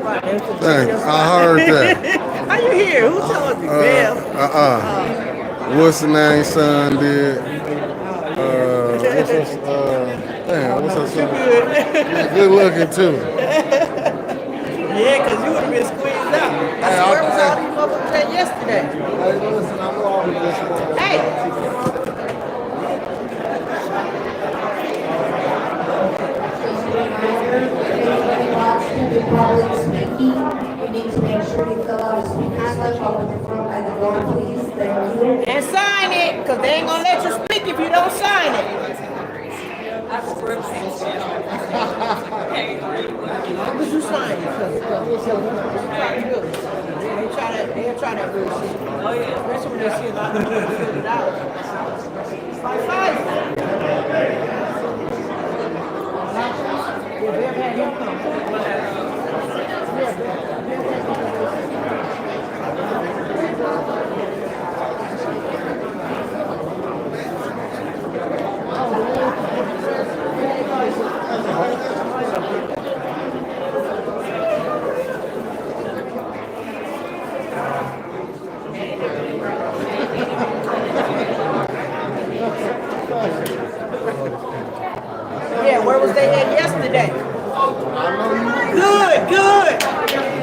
Thanks. I heard that. How you here? Who told you, Bill? What's the name son did? What's her son? Good looking too. Yeah, because you would have been squeezed out. I said, where was all these motherfuckers at yesterday? Hey, listen, I know I was just Hey! You need to make sure you fill out a speaker slip up at the front by the door, please. Thank you. And sign it, because they ain't going to let you speak if you don't sign it. How did you sign it? They'll try that bullshit. Oh, yeah. Especially when they see a lot of people fill it out. It's like five. Yeah, they've had him come. Yeah, where was they at yesterday? Good, good.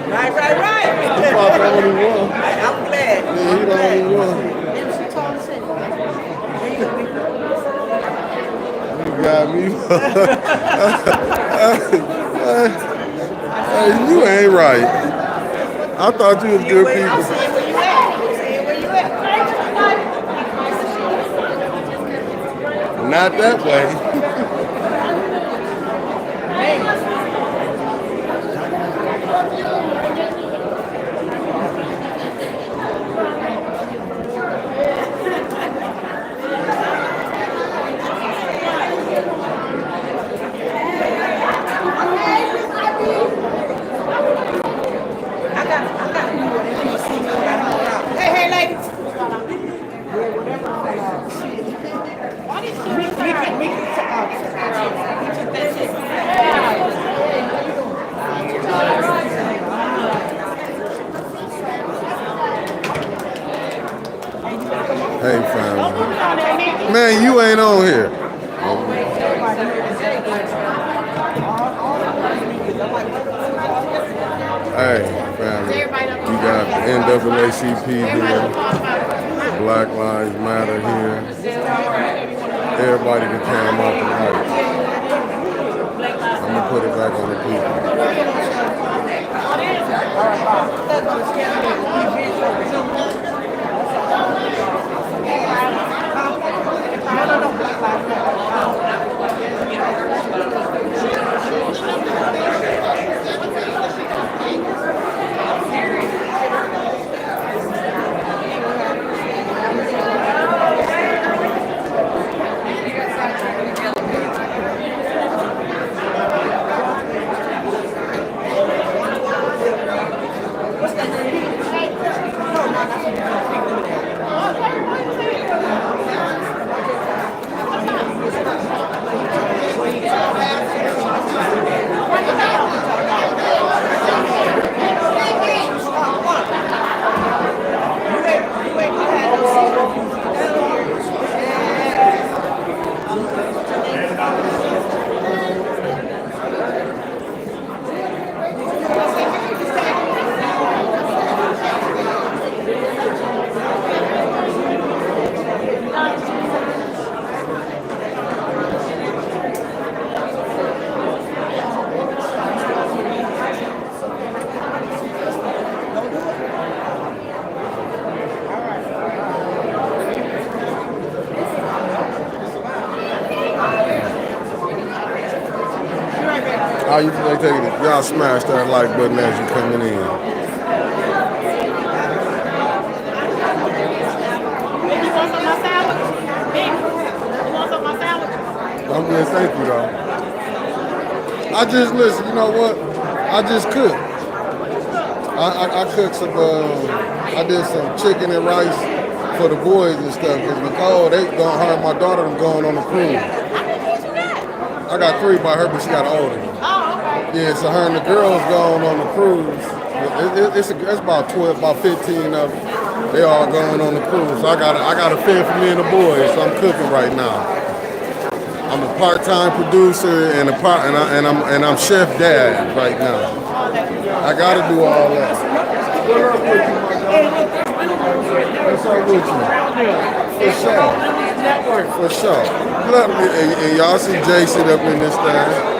Right. I'm glad. I'm glad. You got me. Hey, you ain't right. I thought you was good I'm people. saying where you at. Not that way. Hey, ladies. Hey, family. Man, you ain't on here. Hey, family. You got the NAACP here. Black Lives Matter here. Everybody can come up and out. I'm going to put it back on the people. How you think they take it? Y'all smash that like button as you coming in. I'm good, thank you though. I just listen, you know what? I just cooked. I cooked some, I did some chicken and rice for the boys and stuff. Cause Nicole, they gonna hire my daughter and going on the cruise. I got 3 by her, but she got an older one. Oh, okay. Yeah, so her and the girls going on the cruise. It's about 12, about 15 of them. They all going on the cruise. So I got a fed for me and the boys. So I'm cooking right now. I'm a part-time producer and I'm chef dad right now. I gotta do all that. What up with you, my guy? What's up with you? For sure. For sure. Look, and y'all see Jason up in this thing.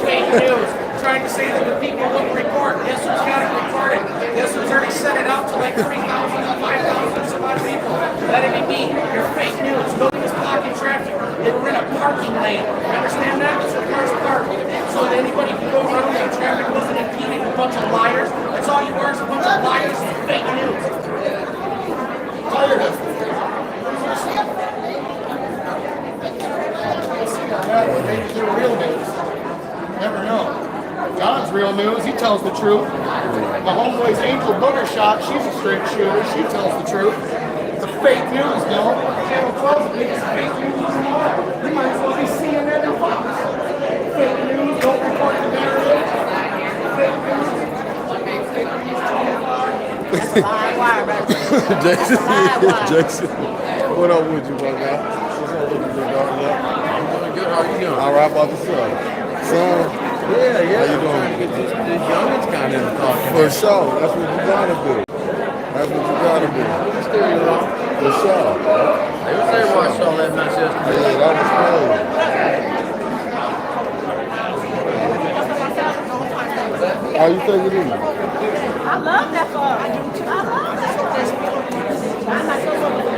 Fake news, trying to say that the people wouldn't report. This one's got it recorded. This one's already set it up to like 3,000 to 5,000 some odd people. Let it be. You're fake news. Nobody is blocking traffic. They were in a parking lane. You understand that? So cars parked. So that anybody can go around and traffic wasn't impeding. A bunch of liars. That's all you are is a bunch of liars and fake news. Tired of it. Maybe they're real news. Never know. John's real news. He tells the truth. My homeboy's Angel Booger shot. She's a straight shooter. She tells the truth. The fake news, though. Channel 12 is the biggest fake news in the world. You might as well be CNN and Fox. Fake news. Don't report the narrative. Fake news. Jason, what up with you, my guy? What's up with you, big dog? I'm doing good. How are you doing? All right, about yourself. Son, Yeah. how you I'm trying to doing? get this youngins kind of talking. For sure. That's what you gotta do. That's what you gotta do. Still, you know, For sure. they was there when I saw that mess yesterday. Yeah, that was crazy. How you think it is? I love that song. I do too. I love that song. I'm not so much.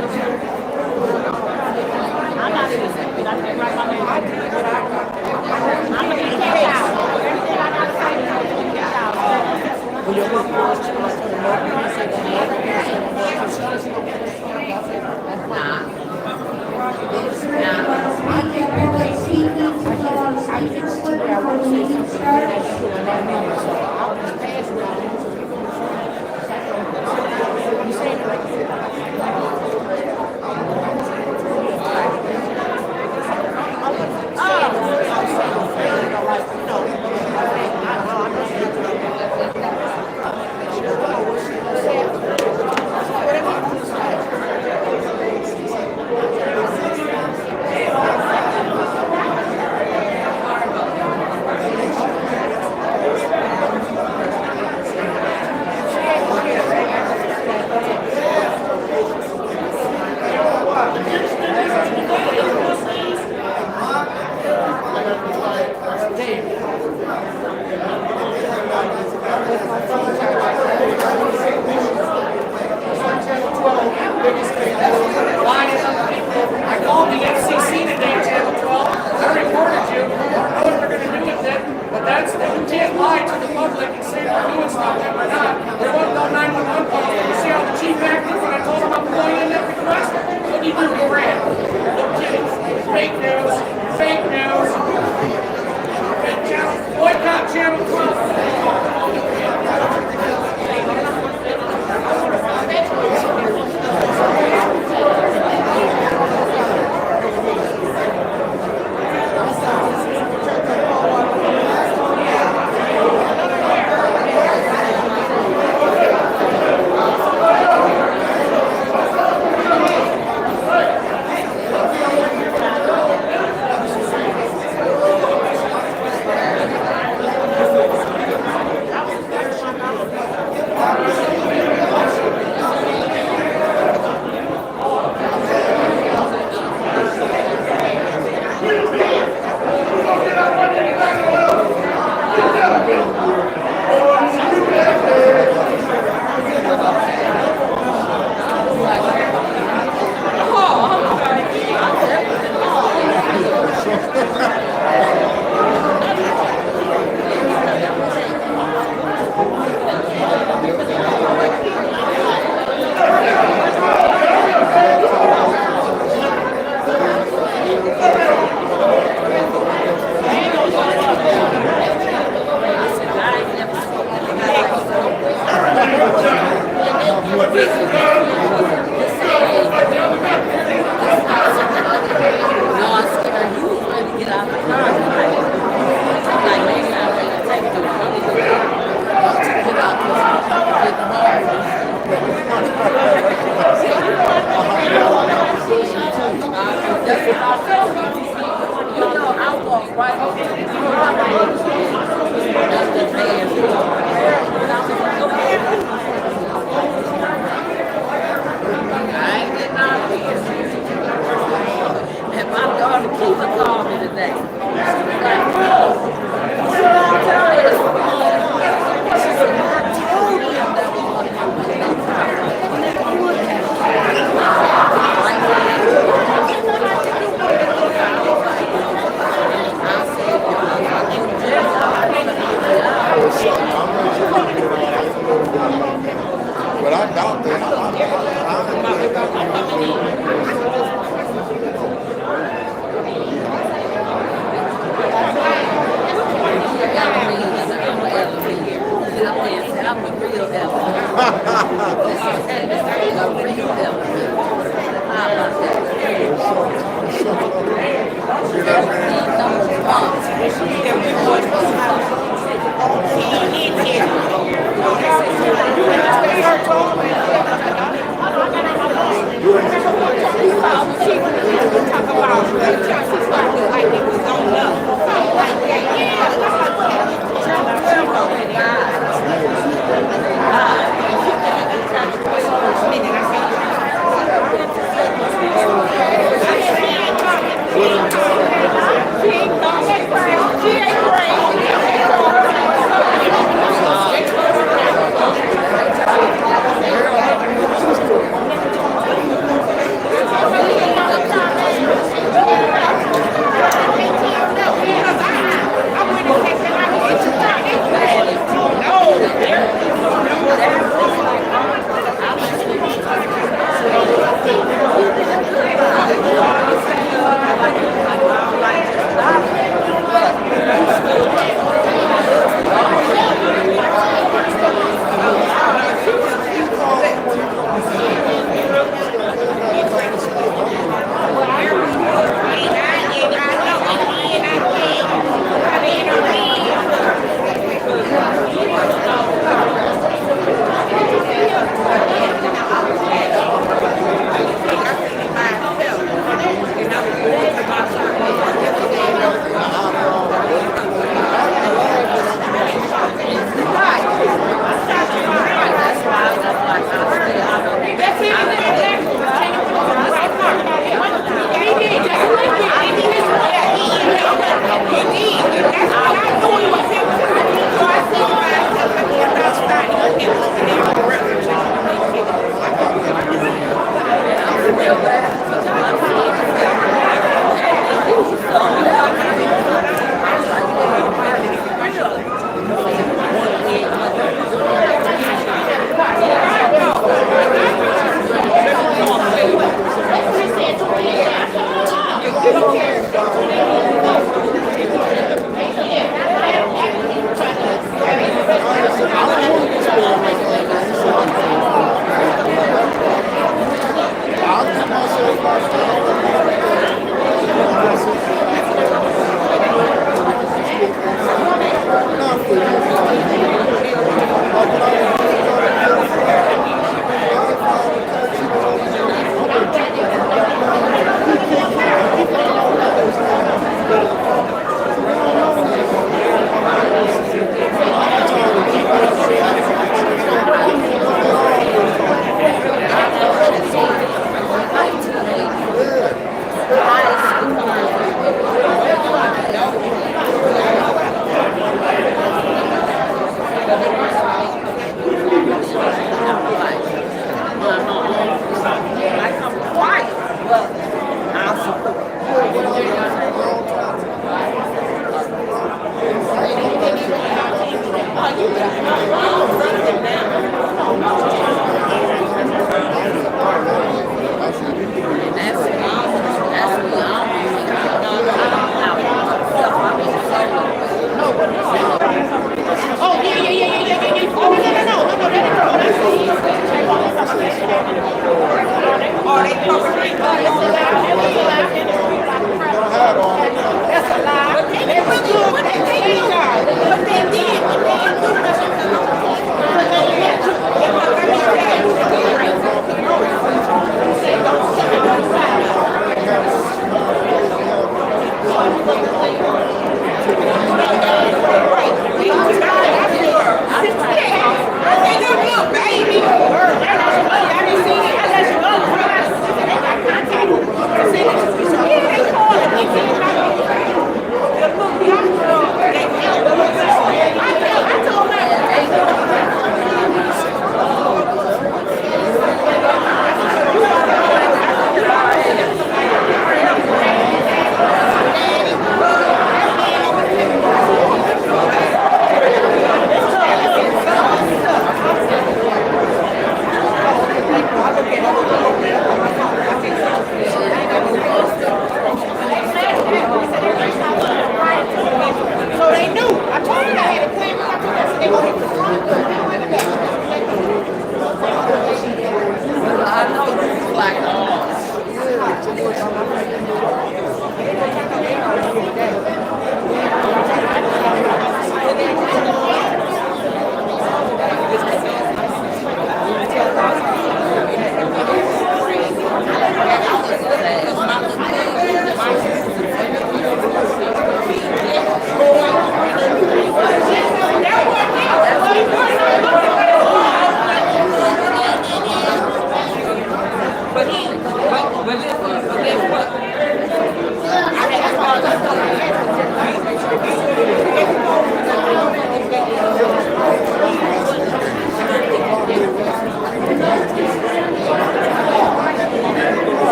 I'm not listening. I can't write my name. I'm gonna get kicked out. Everything I gotta say is gonna get kicked out. Public speaking, to get on the speaker slip before the meeting starts. I walked right over to the that's the man. I ain't getting out of here. And my daughter Kiva called me today.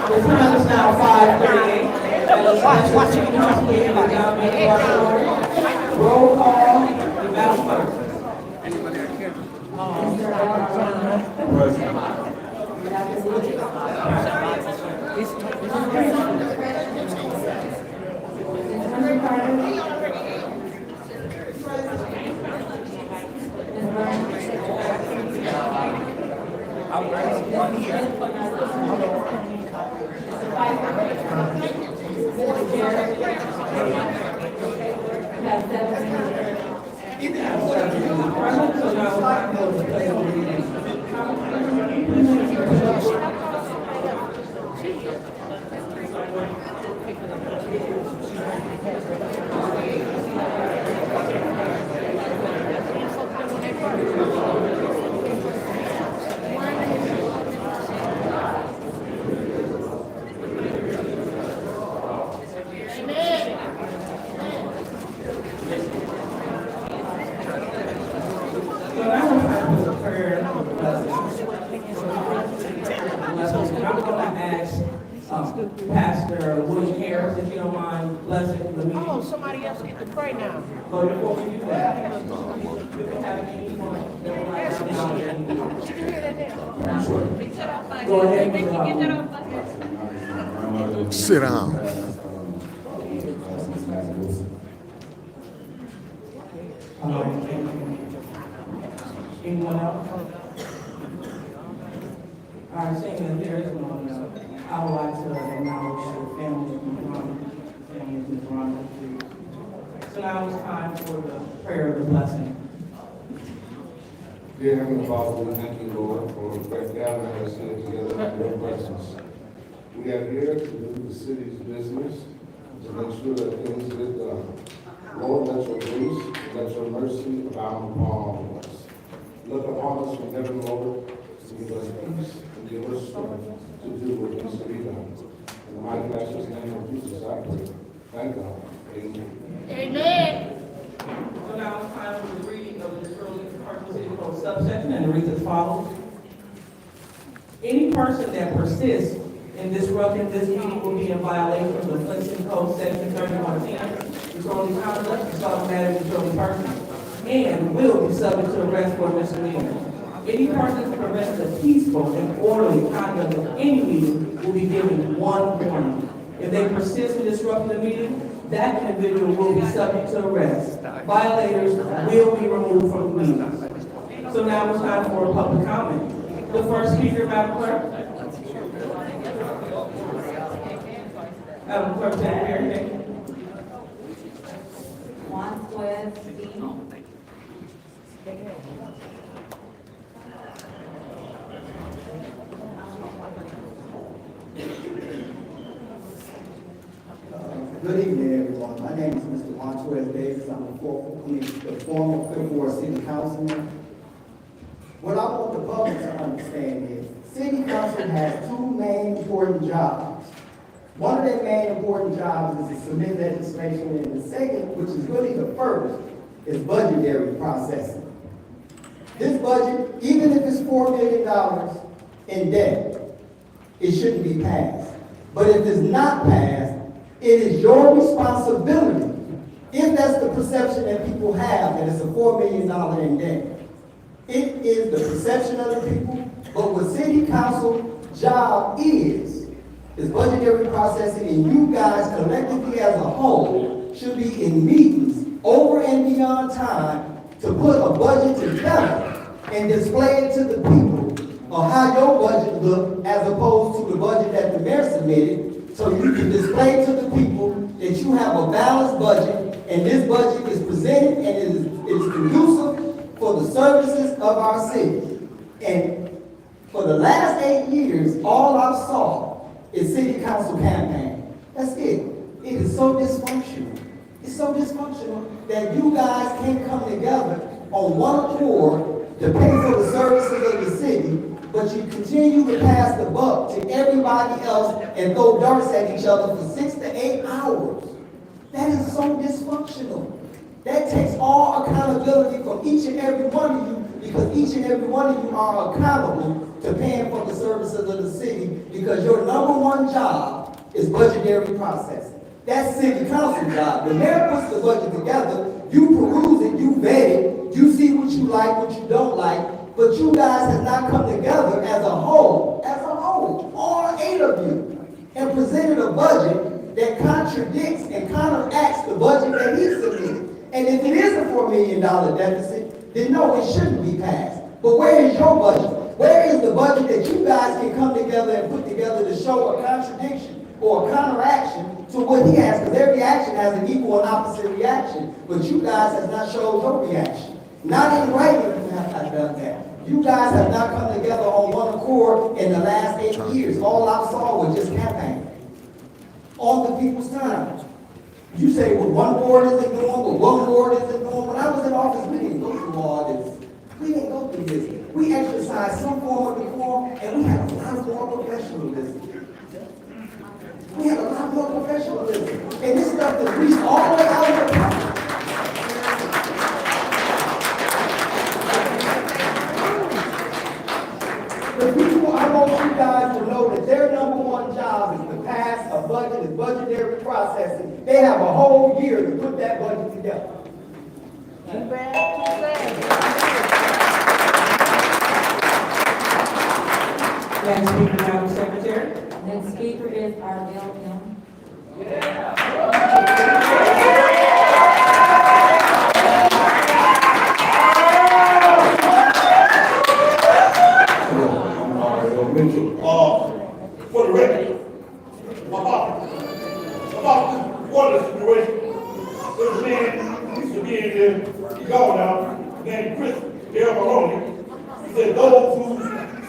The time is now 5:38. Roll call, Madam Clerk. Pastor William Harris, if you don't mind blessing the meeting. Oh, somebody else get to pray now. But before we do that, we can have anyone that would like to come out. Did you hear that there? Go ahead. Sit down. Anyone else? All right, saying that there is no one else, I would like to acknowledge the families in Toronto. So now it's time for the prayer of the blessing. Dear Heavenly Father, we thank you, Lord, for gathering us here together in your presence. We are here to do the city's business, to make sure that things get done. Lord, let your grace, let your mercy abound upon all of us. Look upon us from heaven, Lord, to give us peace and give us strength to do what needs to be done. In the mighty precious name of Jesus, I pray. Thank God. Amen. Amen. So now it's time for the reading of the Sterling Park City Code subsection, and it reads as follows. Any person that persists in disrupting this meeting will be in violation of the Flint Code section 3110, disorderly conduct, problematic disorderly person, and will be subject to arrest for misdemeanor. Any person that prevents the peaceful and orderly conduct of any meeting will be given one warning. If they persist in disrupting the meeting, that individual will be subject to arrest. Violators will be removed from the meeting. So now it's time for a public comment. The first speaker, Madam Clerk. Madam Clerk, take your name. Good evening, everyone. My name is Mr. Montrez Davis. I'm the former Fifth Ward City Councilman. What I want the public to understand is, City Council has two main important jobs. One of their main important jobs is to submit legislation, and the second, which is really the first, is budgetary processing. This budget, even if it's $4 million in debt, it shouldn't be passed. But if it's not passed, it is your responsibility, if that's the perception that people have, that it's a $4 million in debt. It is the perception of the people, but what City Council job is is budgetary processing, and you guys collectively as a whole should be in meetings over and beyond time to put a budget together and display it to the people on how your budget look as opposed to the budget that the mayor submitted, so you can display to the people that you have a balanced budget and this budget is presented and it is conducive for the services of our city. And for the last 8 years, all I saw is city council campaign. That's it. It is so dysfunctional. It's so dysfunctional that you guys can't come together on one accord to pay for the services of the city, but you continue to pass the buck to everybody else and throw darts at each other for 6 to 8 hours. That is so dysfunctional. That takes all accountability from each and every one of you, because each and every one of you are accountable to paying for the services of the city, because your number one job is budgetary processing. That's city council job. The mayor puts the budget together, you peruse it, you vet it, you see what you like, what you don't like, but you guys have not come together as a whole, all 8 of you, and presented a budget that contradicts and counteracts the budget that he submitted. And if it is a $4 million deficit, then no, it shouldn't be passed. But where is your budget? Where is the budget that you guys can come together and put together to show a contradiction or a counteraction to what he has? Because every action has an equal and opposite reaction, but you guys have not showed your reaction. Not in writing, you have not done that. You guys have not come together on one accord in the last 8 years. All I saw was just campaign on the people's time. You say, well, one board isn't doing, well, one board isn't doing. When I was in office, we didn't go through all this. We didn't go through this. We exercised some form of decorum, and we had a lot more professionalism. We had a lot more professionalism. And this stuff is reached all the way out of the country. The people, I want you guys to know that their number one job is to pass a budget, is budgetary processing. They have a whole year to put that budget together. Next speaker, Madam Secretary. Next speaker is Ardell M. For the record, about this water situation, this man used to be in there, he gone now, named Chris Del Maroni. He said those who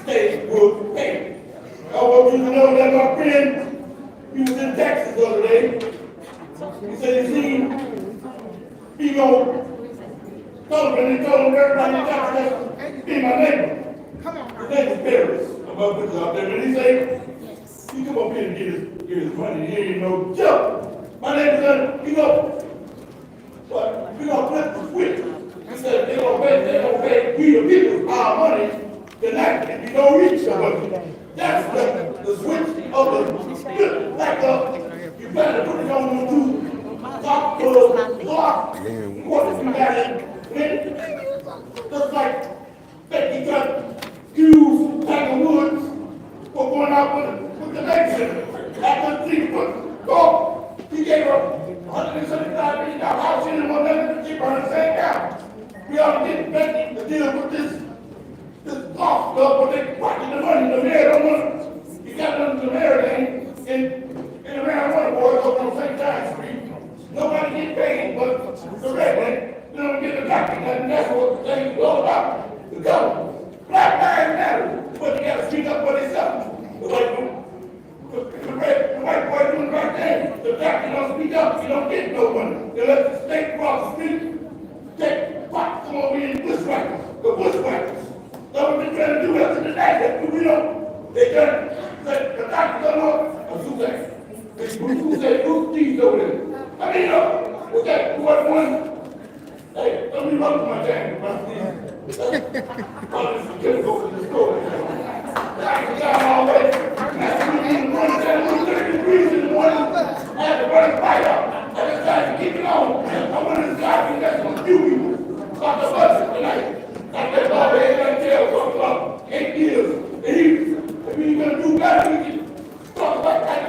stay will pay. I want you to know that my friend, he was in Texas the other day. He said he seen people told him, and he told him everybody in Texas, be my neighbor. His name is Paris. I'm up with out there, and he said, you come up here and get his money. He ain't no joke. My name is, you know, but we gonna flip the switch. He said, they gonna pay we the people our money tonight, and you don't reach your money. That's the switch of the split back up. You better put it on the two block. What if you got it? Just like Becky got Hughes, Tiger Woods, for going out with the nation. After the go, he gave her $175 million house in and whatever to keep her in the same house. We ought to get Becky to deal with this golf club, but they pocket the money. The mayor don't want it. He got them to the mayor lane in around one boys over on St. John's Street. Nobody get paid, but the red lane, they don't get the doctor, and that's what the thing is all about. The government. Black lives matter, but they gotta speak up for themselves. The white boy doing the right thing. The doctor don't speak up, you don't get no money. They let the state cross the street, take pots, come over here and bushwhackers, the bushwhackers. Government trying to do us in the night, but we don't. They done, the doctor don't know, who say, who's these over there? I mean, what's that, one? Hey, don't be running my damn, man. I just go to the store. I got all day. Degrees in the morning. I had to run the fight up. I decided to keep it on. I went to the doctor, that's going to do you. About the bus tonight. I said, oh, they ain't going to tell us about 8 years. If you're going to do better, we can talk about that.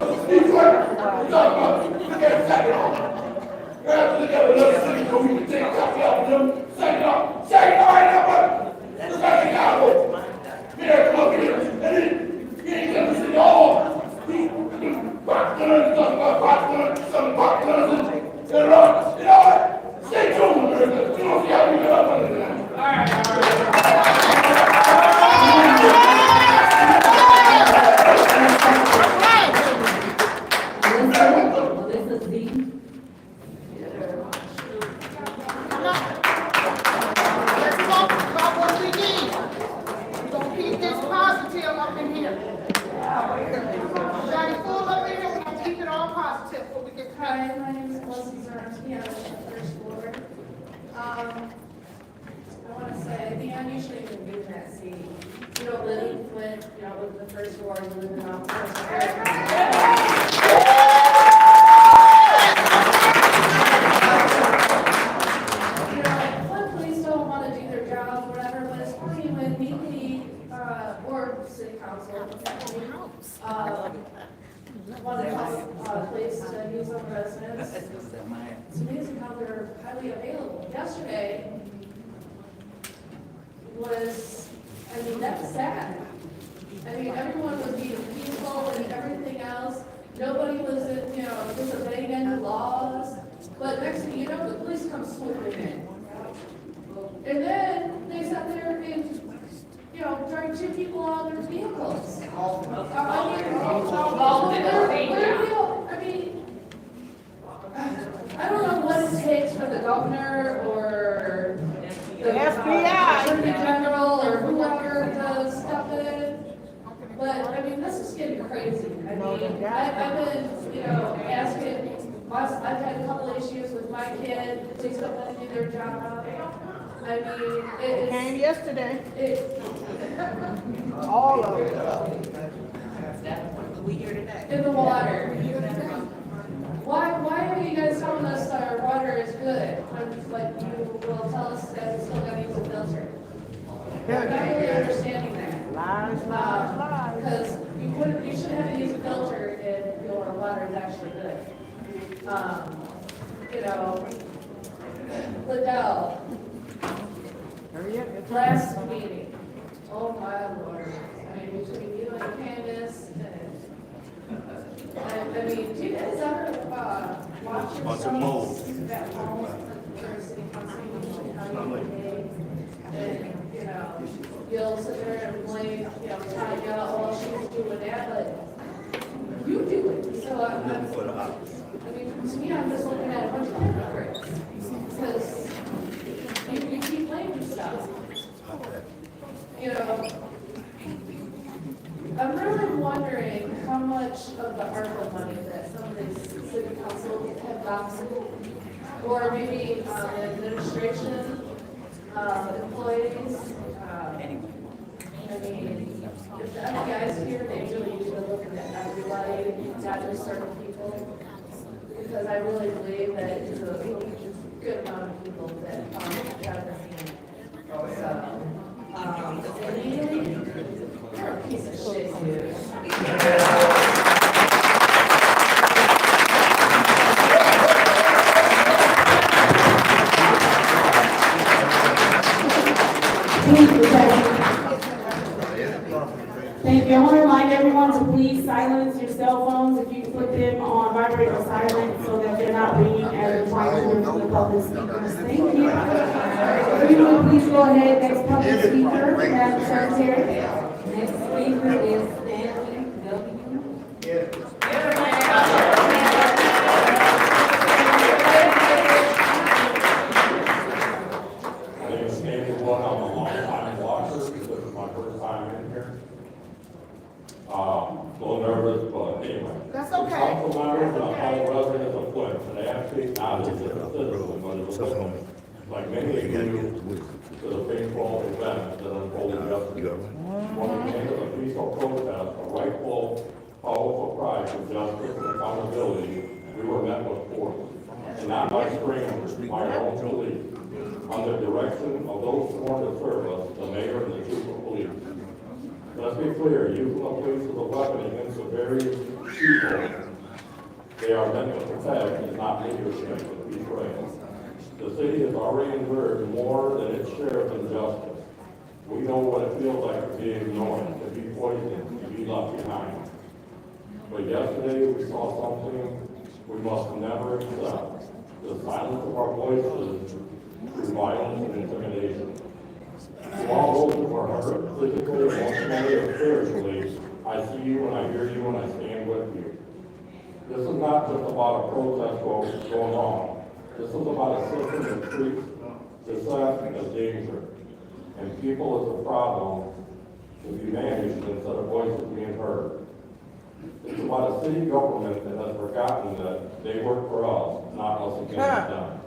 He's talking about, you can't sack it off. You have to look at another city so we can take a copy out of them, sack it off. Sack it off right now, but let's not take out of it. Here, come up here. And then, he ain't gonna sit all. He box guns, talking about box guns, some box guns, and you know what? Stay tuned. You don't see how we get up under that. Melissa Z. Let's talk about what we need. We're gonna keep this positive up in here. Johnny, full up in here, we're gonna keep it all positive before we get Hi, my name is Melissa Zaremski. I'm on the first floor. I want to say, I think I'm usually even good in that seat. You don't live in Flint, you don't live in the first floor, you live in the first floor. You know, Flint police don't want to do their job, whatever, but it's funny when Neely, or city council, want to call police to use on residents. It's amazing how they're highly available. Yesterday was, I mean, that's sad. I mean, everyone was being peaceful and everything else. Nobody was, disobeying any laws. But next thing you know, the police come swooping in. And then they sat there and, drag two people out of their vehicles. I don't know what it takes for the governor or the FBI, Attorney General, or whoever to step in. But I mean, this is getting crazy. I mean, I've been, asking. I've had a couple issues with my kid. Please don't let them do their job. I mean, it Came yesterday. all of it. In the water. Why are you guys telling us our water is good when, like, you will tell us that we still gotta use a filter? I'm not really understanding that. Lies. Because you shouldn't have to use a filter if your water is actually good. Liddell. Last meeting. Oh my Lord. I mean, between you and Candace I mean, do you guys ever watch yourselves at home for city council meeting, how you behave? And, you'll sit there and blame, Tanya, oh, she's doing that, but you do it. So I mean, to me, I'm just looking at a bunch of hypocrites. Because you keep blaming stuff. I'm really wondering how much of the ARPA money that some of these city councils have gotten, or maybe administration, employees. I mean, if the FBI's here, they really need to look at everybody, not just certain people. Because I really believe that it's a good amount of people that got the scene. You're a piece of shit, dude. Thank you. I want to remind everyone to please silence your cell phones if you can put them on vibrate or silent so that they're not ringing as a reminder for the public speakers. Thank you. Everyone, please go ahead. Next public speaker, Madam Secretary. Next speaker is Stanley W. My name is Stanley Wood. I'm a long-time watcher. This is my first time in here. A little nervous, but anyway. That's okay. Council members and fellow residents of Flint, and actually not as a citizen, but as a witness. Like many of you, to the fateful events that unfolded yesterday. When we came to the peaceful protest, a rightful call for pride for justice and accountability, we were met with force. And not by strangers, by our own police. Under the direction of those sworn to serve us, the mayor and the chief of police. Let's be clear, using the police as a weapon against the very people they are meant to protect is not leadership, but to be praised. The city has already endured more than its share of injustice. We know what it feels like to be ignored, to be poisoned, to be left behind. But yesterday we saw something we must never accept: the silence of our voices through violence and intimidation. To all those who are hurt, physically, emotionally, or spiritually, I see you and I hear you and I stand with you. This is not just about a protest going on. This is about a system that treats dissent as danger and people as a problem to be managed instead of voices being heard. It's about a city government that has forgotten that they work for us, not us against them.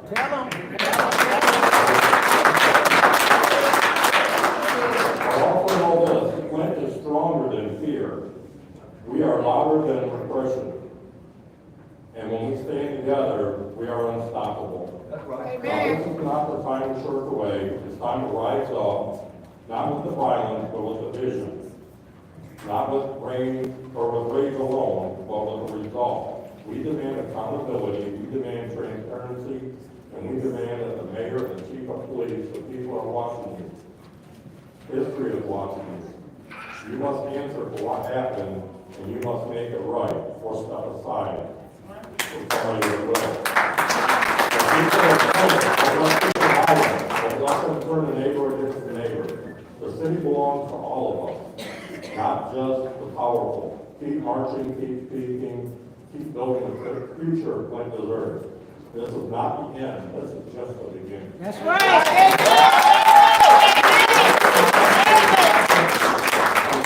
I also know this: Flint is stronger than fear. We are louder than repression. And when we stand together, we are unstoppable. That's right. Now, this is not the time to shirk away. It's time to rise up, not with the violence, but with the vision. Not with rage alone, but with the resolve. We demand accountability, we demand transparency, and we demand that the mayor and the chief of police, the people are watching you. History is watching you. You must answer for what happened, and you must make it right, or step aside. Somebody that will. The people are let's keep the violence, but let them turn the neighbor against the neighbor. The city belongs to all of us, not just the powerful. Keep marching, keep speaking, keep building the future Flint deserves. This is not the end, this is just the beginning. That's right.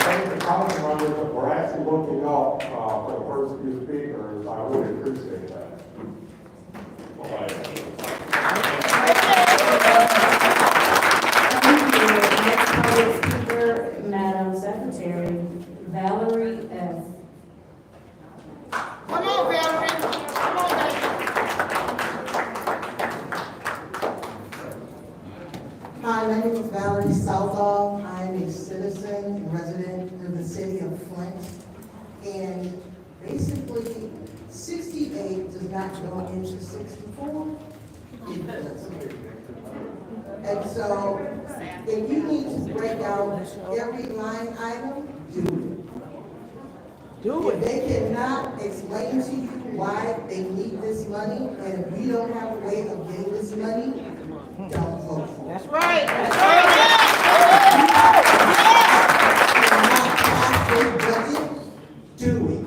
Thank the council members that were actually looking up for the first few speakers. I really appreciate that. Next public speaker, Madam Secretary, Valerie F. Come on, Valerie. Come on, baby. Hi, my name is Valerie Southall. I'm a citizen and resident of the city of Flint. And basically, 68 does not go into 64. It does. And so, if you need to break out every line item, do it. Do it. If they cannot explain to you why they need this money, and if you don't have a way of getting this money, don't vote for it. That's right. That's right. Do it.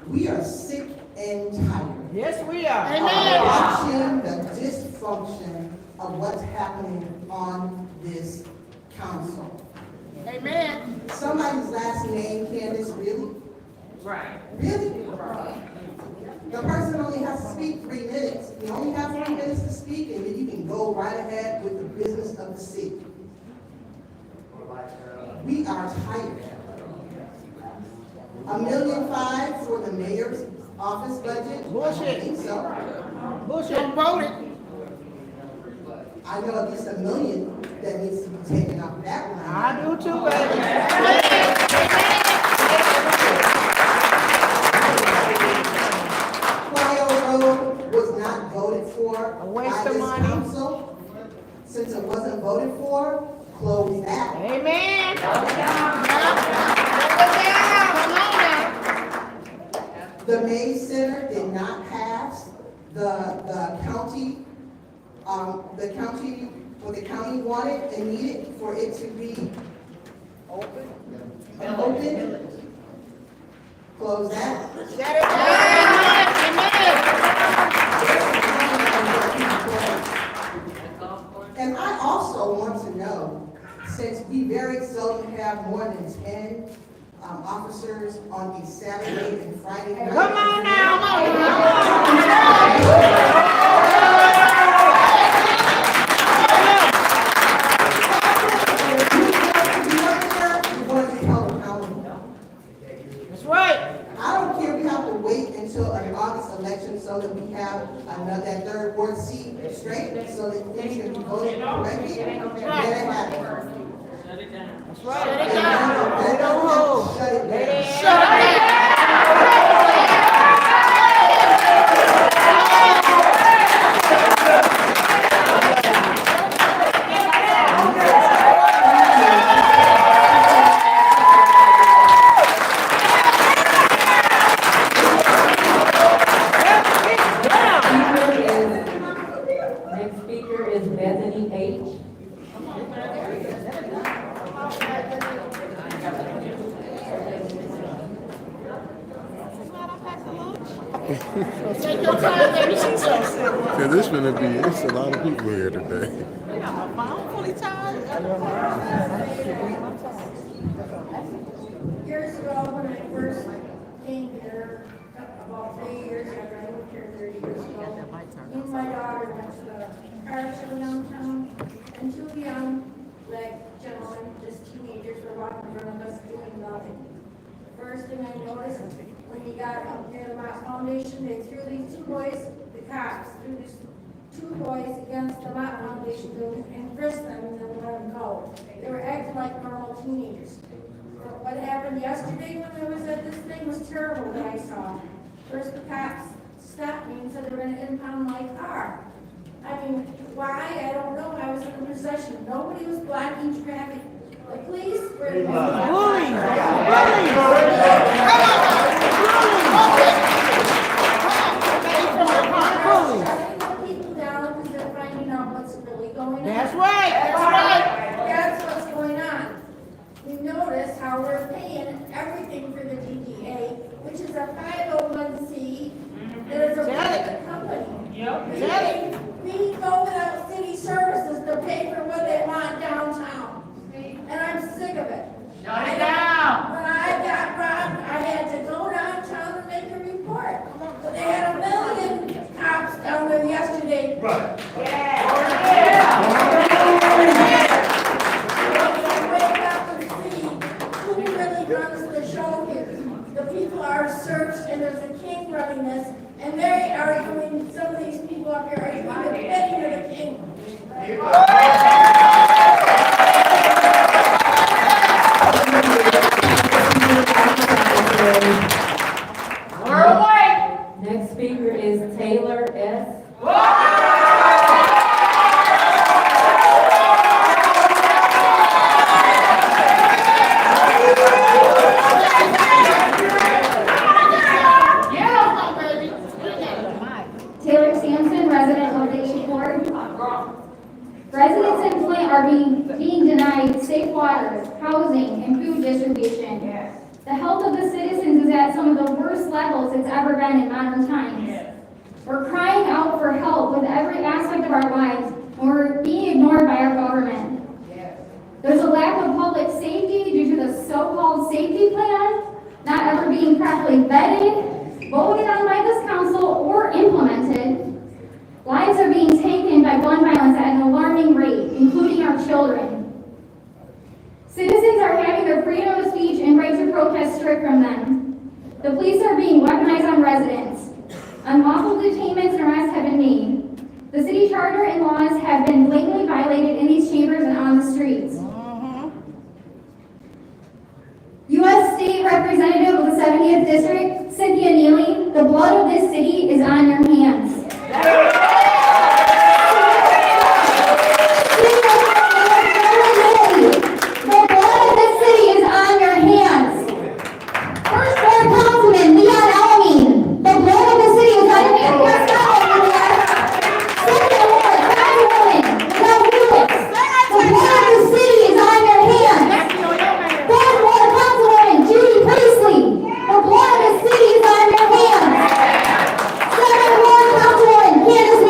We are sick and tired. Yes, we are. Watching the dysfunction of what's happening on this council. Amen. Somebody's last name, Candace, really? Right. Really? The person only has to speak 3 minutes. You only have 3 minutes to speak, and then you can go right ahead with the business of the city. We are tired. $1.5 million for the mayor's office budget? Bullshit. I don't think so. Bullshit. Don't vote it. I know at least $1 million that needs to be taken off that line. I do too, baby. Road was not voted for A waste by of this money. council. Since it wasn't voted for, close that. Amen. The May Center did not pass. The county, what the county wanted and needed for it to be open. Close that. Shut it down. And I also want to know, since we very seldom have more than 10 officers on a Saturday and Friday night. Come on now. Come on. That's right. I don't care if we have to wait until an August election so that we have that third ward seat straight, so that things can be voted correctly. Let it happen. That's right. Shut it down. Shut it down. Shut Take your time, baby. She's so simple. Cause it's a lot of people here today. I'm fully tired. Years ago, when I first came here, about 3 years after I moved here 30 years ago, me and my daughter went to the car show downtown, and two young, gentlemen, just teenagers, were walking in front of us doing nothing. First thing I noticed, when we got up near the Mott Foundation, they threw these two boys, the cops, threw these two boys against the Mott Foundation building and frisked them and then let them go. They were acting like normal teenagers. But what happened yesterday when I was at this thing was terrible that I saw. First the cops stopped me and said they were going to impound my car. I mean, why? I don't know. I was in possession. Nobody was blocking traffic. The police were people down because they're finding out what's really going on. That's right. That's right. That's what's going on. We notice how we're paying everything for the DDA, which is a 501c. That is a private company. Yep. We go without city services to pay for what they want downtown. And I'm sick of it. Shut it down. When I got robbed, I had to go downtown and make a report. But they had 1 million cops down there yesterday. Right. Wake up and see who really runs the show here. The people are searched, and there's a king running this, and they are doing, some of these people up here are doing the bidding of the king. We're away. Next speaker is Taylor S. Taylor Sampson, resident of the 84. Residents in Flint are being denied safe water, housing, and food distribution. The health of the citizens is at some of the worst levels it's ever been in modern times. We're crying out for help with every aspect of our lives, and we're being ignored by our government. There's a lack of public safety due to the so-called safety plan not ever being properly vetted, voted on by this council, or implemented. Lives are being taken by gun violence at an alarming rate, including our children. Citizens are having their freedom of speech and right to protest stripped from them. The police are being weaponized on residents. Unlawful detainments and arrests have been made. The city charter and laws have been blatantly violated in these chambers and on the streets. U.S. State Representative of the 70th District, Cynthia Neely, the blood of this city is on your hands. Candace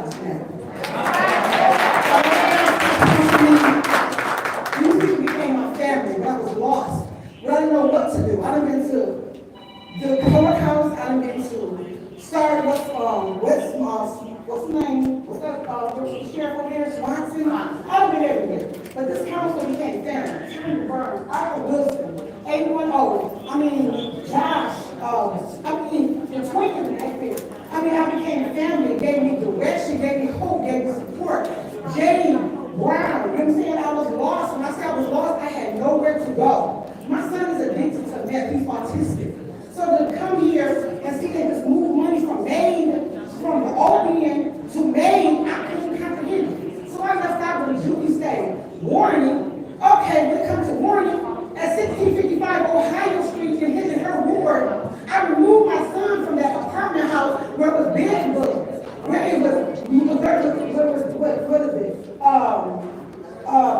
God's name. These people became my family, but I was lost. But I didn't know what to do. I done been to the courthouse, I done been to start what's the name? What's that, there's a sheriff over there, Swanson? I've been everywhere. But this council became family. Trying to burn. Arthur Wilson, 810. I mean, Josh, the Twinkie back there. I mean, I became family, gave me direction, gave me hope, gave me support. Jay Brown, you know what I'm saying? I was lost. When I said I was lost, I had nowhere to go. My son is addicted to meth. He's autistic. So to come here and see they just move money from Maine, from the OBN to Maine, I couldn't comprehend it. So I left out with a juvie stay. Warning. Okay, when it comes to warning, at 1655 Ohio Street in his and her ward, I removed my son from that apartment house where it was bed bugs, where it was, what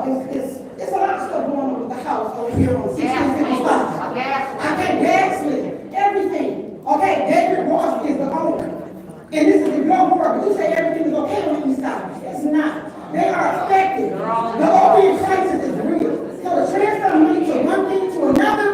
is it? It's a lot of stuff going on with the house over here on 1655. I can't gaslit everything. Okay, David Ross is the owner. And this is the your word, but you say everything is okay on the east side. It's not. They are affected. The opiate crisis is real. So to transfer money to one thing to another,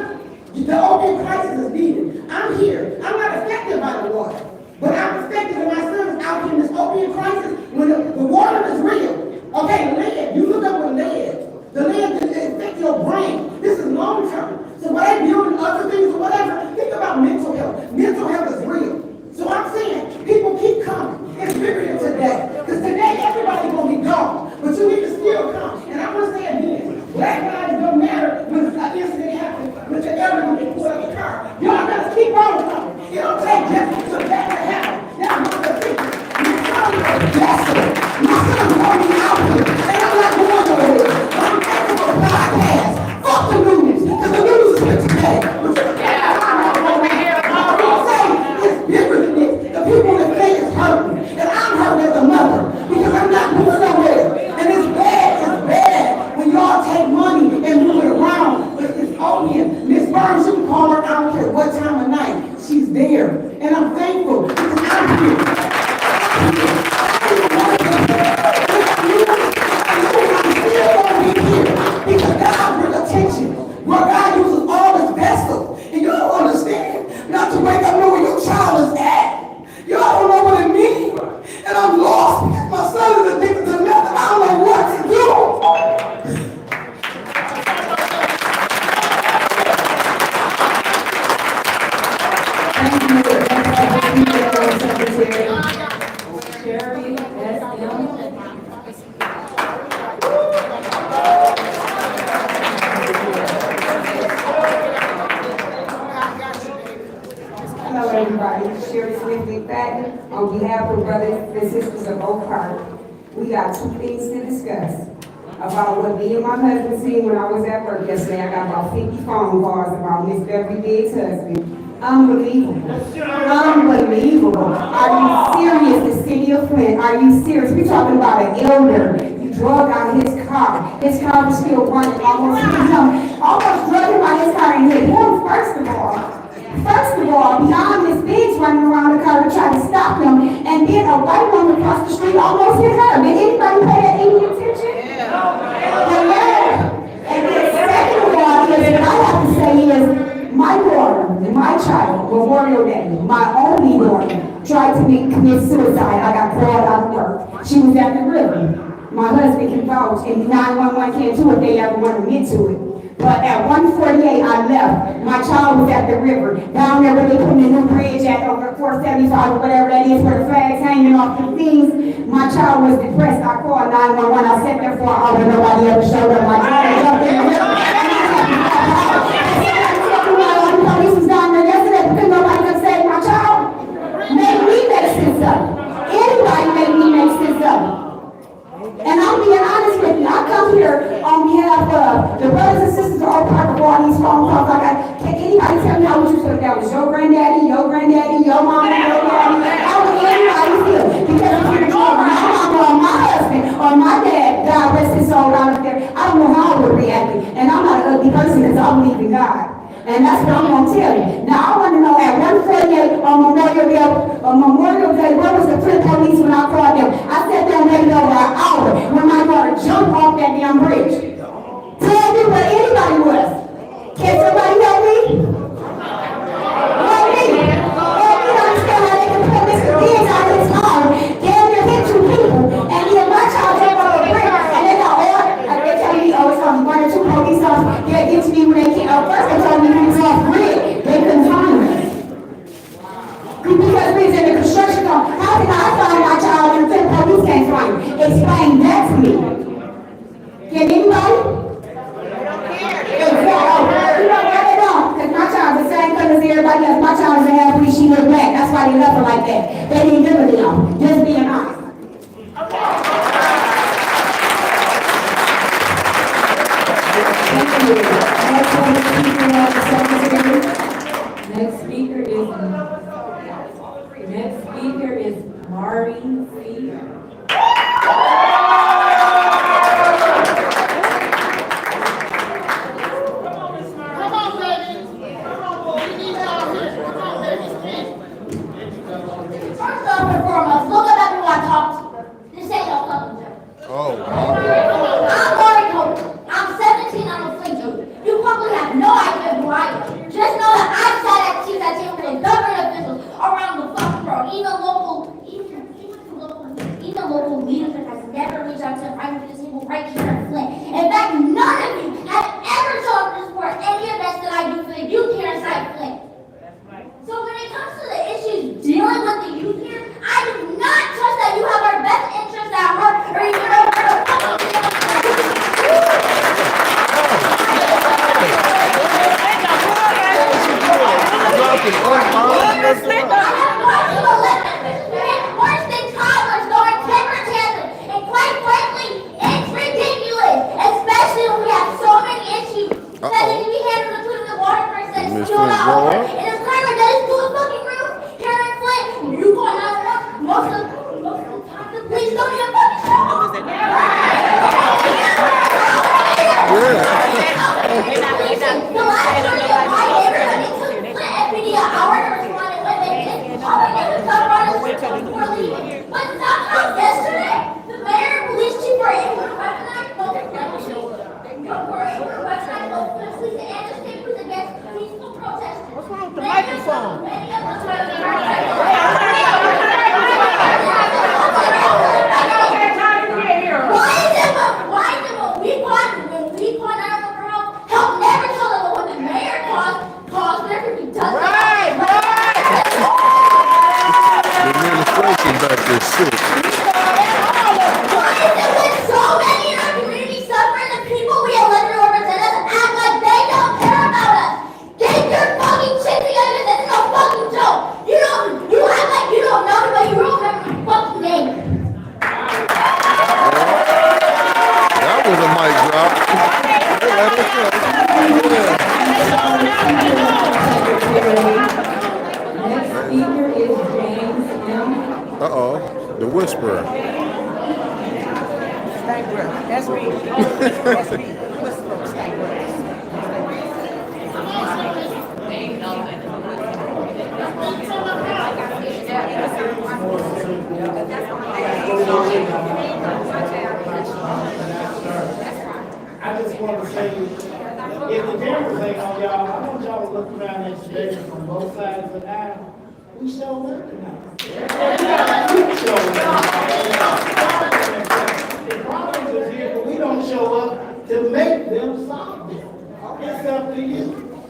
the opiate crisis is needed. I'm here. I'm not affected by the water. But I'm affected when my son is out here in this opiate crisis when the water is real. Okay, lead. You look up with lead. The lead affects your brain. This is long term. So when they building other things or whatever, think about mental health. Mental health is real. So I'm saying, people keep coming. It's bigger than today. Because today, everybody's going to be gone. But you need to still come. And I'm going to say again, black lives don't matter when an incident happens with the elderly that pull up the car. Y'all got to keep on coming. It don't take just to that to happen. Now, I'm going to think, my son is a blessing. My son's going out here. And I'm not going nowhere. I'm thankful for the podcast. Fuck the news. Because the news is here today. People that say it's hurting, and I'm hurt as a mother because I'm not going nowhere. And it's bad when y'all take money and move it around. But it's opium. Miss Burns, you can call her, I don't care what time of night. She's there. And I'm thankful because I'm here. I'm still going to be here because God brings attention. Where God uses all his vessels. And you don't understand not to wake up knowing your child is at. Y'all don't know what it means. And I'm lost because my son is addicted to meth and I don't know what to do. Sherry, Hello, everybody. Sherry Smith Patton. On behalf of brothers and sisters of Oak Park, we got two things to discuss about what me and my husband seen when I was at work yesterday. I got about 50 phone calls about Miss Beverly Biggs' husband. Unbelievable. Unbelievable. Are you serious? The city of Flint, are you serious? We're talking about an elder. You drug out his car. His car was still running. Almost drug him out his car and hit him, first of all, beyond Miss Biggs running around the car to try to stop him, and then a white woman across the street almost hit her. Did anybody pay that any attention? Yeah. And then second of all, what I have to say is, my daughter, my child, Memorial Day, my only daughter, tried to commit suicide. I got called out of work. She was at the river. My husband can vouch, and 911 can't do it if they ever want to admit to it. But at 1:48, I left. My child was at the river. Down there where they put the new bridge at over 475 or whatever that is, where the flag's hanging off the things. My child was depressed. I called 911. I sat there for an hour. Nobody ever showed up. My daughter jumped in the river. The police was down there yesterday because nobody could save my child. Made me make sense up. Anybody made me make sense up. And I'm being honest with you. I come here on behalf of the brothers and sisters all part of all these phone calls. Can anybody tell me how would you feel if that was your granddaddy, your mama, your daddy? How would anybody feel? Because if you're my mama or my husband or my dad, God rest his soul out there, I don't know how I would react. And I'm not an ugly person because I believe in God. And that's what I'm going to tell you. Now, I want to know at 1:48 on Memorial Day, where was the Flint police when I called them? I local leadership has never reached out to the Prime Minister's table right here in Flint. In fact, none of you have ever shown up to support any events that I do for the youth here inside Flint. So when it comes to the issues dealing with the youth here, I do not trust that you have our best interests at heart, or you're going to worse than toddlers going temper tantrums, and quite frankly, it's ridiculous, especially when we have so many issues that need to be handled, including the water crisis that's still not over. And it's clear that it's too fucking rude here in Flint. You going out there, most of the time the police don't even fucking show up. The last story of my neighborhood, it took Flint FPD an hour to respond to women. All the neighbors got brought us before leaving. But somehow yesterday, the mayor and police chief were able to recognize both police and the state police against peaceful protesters. What's wrong with the microphone? Many of when we call 911 for help never tell them when the mayor calls, there could be done. Right. The administration back there sick. Why is it when so many in our community suffer, the people we elected to represent us act like they don't care about us? Get your fucking shit together, this is no fucking joke. You act like you don't know me, but you don't remember my fucking name. That was a mic drop. Next speaker is James M. Uh-oh, the whisperer. Stank breath. That's me. That's me. Whisper, stank breath. I just want to say, if the cameras ain't on y'all, I want y'all to look around at your neighbors from both sides of the aisle. We show up tonight. We show up. The problem is here, but we don't show up to make them solve it. It's up to you.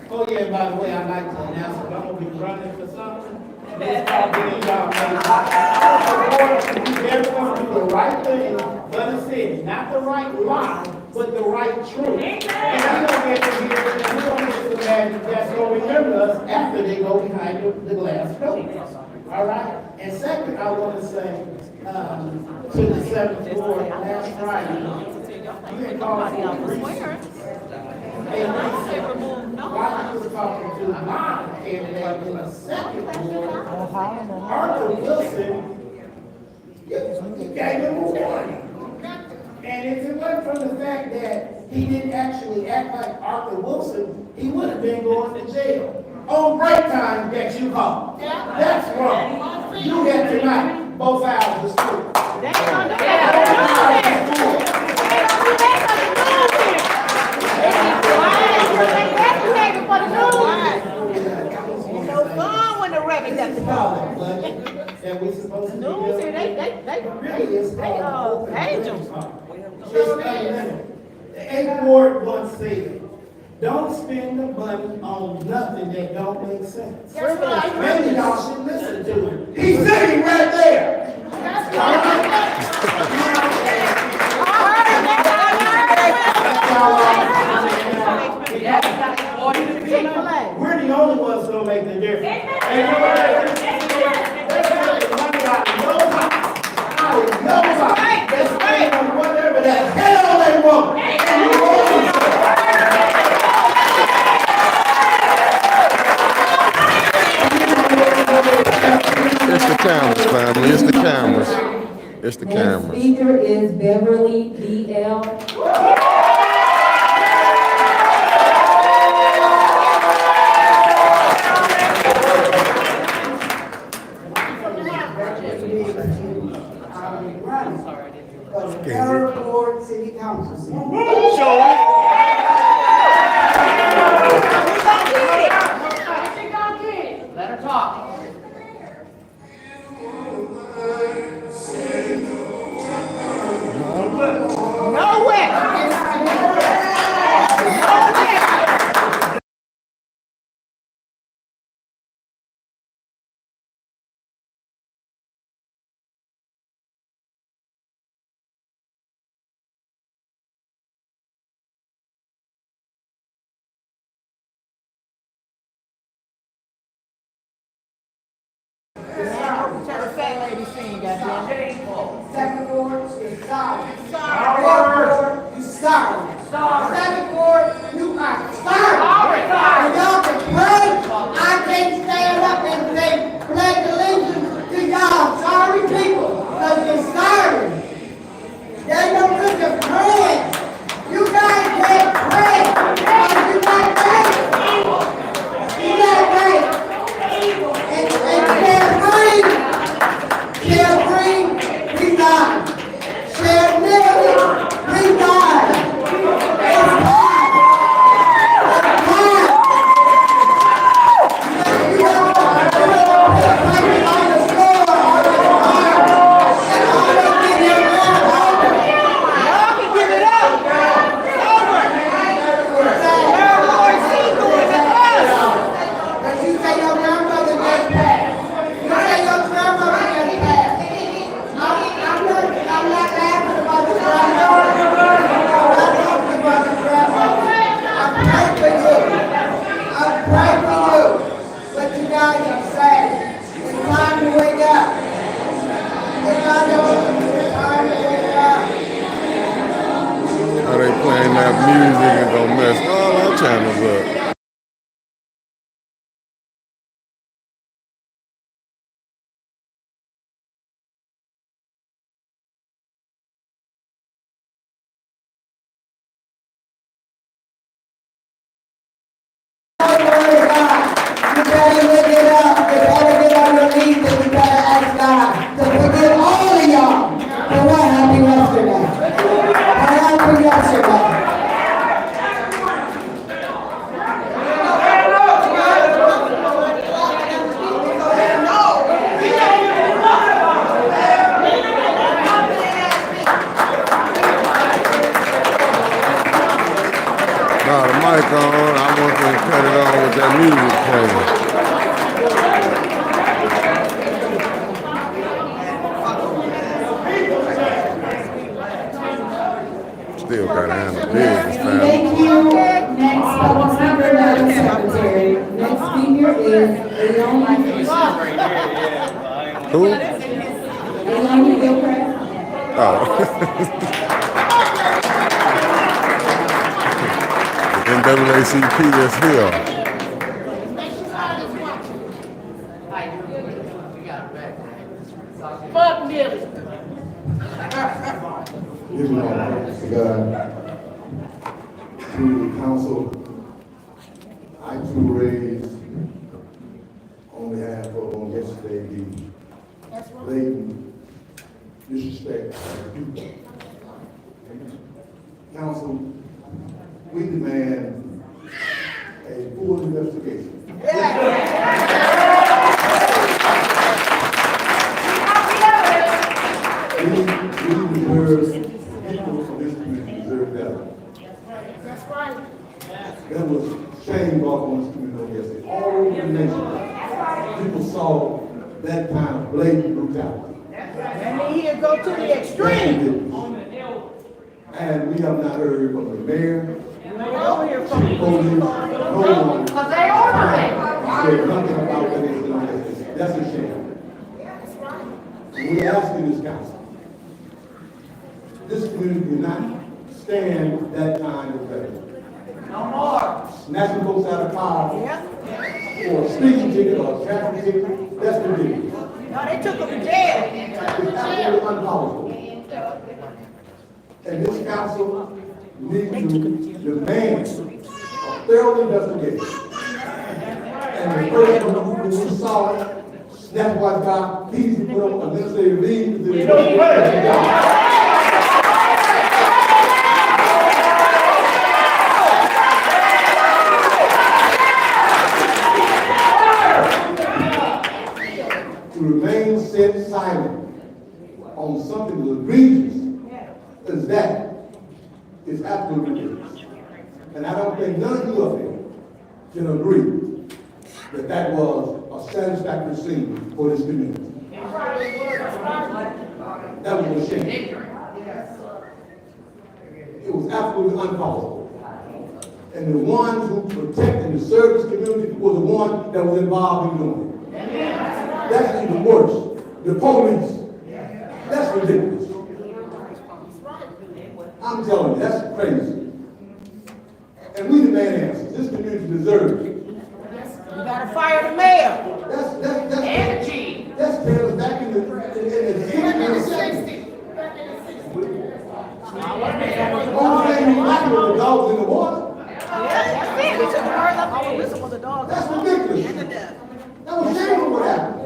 Oh yeah, by the way, I'd like to announce that I'm gonna be running for something. It's called getting y'all made. Everyone do the right thing for the city, not the right lie, but the right truth. And we don't get to hear it, and we don't get to magic that's gonna remember us after they go behind the glass door. All right? And second, I want to say to the 7th Ward last Friday, you had called for Grievances. And while you were talking to my candidate in the 2nd Ward, Arthur Wilson, you gave him a warning. And if it weren't from the fact that he didn't actually act like Arthur Wilson, he would have been going to jail. On break time that you call. That's wrong. You get tonight, both hours of school. It's no fun when the record got to go. And we supposed to be News here, they angels. The 8th Ward once said, don't spend the money on nothing that don't make sense. Maybe y'all should listen to him. He's sitting right there. We're the only ones gonna make the difference. And you know what? They're taking money out of your pocket. Out of your pocket. They're spending on whatever the hell they want. And you want to It's the cameras, family. It's the cameras. It's the cameras. Next speaker is Beverly B.L. Third Ward City Council seat. Let her talk. Second ward is sorry. Third ward, you sorry. Second ward, you are sorry. And y'all can pray. I can't stand up and say pledge allegiance to y'all sorry people, because you're sorry. They don't look at praying. You guys can't pray. You got faith. You got faith. And share free, we die. Share liberty, we die. It's time. It's time. You don't put on the floor and all this in your mouth. Y'all can give it up. But you say your grandmother just passed. You say your grandmother just passed. I'm not laughing about the grandmother. I'm talking about the grandmother. I'm praying for you. I'm praying for you. But you guys are sad. It's time to wake up. It's time to wake up. How they playing that music and gonna mess all our channels up. You better look it up. You better get on your knees and you better ask God to forgive all of y'all for what happened yesterday. What happened yesterday? Now the mic on, I want to cut it on with that music playing. Still gotta handle business, man. Thank you. Next public speaker, Madam Secretary. Next speaker is Leonie. Who? Leonie Gilchrist. Oh. NAACP is here. Fuck Millie. Giving all thanks to God, to the council, I too raised on behalf of, on yesterday, the blatant disrespect of people. Council, we demand a full investigation. We deserve, people from this community deserve better. That's right. There was shame brought on this community yesterday. All over the nation, people saw that kind of blatant brutality. And then he'll go to the extreme. And we have not heard from the mayor, Don't hear from chief police, no one. because they order it. Said nothing about that incident yesterday. That's a shame. We ask you this council. This community cannot stand that kind of behavior. No more. Snatching folks out of cars for a speeding ticket or a traffic ticket, that's ridiculous. No, they took him to jail. It's absolutely uncalled for. And this council needs to demand a thorough investigation. And the person who saw it, snatch what got, he's put up administrative leave to the to remain set silent on something as egregious as that is absolutely ridiculous. And I don't think none of you up here can agree that that was a satisfactory scene for this community. That was a shame. It was absolutely uncalled for. And the ones who protect and serve this community were the one that was involved in doing it. That's even worse. The police That's ridiculous. I'm telling you, that's crazy. And we demand answers. This community deserves it. You gotta fire the mayor. That's And the chief. That's us back in the 60s. Only thing we like were the dogs in the water. That's it. We took the birds up on the whistle with the dogs. That's ridiculous. That was shameful what happened.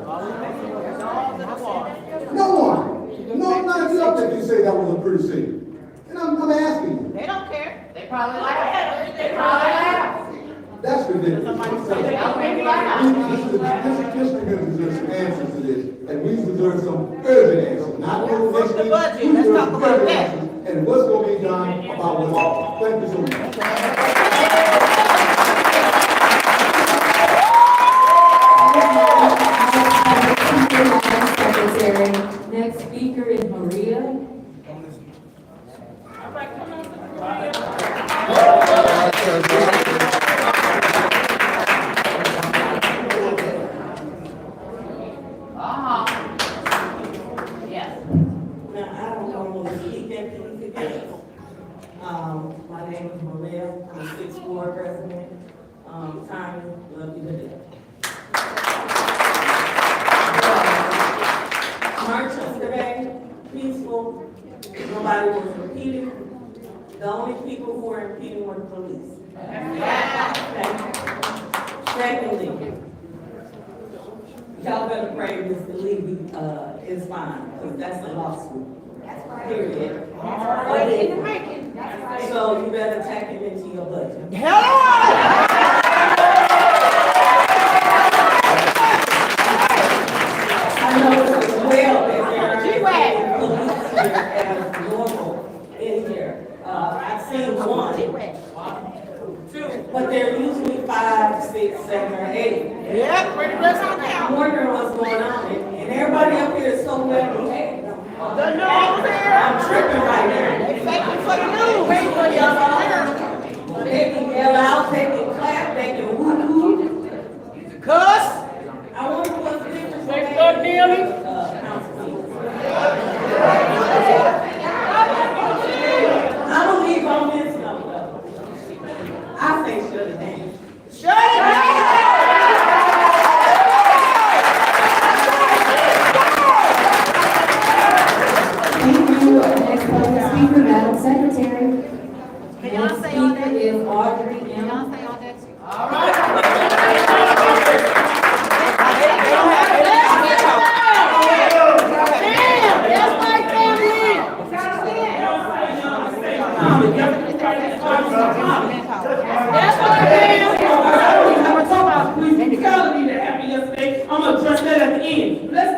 No one. None of you up there can say that was a pretty scene. And I'm asking you. They don't care. They probably laugh. They probably laugh. That's ridiculous. This community deserves some answers to this, and we deserve some urgent answers. Not for the next week. Budget. Let's talk about that. And what's going to be done about what's wrong. Thank you so much. Secretary. Next speaker is Maria. Yes. Now, I don't normally speak at these events. My name is Maria, I'm a 6th Ward resident. Tommy, love you to death. March yesterday, peaceful, nobody was impeding. The only people who were impeding were the police. Secondly, y'all better pray Mr. Levy is fine, because that's a lawsuit. Period. So you better tack him into your budget. I know as well that there are police here as normal in here. I've seen one. But they're usually 5, 6, 7, or 8. Yeah, pretty much on I'm now. wondering what's going on, and everybody up here is so well behaved. The news here. I'm tripping right now. They faking for the news. Wait for y'all here. They can yell out, they can clap, they can woo-hoo. Cuss. I wonder what's the difference. They fuck Neely. I believe on this number. I say shut it down. Shut it down. Thank you. Next speaker, Madam Secretary. Can y'all say all that? Is Audrey Can M. y'all say all that? All right. Damn, that's my family. That's my I'm gonna address that at the end. Let's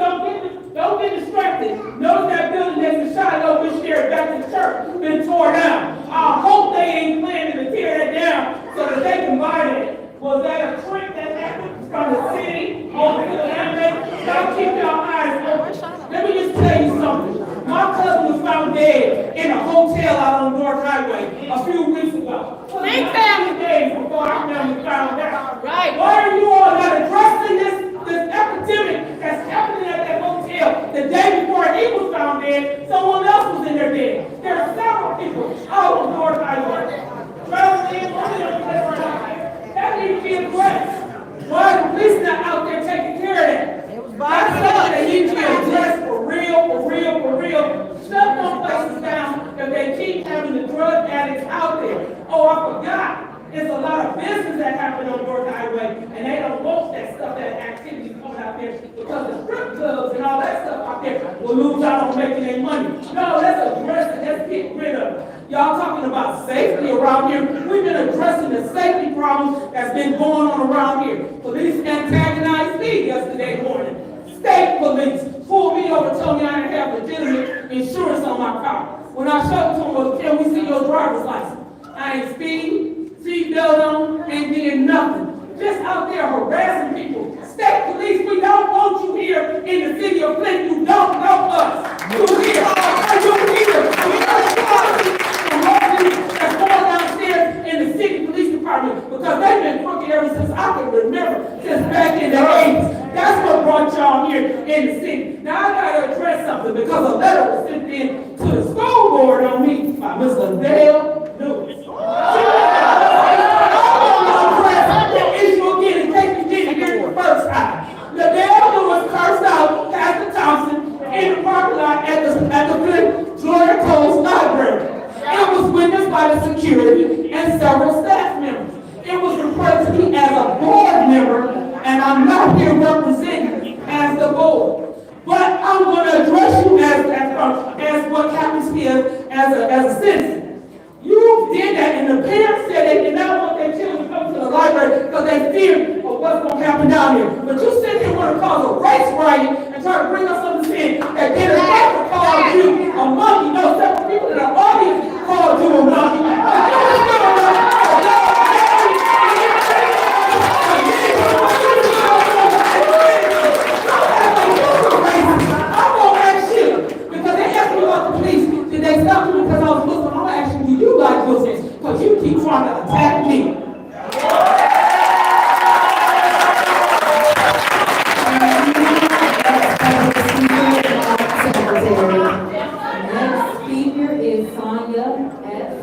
don't get distracted. Notice that building next to Shiloh Missionary Baptist Church been torn down. I hope they ain't planning to tear that down so that they can buy it. Was that a trick that happened from the city over to the ambulance? Y'all keep your eyes open. Let me just tell you something. My cousin was found dead in a hotel out on North Highway a few weeks ago. Big family. Days before our family found out. Right. Why are you all not addressing this epidemic that's happening at that hotel? The day before he was found dead, someone else was in there dead. There are several people out on North Highway. That needs to be addressed. Why are the police not out there taking care of that? It was That's something that needs to be addressed for real. Shut those places down if they keep having the drug addicts out there. Oh, I forgot. There's a lot of business that happen on North Highway, and they don't want that stuff, that activity coming out there, because the strip clubs and all that stuff out there will lose out on making their money. No, let's address it. Let's get rid of it. Y'all talking about safety around here. We've been addressing the safety problems that's been going on around here. Police antagonized me yesterday morning. State police pulled me over, told me I didn't have legitimate insurance on my car. When I showed them, well, can we see your driver's license? I ain't speeding, seatbelt on, ain't doing nothing. Just out there harassing people. State police, we don't want you here in the city of Flint. You don't know us. You here. Are you here? That's going downstairs in the city police department, because they've been crooked ever since I can remember, since back in the 80s. That's what brought y'all here in the city. Now I gotta address something, because a letter responsibility as a citizen. You did that, and the parents said they did not want their children to come to the library because they feared of what's going to happen down here. But you sit here and want to cause a race riot and try to bring us understanding that they did not call you a monkey. No, several people in the audience called you a monkey. Did they stop you because I was Muslim? I'm asking you, you like Muslims, because you keep trying to attack me. Next speaker is Sonia S.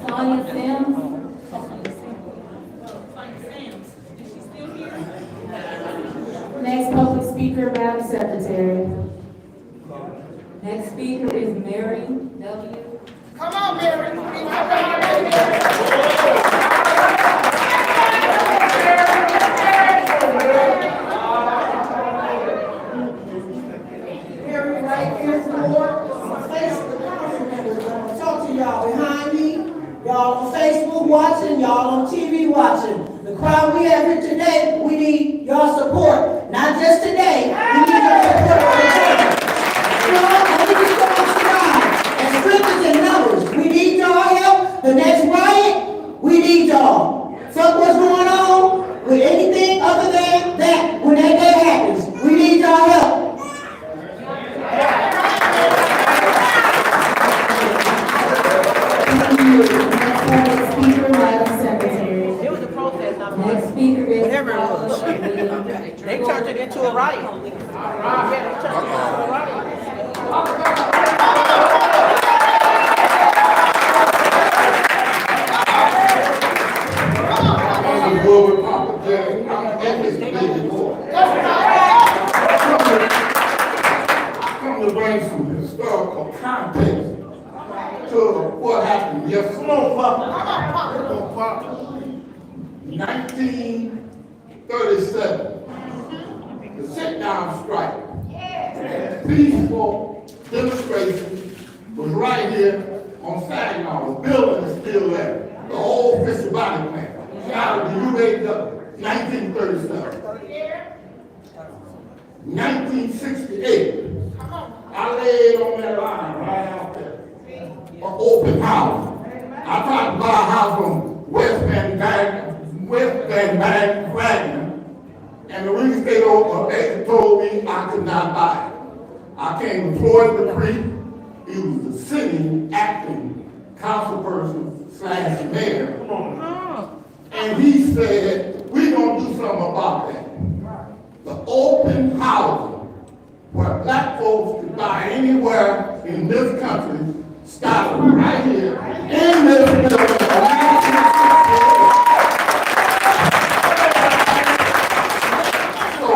Sonia Sims. Next public speaker, Madam Secretary. Next speaker is Mary W. Come on, Mary. Mary, right here, Lord, on Facebook, the council members, I want to talk to y'all behind me. Y'all on Facebook watching, y'all on TV watching. The crowd we have here today, we need y'all support. Not just today, we need your support for the children. Y'all, we need y'all stride. And strength is in numbers. We need y'all help. The next riot, we need y'all. Fuck what's going on with anything other than that. When that day happens, we need y'all help. Next speaker, Madam Secretary. It was a protest. Next speaker is Whatever it was. They turned it into a riot. Yeah, they turned it into a riot. I'm a boy with Papa Jack. I'm an this baby boy. Come to bring some historical context to what happened yesterday. Come on, Papa. 1937, the sit-down strike, peaceful demonstration was right here on Saginaw. The building is still there. The old Fisher Body plant. Out of the UAW, 1937. 1968, I laid on that line right out there. An open house. I tried to buy a house from West Van Wagner, and the real estate agent told me I could not buy it. I came to Floyd Dupree. He was the city acting councilperson / mayor. And he said, we're going to do something about that. The open housing, where black folks could buy anywhere in this country, started right here in this building. So,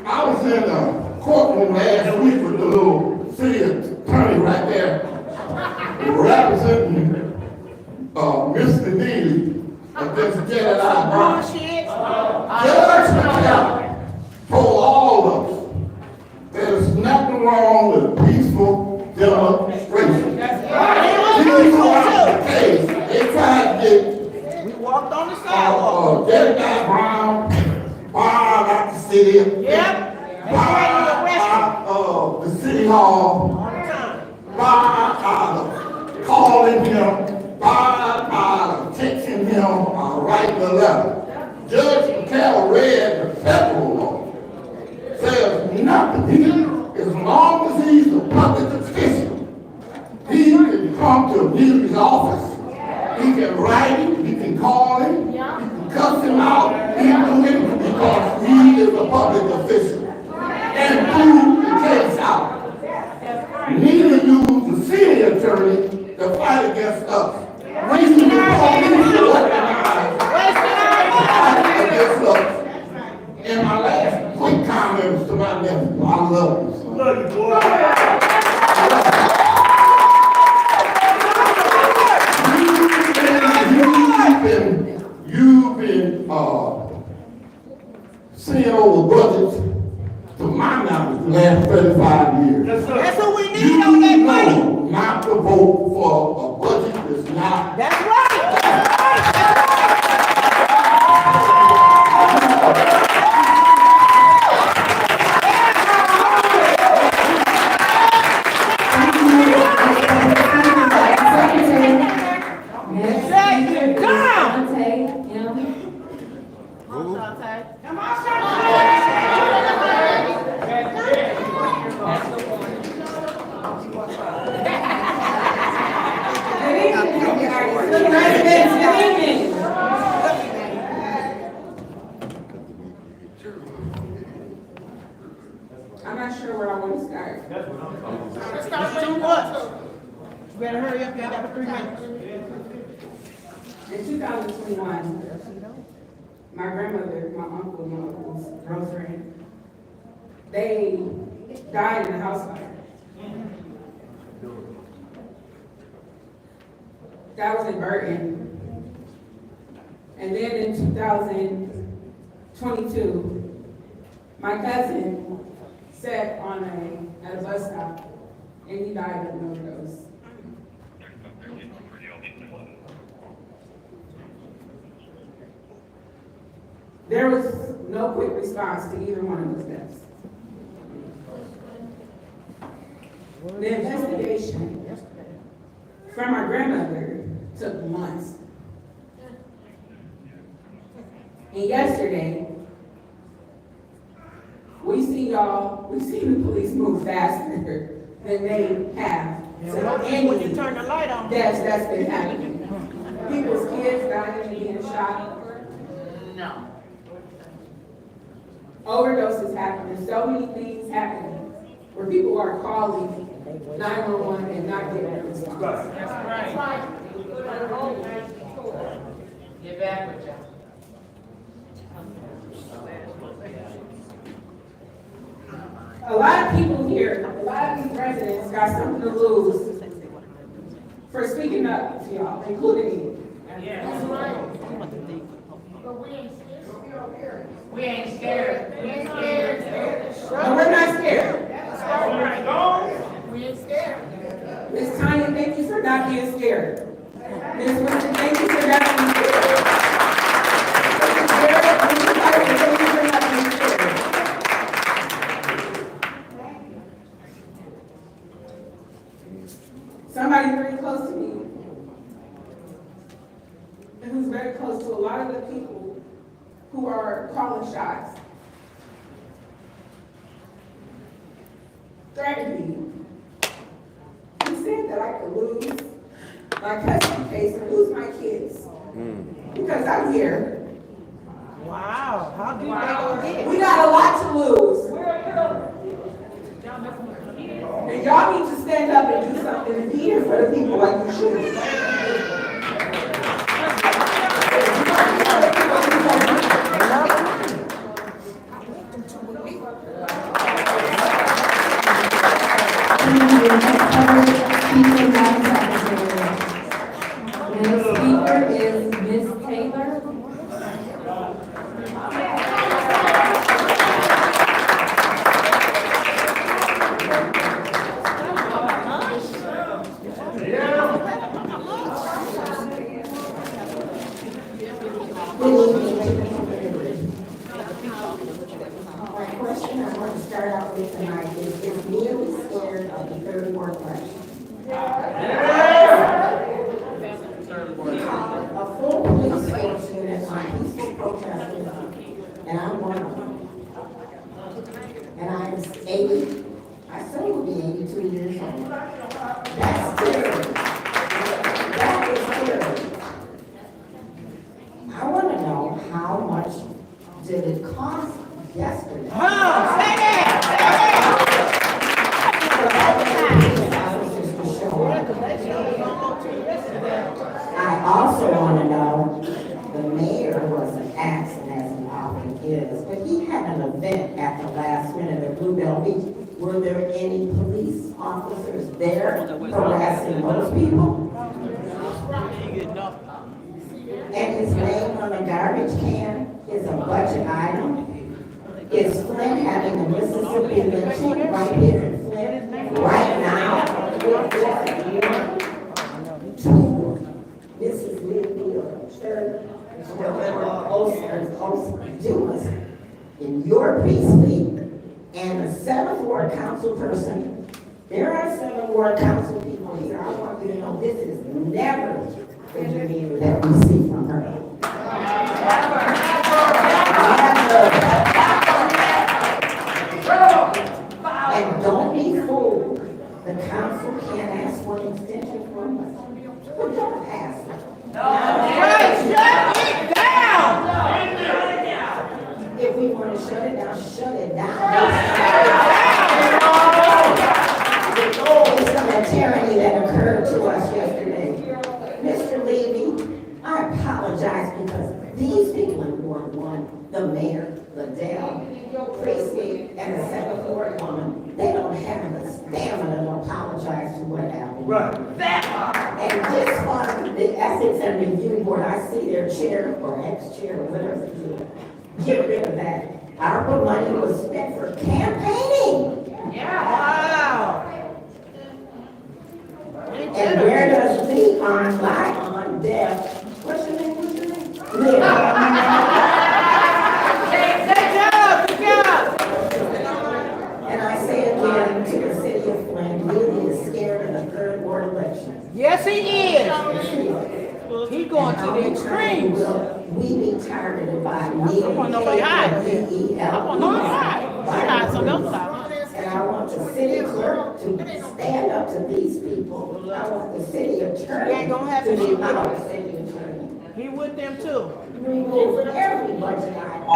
I was in the courtroom last week with the little city attorney right there, representing Mr. Neely against Jedediah Brown. Judge McCallum told all of us there's nothing wrong with peaceful demonstration. They tried to get We walked on the sidewalk. Jedediah Brown barred out the city. Yep. Barred the city hall. Barred calling him. Barred texting him, writing a letter. Judge McCall read the federal law. Says nothing. As long as he's a public official, he can come to Neely's office. He can write him. He can call him. He can cuss him out. He can do anything because he is a public official. And threw the case out. Neely used the city attorney to fight against us. We need to organize against us. And my last quick comments to my nephew. I love you, son. Love you, boy. to vote for a budget that's not. That's right. I'm not sure where I want to start. It's too much. You better hurry up, you got 3 minutes. In 2021, my grandmother, my uncle, my uncle's girlfriend, they died in a house fire. That was in Burton. And then in 2022, my cousin sat at a bus stop and he died of an overdose. There was no quick response to either one of those deaths. The investigation from my grandmother took months. And yesterday, we see the police move faster than they have. When you turn the light on. That's been happening. People's kids dying and being shot. No. Overdoses happening, so many things happening where people are calling 911 and not getting a response. That's right. Get back with you. A lot of people here, a lot of these residents got something to lose for speaking up to y'all, including me. That's right. But we ain't scared. No, we're not scared. That's right. We ain't scared. Miss Tanya, thank you for not being scared. Miss Winston, thank you for not being scared. Mrs. Garrett, Mrs. Piper, thank you for not being scared. Somebody very close to me, and who's very close to a lot of the people who are calling shots, threatened me. He said that I could lose my custody case and lose my kids because I'm here. Wow. How do you get? We got a lot to lose. And y'all need to stand up and do something and be here for the people like you should. The speaker is Ms. Taylor. My question I want to start out with tonight is really scared of the third ward election. A full police force unit on peaceful protesters, and I'm one of them. And I'm 80, I soon will be 82 years old. That's scary. That is scary. I want to know how much did it cost yesterday? I also want to know, the mayor wasn't asking as he often is, but he had an event at the last minute at Bluebell Beach. Were there any police officers there harassing those people? And his name on the garbage can is a budget item. Is Flint having a Mississippi lynching right here in Flint, right now? Dumas in your precinct and a 7th Ward council person. There are 7 Ward council people here. I want you to know this is never the demeanor that we see from her. And don't be fooled. The council can't ask for an extension from us. Well, don't ask. Shut it down! If we want to shut it down, shut it down. It's some tyranny that occurred to us yesterday. Mr. Levy, I apologize because these people in Ward 1, the mayor, the Dale, precinct, and the 7th Ward woman, they don't have the stamina to apologize to what happened. Right. And this one, the Ethics and Review Board, I see their chair or ex-chair or whatever it is. Get rid of that. ARPA money was spent for campaigning. Yeah. Wow. And where does Leon lie on death? What's your name? Leon. And I say again to the city of Flint, Levy is scared of the 3rd Ward election. Yes, he is. He going to the extremes. We be targeted by me. I want nobody hide. I want nobody hide. And I want the city clerk to stand up to these people. I want the city attorney to be our city attorney. He with them too. Remove every budget item.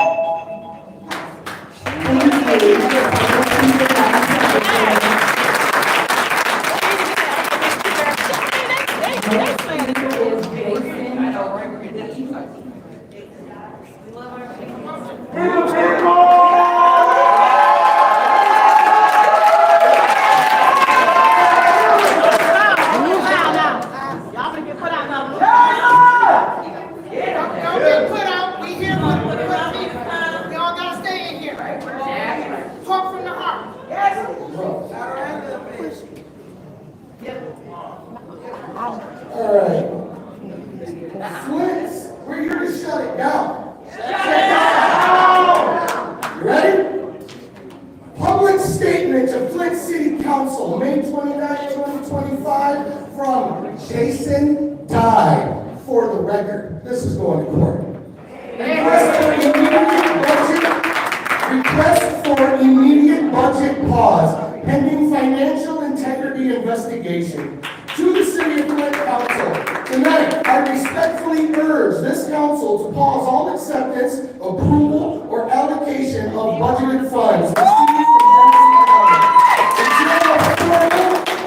Flint, we're here to shut it down. Shut it down! You ready? Public statement to Flint City Council, May 29, 2025, from Jason Dye. For the record, this is going to court. Request for immediate budget pause pending financial integrity investigation. To the City of Flint Council, tonight I respectfully urge this council to pause all acceptance, approval, or allocation of budgeted funds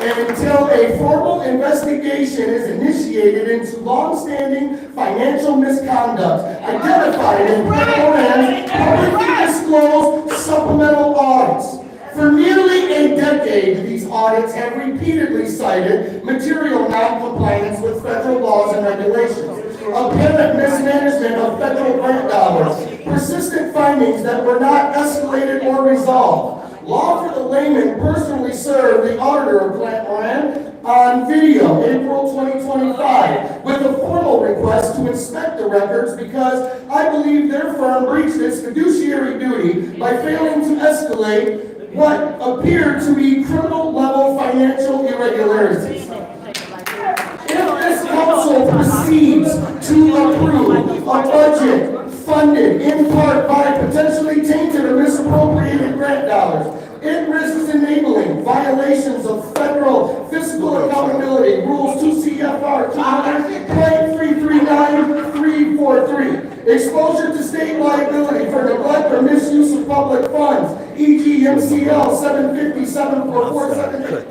until a formal investigation is initiated into long-standing financial misconduct identified in Moran's publicly disclosed supplemental audits. For nearly a decade, these audits have repeatedly cited material non-compliance with federal laws and regulations, apparent mismanagement of federal grant dollars, persistent findings that were not escalated or resolved. Law for the Layman personally served the auditor of Plant Moran on video, April 2025, with a formal request to inspect the records because I believe their firm breached its fiduciary duty by failing to escalate what appeared to be criminal-level financial irregularities. If this council proceeds to approve a budget funded in part by potentially tainted or misappropriated grant dollars, it risks enabling violations of federal fiscal accountability rules 2 CFR 200.339343, exposure to state liability for neglect or misuse of public funds, e.g. MCL 750-74478.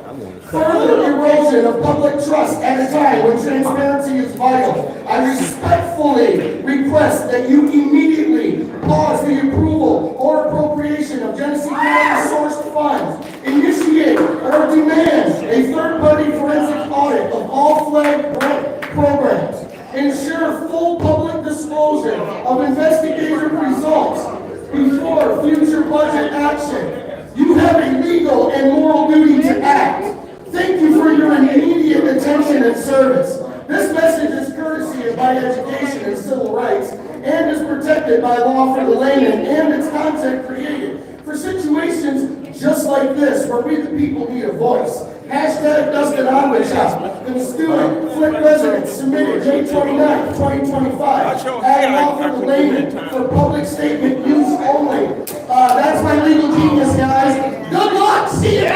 Further erosion of public trust at a time when transparency is vital. I respectfully request that you immediately pause the approval or appropriation of Genesee County sourced funds, initiate or demand a third-party forensic audit of all flag grant programs, ensure full public disclosure of investigative results before future budget action. You have a legal and moral duty to act. Thank you for your immediate attention and service. This message is courtesy of my education and civil rights protected by law for the layman and its content created for situations just like this, where we the people need a voice. Hashtag Dustin Onward Shop. And the student, Flint resident, submitted May 29, 2025. Add law for the layman for public statement use only. That's my legal genius, guys. Good luck. See you.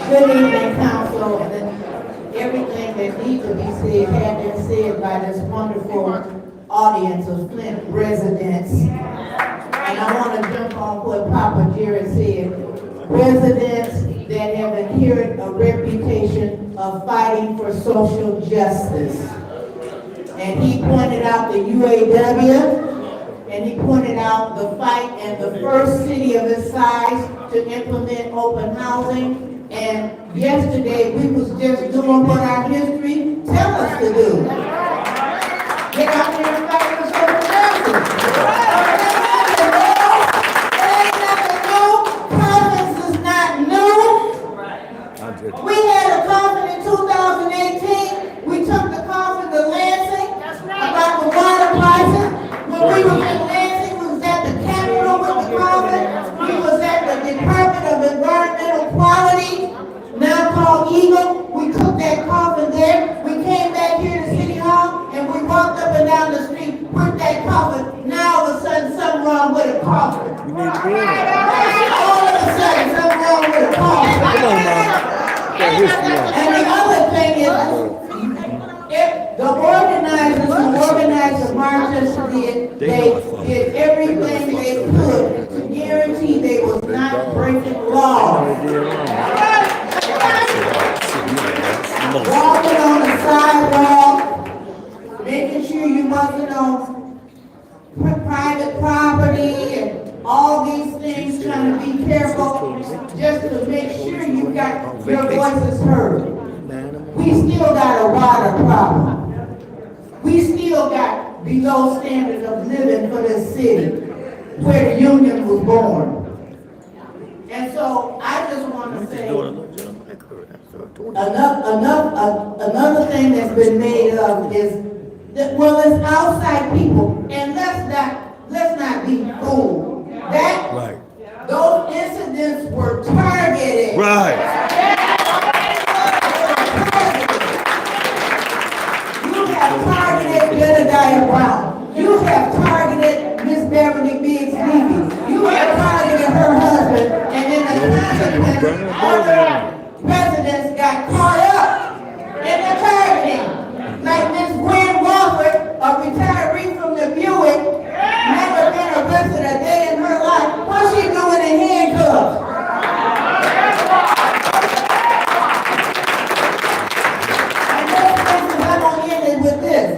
Good evening, council, and everything that needs to be said had been said by this wonderful audience of Flint residents. And I want to jump on what Papa Jared said. Residents that have inherited a reputation of fighting for social justice. And he pointed out the UAW, and he pointed out the fight and the first city of its size to implement open housing. And yesterday, we was just doing what our history tells us to do. Get out there and fight for social justice. It ain't nothing new. Confidence is not new. We had a conference in 2018. We took the conference to Lansing about the water prices. When we were in Lansing, we was at the Capitol with the conference. We was at the Department of Environmental Quality, now called Eagle. We took that coffin there. We came back here to City Hall and we walked up and down the street with that coffin. Now all of a sudden something wrong with a coffin. All of a sudden something wrong with a coffin. And the other thing is, if the organizers who organized the marches they did everything they could to guarantee they was not breaking law. Walking on the sidewalk, making sure you wasn't on private property and all these things, trying to be careful just to make sure you got your voices heard. We still got a water problem. We still got below standard of living for this city where the union was born. And so I just want to say, another thing that's been made of is that, well, it's outside people, and let's not be fooled. Those incidents were targeted. You have targeted Jedediah Brown. You have targeted Miss Beverly Biggs Levy. You have targeted her husband, and in the consequence, other residents got caught up in the targeting. Like Miss Gwen Wofford, a retiree from the Buick, never been arrested a day in her life. What's she doing in handcuffs? And this is, I'm gonna end it with this.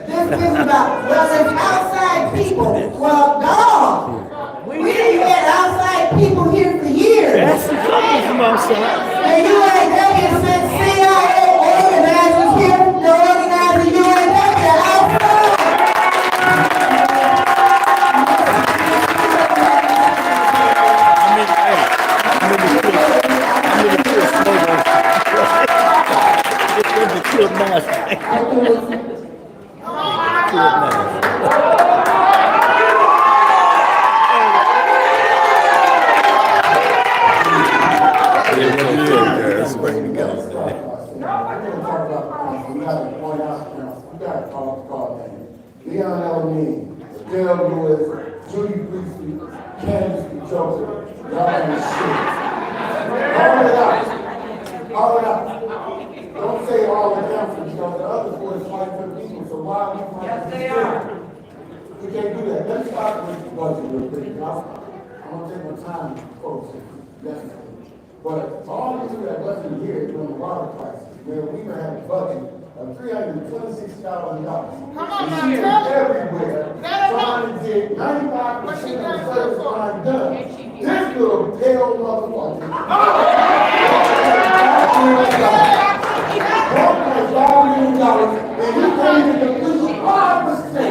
This is about, well, it's outside people. Well, dog, we didn't get outside people here for years. That's the problem from outside. And UAW sent CIA organizers here to organize the UAW outside. Leon Elamine, Dale Lewis, Judy Priestley, Candace Joseph, y'all in the shit. Call it out. Don't say all of them for the other 45 people, so why are we fighting? Yes, they are. We can't do that. Let's start with the budget real quick. I'm gonna take my time, folks, if necessary. But all these people that wasn't here during the water crisis, where we were having a budget of $326,000. Come on now, everywhere, trying to get 95% of the service line done. This little pale motherfucker $1.5 million, and you paid the police 5%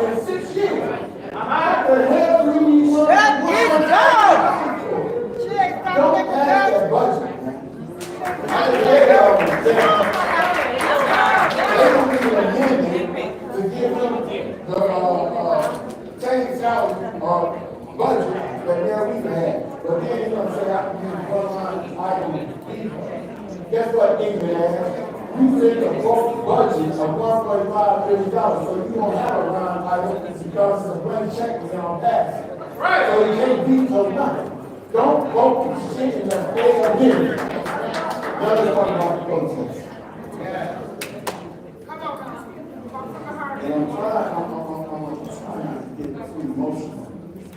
in 6 years. What the hell do you want? Don't pass that budget, man. I can tell y'all what I'm saying. They don't even amend it to give them the same salary budget that we've had. But then you're gonna say I can use one line item. Guess what, England ass? You said a broke budget of $1.5 billion, so you don't have a line item because it's a blank check that's gonna pass. Right. So you can't veto nothing. Don't vote for shit in the day of minute. Now let's talk about the protest. And I'm trying not to get too emotional,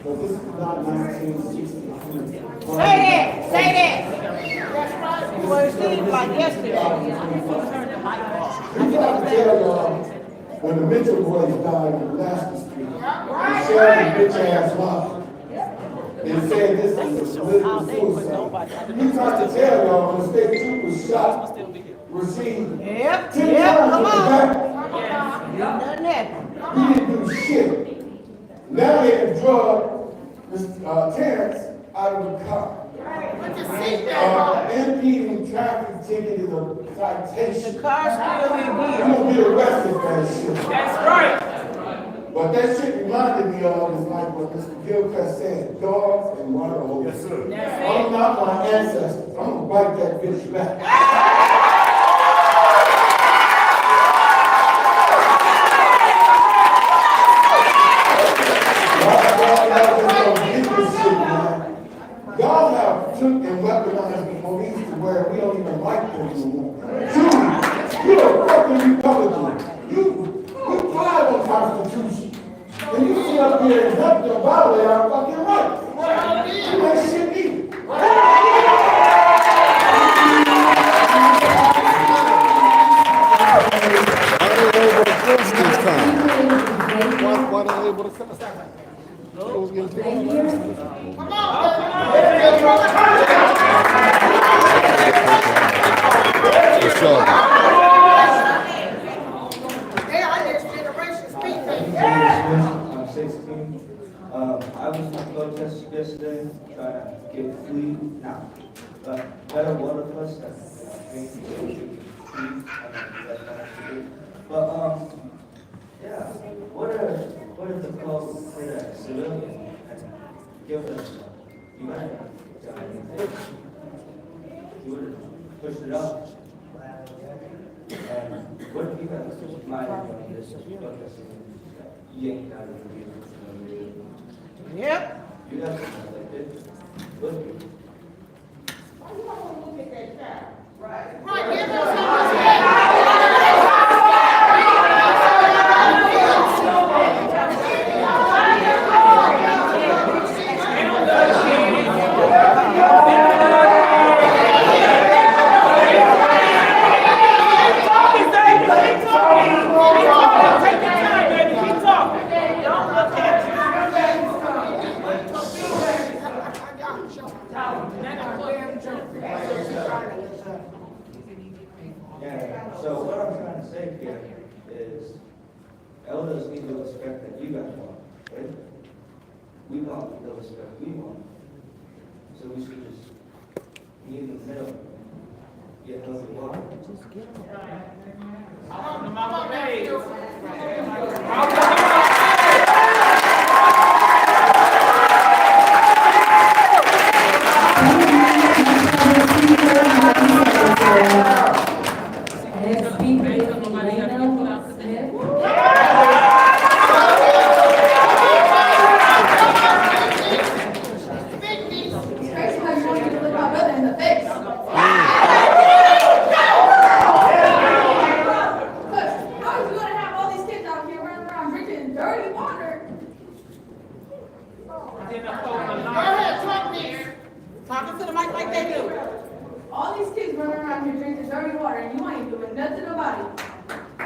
but this is not 1963. Say that. That's right. Well, it seems like yesterday. You got to tell y'all, when the Mitchell boys died on Lasky Street, they shared a bitch ass lie. They said this is a political suicide. You got to tell y'all when the state troopers shot received 10 times in the back. Nothing happened. He didn't do shit. Now they have drugged Terrence out of the car. Impeding traffic ticket is a citation. The car's still in You here. don't get arrested for that shit. That's right. But that shit reminded me of is like what Mr. Gilchrist said, dogs and water holes. Yes, sir. I'm not my ancestors. I'm gonna bite that bitch back. Y'all have took and weaponized the police to where we don't even like them anymore. You're a fucking Republican. You thrive on Constitution. And you sit up here and help them violate our fucking rights. You ain't shit either. Why they able to cuss? Those getting too for sure. I'm 16. I was in protest yesterday, trying to get food now. Better water plus that. But yeah, what are the calls for that civilian? Give them, you might have you would have pushed it up. And what if you guys might have done this protest? Yanked out of the vehicle. Yep. You guys like it. Would you? Why you don't want to look at that child? Right. Right, give them some So what I'm trying to say here is elders need the respect that you guys want, right? We want the respect we want. So we should just meet in the middle. Get what we want. Just get them. Next speaker is Elena Smith. Talking to the mic like they do. All these kids running around here drinking dirty water and you ain't doing nothing about it.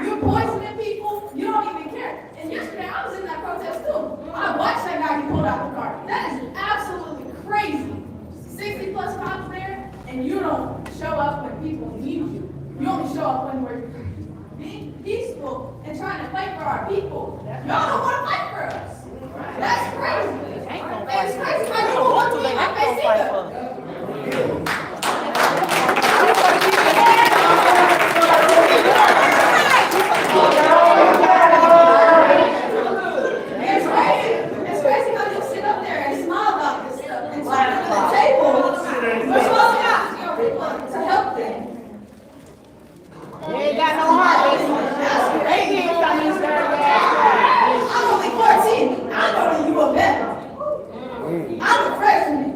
You're poisoning people, you don't even care. And yesterday I was in that protest too. I watched that guy get pulled out the car. That is absolutely crazy. 60 plus cops show up when we're being peaceful and trying to fight for our people. Y'all don't want to fight for us. That's crazy. It's crazy how you don't want to leave our face either. It's crazy how you sit up there and smile about this stuff and talk at the table. We're supposed to ask your people to help them. You ain't got no heart. That's crazy. I'm only 14. I know that you a veteran. I'm a freshman.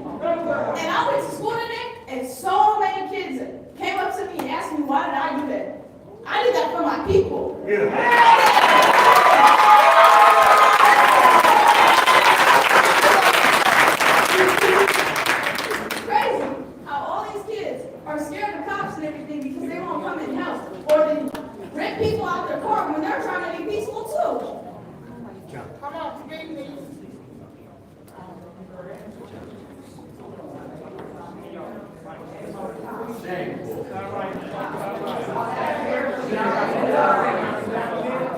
And I went to school today, and so many kids came up to me and asked me, why did I do that? I did that for my people. It's crazy how all these kids are scared of cops and everything because they won't come in the house. Or they rip people out their car when they're trying to be peaceful too. Come on, speak me.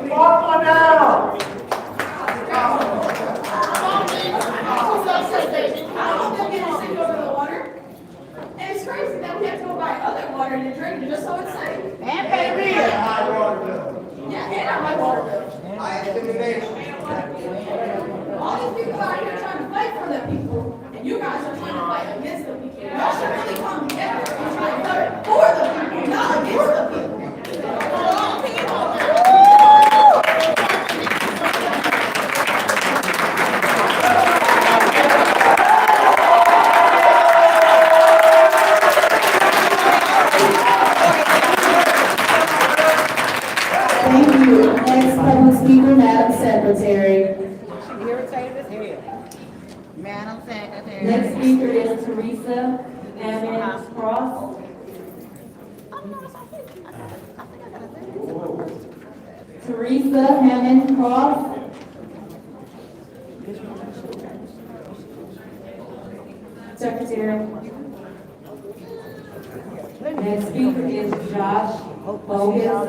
Walk on down. I don't think getting sick over the water. And it's crazy that we have to go buy other water to drink just so it's safe. And pay the bill. Yeah, and our high water bill. All these people out here trying to fight for the people, and you guys are trying to fight against the people. Y'all should really come together and try to fight for the people, not against the people. Thank you. Next public speaker, Madam Secretary. Irritated as hell. Madam Secretary. Next speaker is Teresa Hammond Cross. Teresa Hammond Cross. Secretary. Next speaker is Josh Bogus.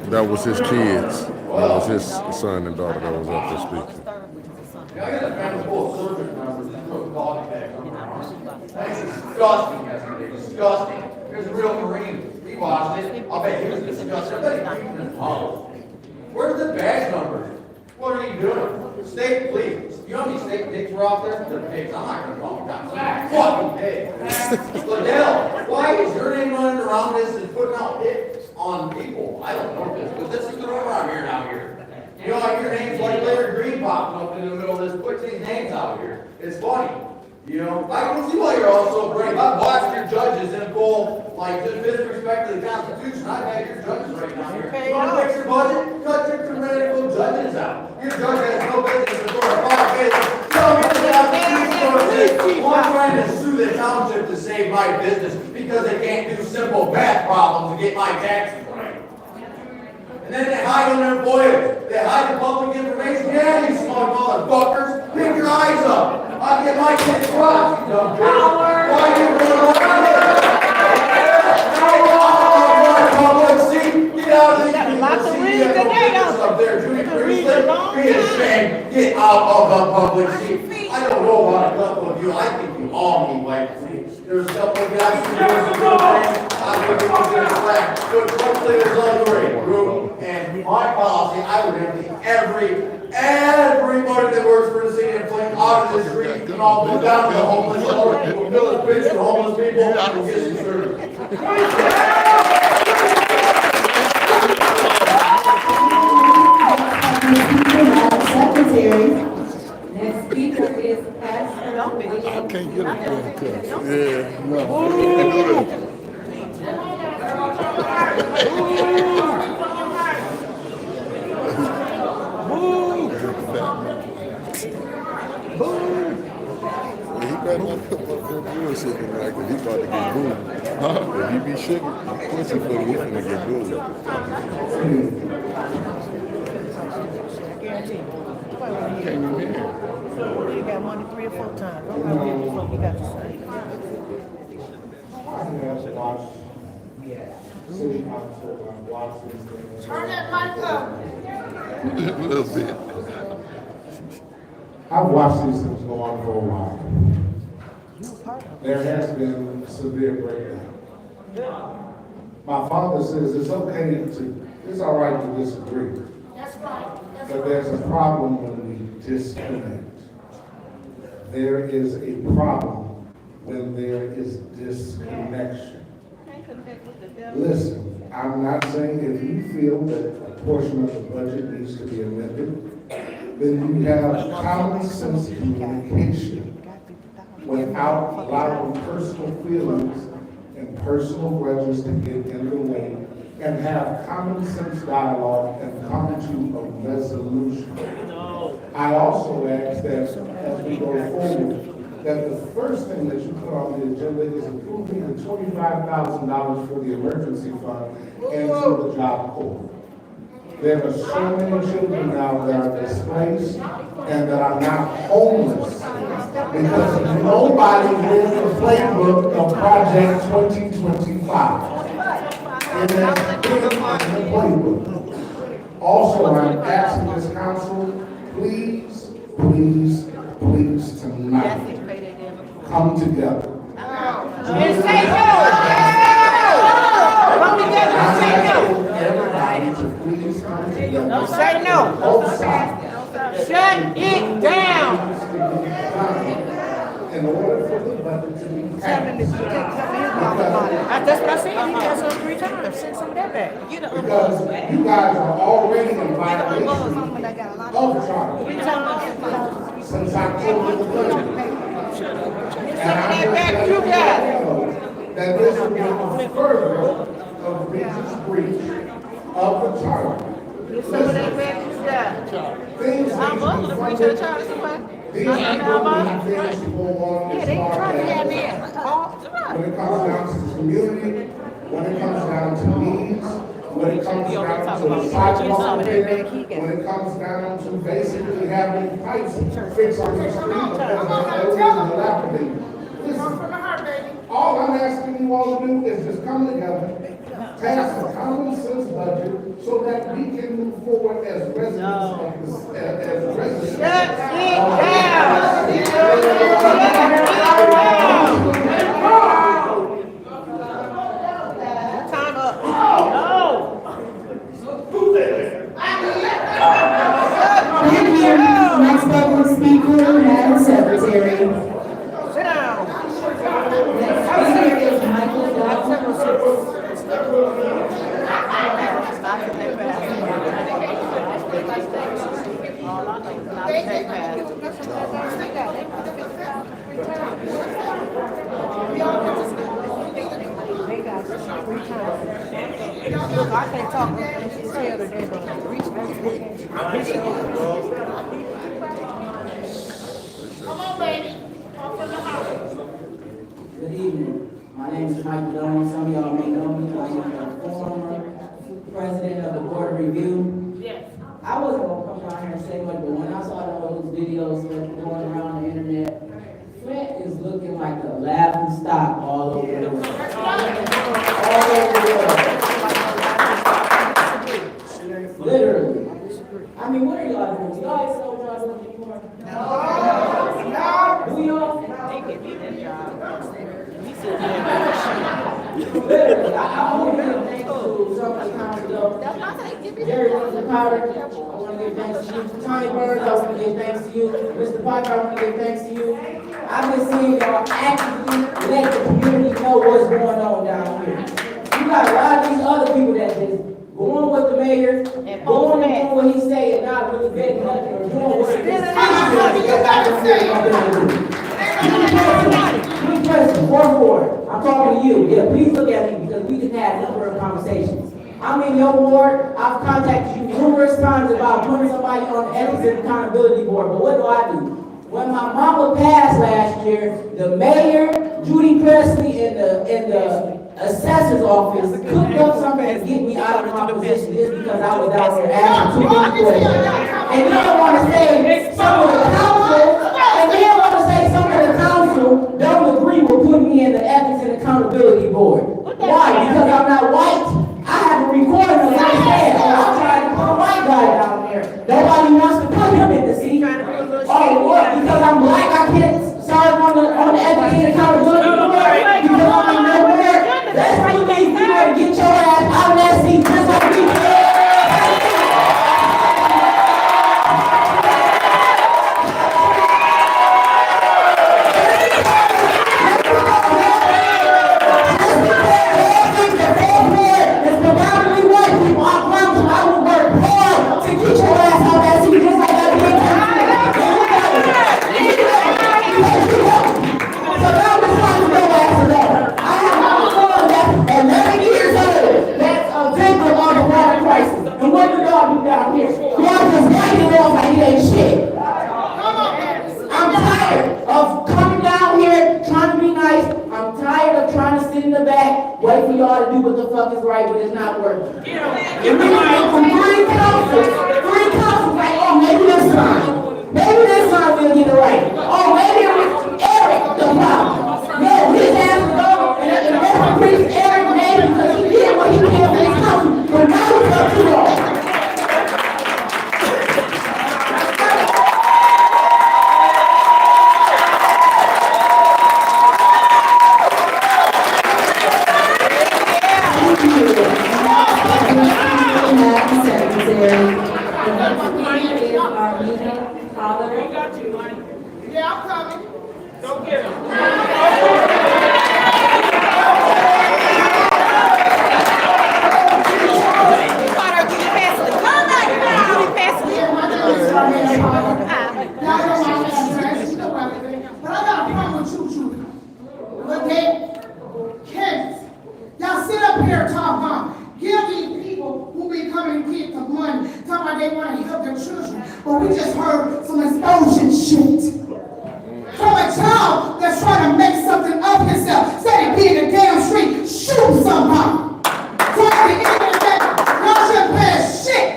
That was his kids. That was his son and daughter that was up there speaking. I got a family full of service members that took body bags on their arms. That's disgusting yesterday, disgusting. There's a real Marine. He watched it. I'll bet he was disgusted. Everybody keeping in hollow. Where's the badge numbers? What are you doing? State police. You know how many state pigs were out there? They're pigs. I'm not going to call them cops. Fucking pigs. Liddell, why is your name running around this and putting out hits on people? I don't know this, but this is the rumor I'm hearing out here. You know, I hear names like Larry Green popping up in the middle of this, putting these names out here. It's funny. You know, I don't see why you're all so brave. I've watched your judges in full, like, just disrespect to the Constitution. I've had your judges right now here. You want to fix your budget? Cut your tyrannical judges out. Your judge has no business to sort of 5 cases. I'm trying to sue the township to save my business because they can't do simple math problems to get my taxes right. And then they hide on their employers. They hide the public information. Yeah, you smart motherfuckers. Pick your eyes up. I get my kids crossed, you dumb bitch. Why you run around here? Public seat. Get out of the up there. Be ashamed. Get out of the public seat. I don't know about a couple of you. I think you all need white seats. There's a couple of guys who do some good things. I think you consider flag. But hopefully there's other group. And my policy, I would empty everybody that works for the city of Flint out of the street and all go down to the homeless shelter. We'll build a bridge for homeless people and we'll get some service. Secretary. Next speaker is Pastor. I can't get a cut. Yeah, no. He better not put up that bullshit tonight because he about to get booed. If he be shaking, pussy for him, he's gonna get booed. Can't even hear. You got money 3 or 4 times. I'm not hearing what you got to say. I have watched city council, I've watched this thing. Turn that mic up. A little bit. I've watched these things go on for a while. There has been severe breakdown. My father says it's all right to disagree. That's right. But there's a problem when we disconnect. There is a problem when there is disconnection. Listen, I'm not saying if you feel that a portion of the budget needs to be amended, then you have common sense communication without allowing personal feelings and personal grudges to get in the way, and have common sense dialogue and come to a resolution. I also ask that as we go forward, that the first thing that you put on the agenda is approving the $25,000 for the emergency fund and to the Job Corps. There are so many children now that are displaced and that are now homeless because nobody did the playbook of Project 2025. And that's in the playbook. Also, I'm asking this council, please, tonight, come together. And say no. Come together and say no. Everybody to please come together. Don't say no. Both sides. Shut it down. In order for the budget to be passed. That's what I said. He got some 3 times. Send some of that back. Because you guys are already in violation of charter since October the 30th. And I'm just letting you know that this will be a further of Regis breach of the charter. Listen, things I'm need to going be to preach funded. to the church somewhere. These people need things to go on Yeah, as they far trying to have as me. when it comes down to the community, when it comes down to needs, when it comes down to the sidewalk repair, when it comes down to basically having pipes fixed on the street because they're dilapidated. Listen, all I'm asking you all to do is just come together, pass a common sense budget so that we can move forward as residents of this, as residents. Shut it Time up. Thank you. Next public speaker, Madam Secretary. Sit down. Next speaker is Michael Dawson. They got 3 times. Look, I can't talk. You can tell that they're going to reach back. Come on, baby. Come from the house. Good evening. My name is Mike Jones. Some of y'all may know me. I'm the former president of the Board of Review. Yes. I wasn't going to come down here and say much, but when I saw those videos going around the internet, Flint is looking like a laughing stock all over the world. All over the world. Literally. I mean, what are y'all doing? Y'all ain't so y'all doing anymore? No. Do y'all? Literally, I want to give thanks to some of the council. Jerry Powder, I want to give thanks to you. Tony Burns, I want to give thanks to you. Mr. Parker, I want to give thanks to you. I've been seeing y'all actively let the community know what's going on down here. You got a lot of these other people that just going with the mayor, going and doing what he say and not really betting nothing or doing what he says. Please press the forward. I'm talking to you. Yeah, please look at me because we just had a number of conversations. I'm in your ward. I've contacted you numerous times about putting somebody on the Ethics and Accountability Board, but what do? When my mama passed last year, the mayor, Judy Presley, and the assessor's office cooked up something to get me out of my position just because I was out there asking too many questions. and then want to say some of the council don't agree with putting me in the Ethics and Accountability Board. Why? Because I'm not white. I have a recording of what I said. I'm trying to put a white guy down there. Nobody wants to put him in the seat. Oh, what? Because I'm black, I can't serve on the Ethics and Accountability Board? Because I'm nowhere? That's why you need to get your ass out of that seat just like we did. Wait for y'all to do what the fuck is right, but it's not working. If we went from three councils, like, oh, maybe this time we'll get it right. Oh, maybe it was Eric the problem. No, his ass was over, and the rest priest Eric made because he did what he did for his council, but now it's up to y'all. Yeah, I'm coming. Don't get him. But I got a problem with you, Judy. Look at kids. Y'all sit up here and talk about give these people who be coming and get the money, talking about they want to help their children. But we just heard some explosion shit. From a child that's trying to make something of himself, instead of being in the damn street, shoot somebody. So at the end of the day, y'all shouldn't pay shit.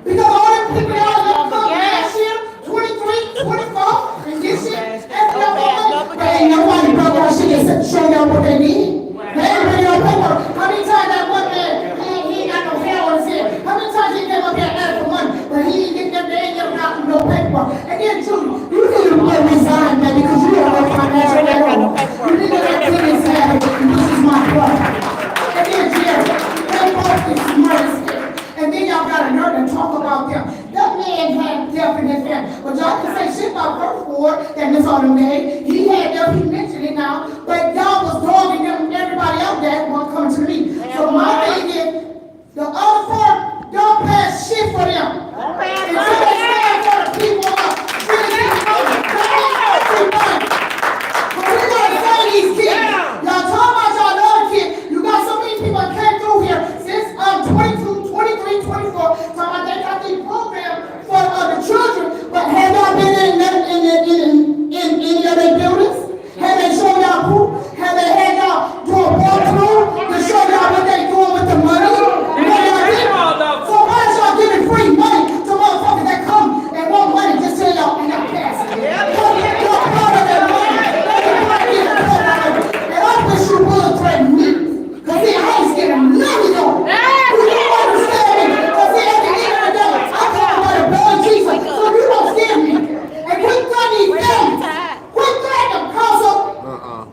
Because all them people y'all let come last year, 23, 24, and this shit, but ain't nobody broke our shit except show y'all what they need. They ain't bring no paper. How many times that one man, he ain't got no hair on his head? How many times he came up here and asked for money, but he ain't get them, they ain't never got no paper. And then Judy, you need to resign, man, because you don't have financial error. You need to let things happen, and this is my brother. And then Jerry, they both get smart as shit. And then y'all got a nerve to talk about them. That man had death in his family. But y'all can say shit about First Ward that Miss Autumn made. He had death, he mentioned it now. But y'all was dogging them, everybody out there won't come to me. So my thing is, the other part, don't pass shit for them. Until they stand for the people up. But we gotta say these kids. Y'all talk about y'all other kids. You got so many people that came through here since 22, 23, 24. Talking about they got these programs for the children. But have y'all been in any of their buildings? Have they shown y'all proof? Have they had y'all do a walkthrough to show y'all what they doing with the money? So why is y'all giving free money to motherfuckers that come and want money just tell y'all and y'all pass it? Y'all part of that money. And I wish you would threaten me. Because see, I ain't getting nothing on it. You don't understand me. Because see, at the end of the day, I come by the blood of Jesus. So you don't scare me. And quit threatening these families. Quit threatening them, council.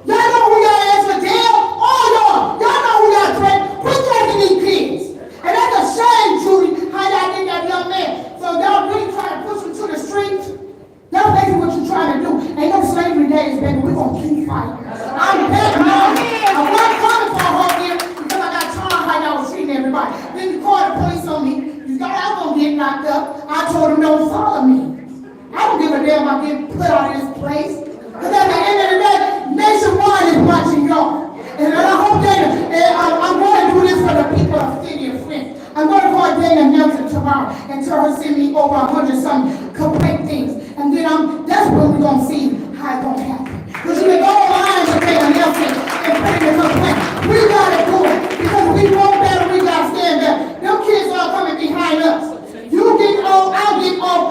Y'all know who y'all is for jail? All y'all. Y'all know who y'all threaten. Quit threatening these kids. And that's a shame, Judy, how y'all did that young man. So y'all really trying to push him to the streets? That's basically what you're trying to do. Ain't no slavery days, baby. We're going to keep fighting. I'm back now. I'm not coming for a whole year because I got time how y'all was treating everybody. Then you called the police on me. You thought I was going to get locked up. I told them don't follow me. I don't give a damn about getting put out of this place. Because at the end of the day, Nationwide is watching y'all. And I hope that I'm going to do this for the people of the city of Flint. I'm going to call Dana Nelson tomorrow and tell her to send me over 100-something complaint things. And then that's when we're going to see how it's going to happen. Because you can go online with Dana Nelson and put in a complaint. We got to do it. Because we want better, we got to stand better. Them kids are coming behind us. You get old, I'll get old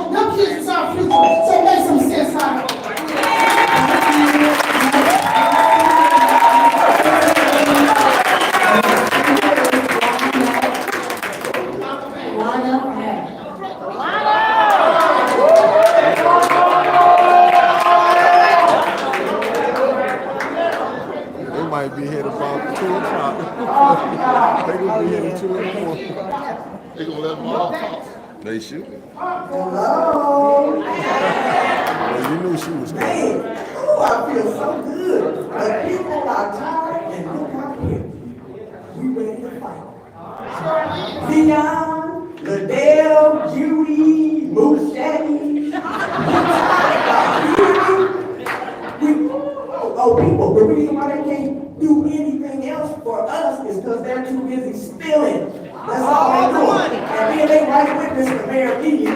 They gonna be here till 2 in the morning. They gonna let them all talk. They should. Hello. Well, you knew she was coming. Man, oh, I feel so good. The people are tired and look out here. We ready to fight. Dion, Liddell, Judy, Moose Shaggy. People, the reason why they can't do anything else for us is because they're too busy stealing. That's all they do. And then they right with Mr. Mayor Dean,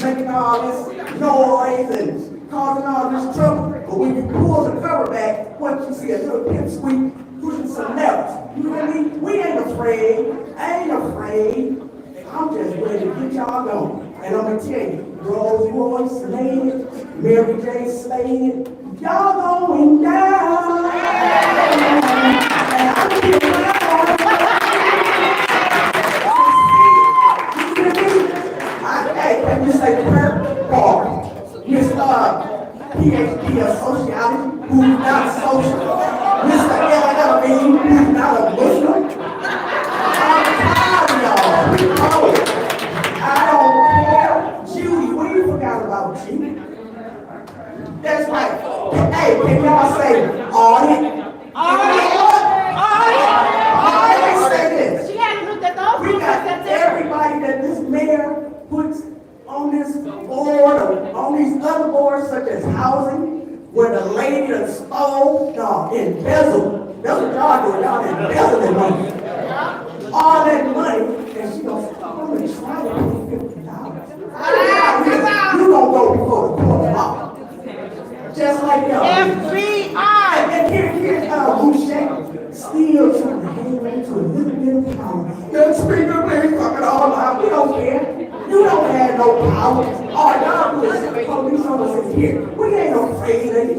making all this noise and causing all this trouble. But when you pull the cover back, what you see, a little pipsqueak pushing some levers. You know what I mean? We ain't afraid. I ain't afraid. I'm just ready to get y'all going. And I'm gonna tell you, Rose Royce slaying it, Mary J slaying it. Y'all going down. And I'm getting loud. Hey, let me say the prayer for Mr. PhD of sociology, who's not social. Mr. LLB, who's not a Muslim. I'm tired of y'all. I don't care. Judy, what do you forgot about Judy? That's right. Hey, can y'all say audit? Audit. Say this. She hadn't looked at those. We got everybody that this mayor puts on this board or on these other boards, such as housing, where the lady that stole, embezzled. That's what y'all do. Y'all embezzling money. All that money, and she goes, I'm going to try to pay $50. You don't go before the court of law. Just like y'all. FBI! And here's Boucher still trying to hang on to a little bit of power. The speaker, man, fucking all out. We don't care. You don't have no power. All y'all do is send police officers here. We ain't afraid of you.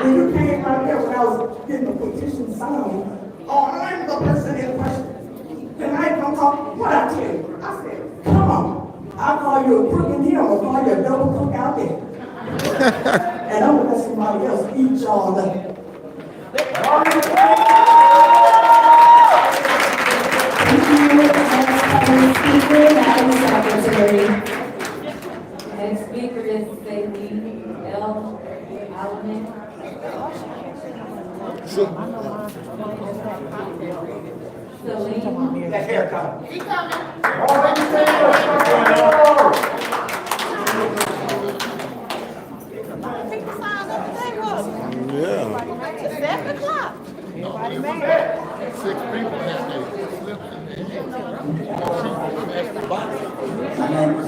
When you came out there when I was getting the petition signed, I'm the person in question. Then I come talk, what I tell you? I said, come on. I'll call you a crook in here, I'll call you a double crook out there. And I'm gonna let somebody else eat y'all up. Next speaker is Sadie L. Allen. That haircut. He coming. People signed up today, was Yeah. it's 7 o'clock. Nobody mad. 6 people that day.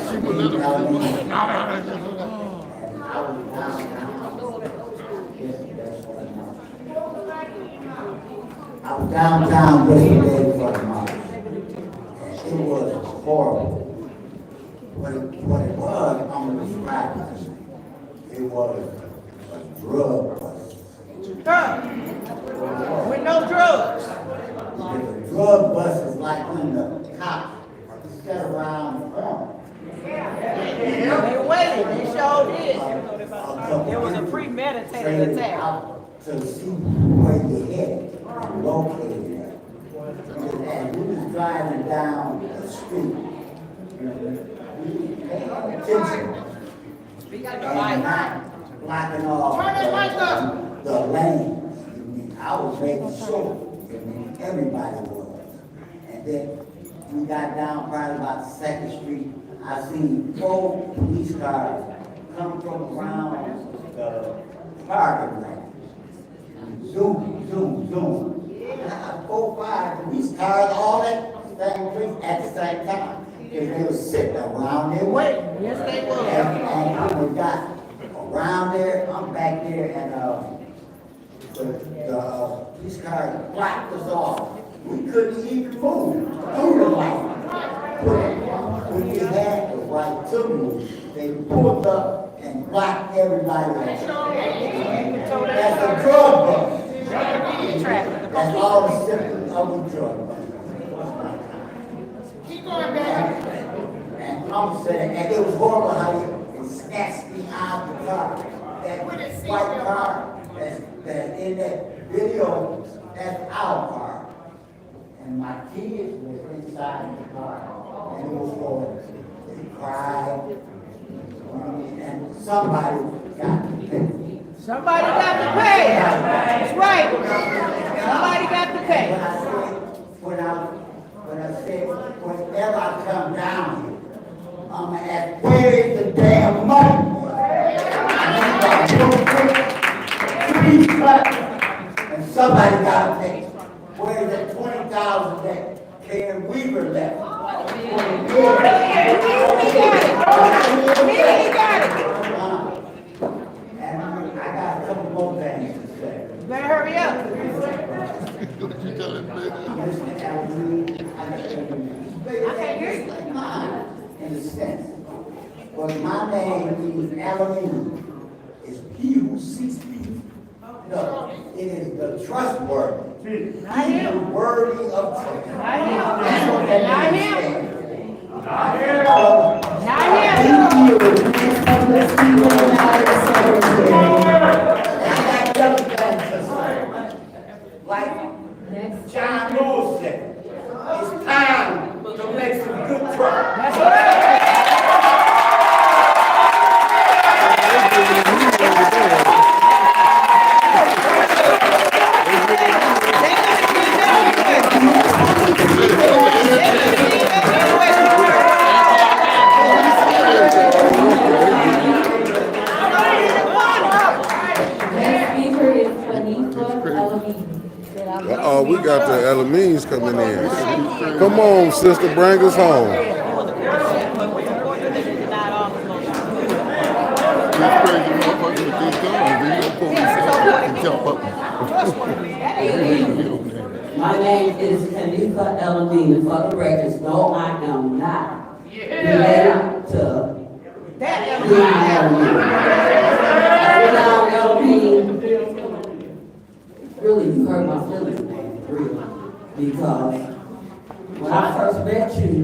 She would let them. I was downtown yesterday for the march. It was horrible. What it was, I'm going to describe it. It was a drug bust. With no drugs. The drug bust is like when the cops sat around the corner. They waited, they sure did. There was a premeditated attack. To see where you headed and located at. And we was driving down the street. We was paying attention. And not blocking off the lanes. I was making sure everybody was. And then we got down probably about 2nd Street. I seen 4 police cars come from around the parking lot. Zoom, zoom, zoom. And I had 4, 5 police cars all at the same time. Because they were sitting around their way. Yes, they were. And when we got around there, I'm back there, and the police cars blocked us off. We couldn't even move through the light. When we had the right to move, they pulled up and blocked everybody else. That's a drug bust. That's all the symptoms of the drug bust. Keep going back. And I'm saying, and it was horrible how it snatched me out of the car. That white car that's in that video, That's our car. And my kids were inside the car. And it was going, they cried. And somebody got to pay. Somebody got to pay. That's right. Somebody got to pay. When I said, whenever I come down here, I'm going to ask, where is the damn money? And somebody got to pay. Where is that 20,000 that Karen Weaver left? And I got a couple more things to say. You better hurry up. I can't hear you. In a sense. But my name is Alameda. It's he who seeks me. No, it is the trustworthy. Not him. The worthy of trust. Not him. Not him. Like John Lewis said, it's time to make some good trust. That's right. We got the Elamines coming in. Come on, sister, bring us home. My name is Kanika Elamina. For the records, no, I am not related to Really, you hurt my feelings, man, really. Because when I first met you,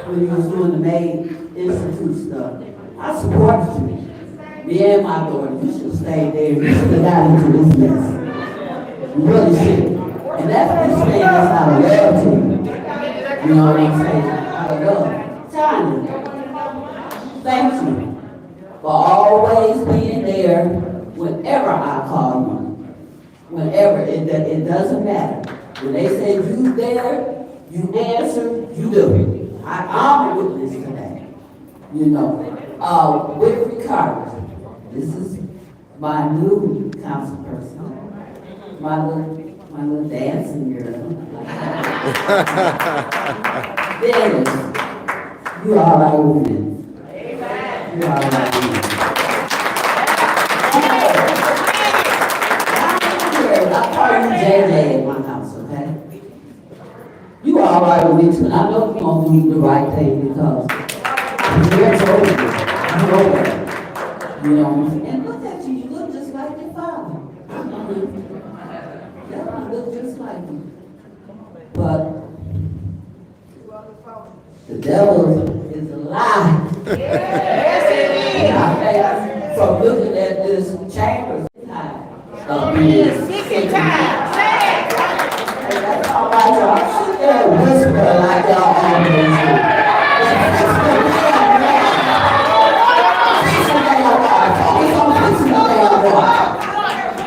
when you was doing the Maid Institute stuff, I supported you. Me and my daughter, you should have stayed there. You should have got into this mess. You really should. And that's this thing that's out of love to you. You know what I'm saying? Out of love. Tanya, thank you for always being there whenever I call you. Whenever, it doesn't matter. When they say you there, you answer, you do. I'm a witness to that. You know. With Ricardo, this is my new council person. My little dancing girl. Dennis, you all right with me. Amen. You all right with me. I call you JJ at my house, okay? You all right with me too. I know you're going to do the right thing because you're over it. I'm over it. You know what I'm saying? And look at you. You look just like your father. Yeah, you look just like him. But the devil is a lie. Yes, it is. I think from looking at this chamber, sick and tired. Say it. That's all right, y'all. Sit there and whisper like y'all always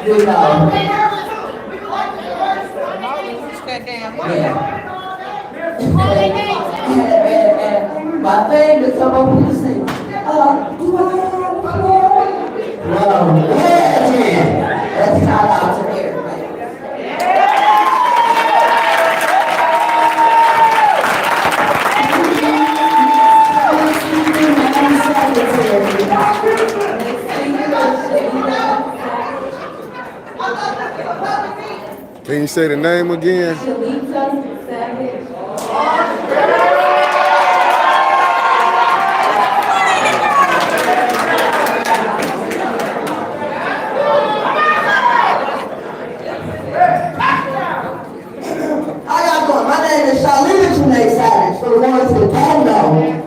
do. You know. And my thing to come over and say, do I have a play? No, yeah. Let's shout out to everybody. Can you say the name again?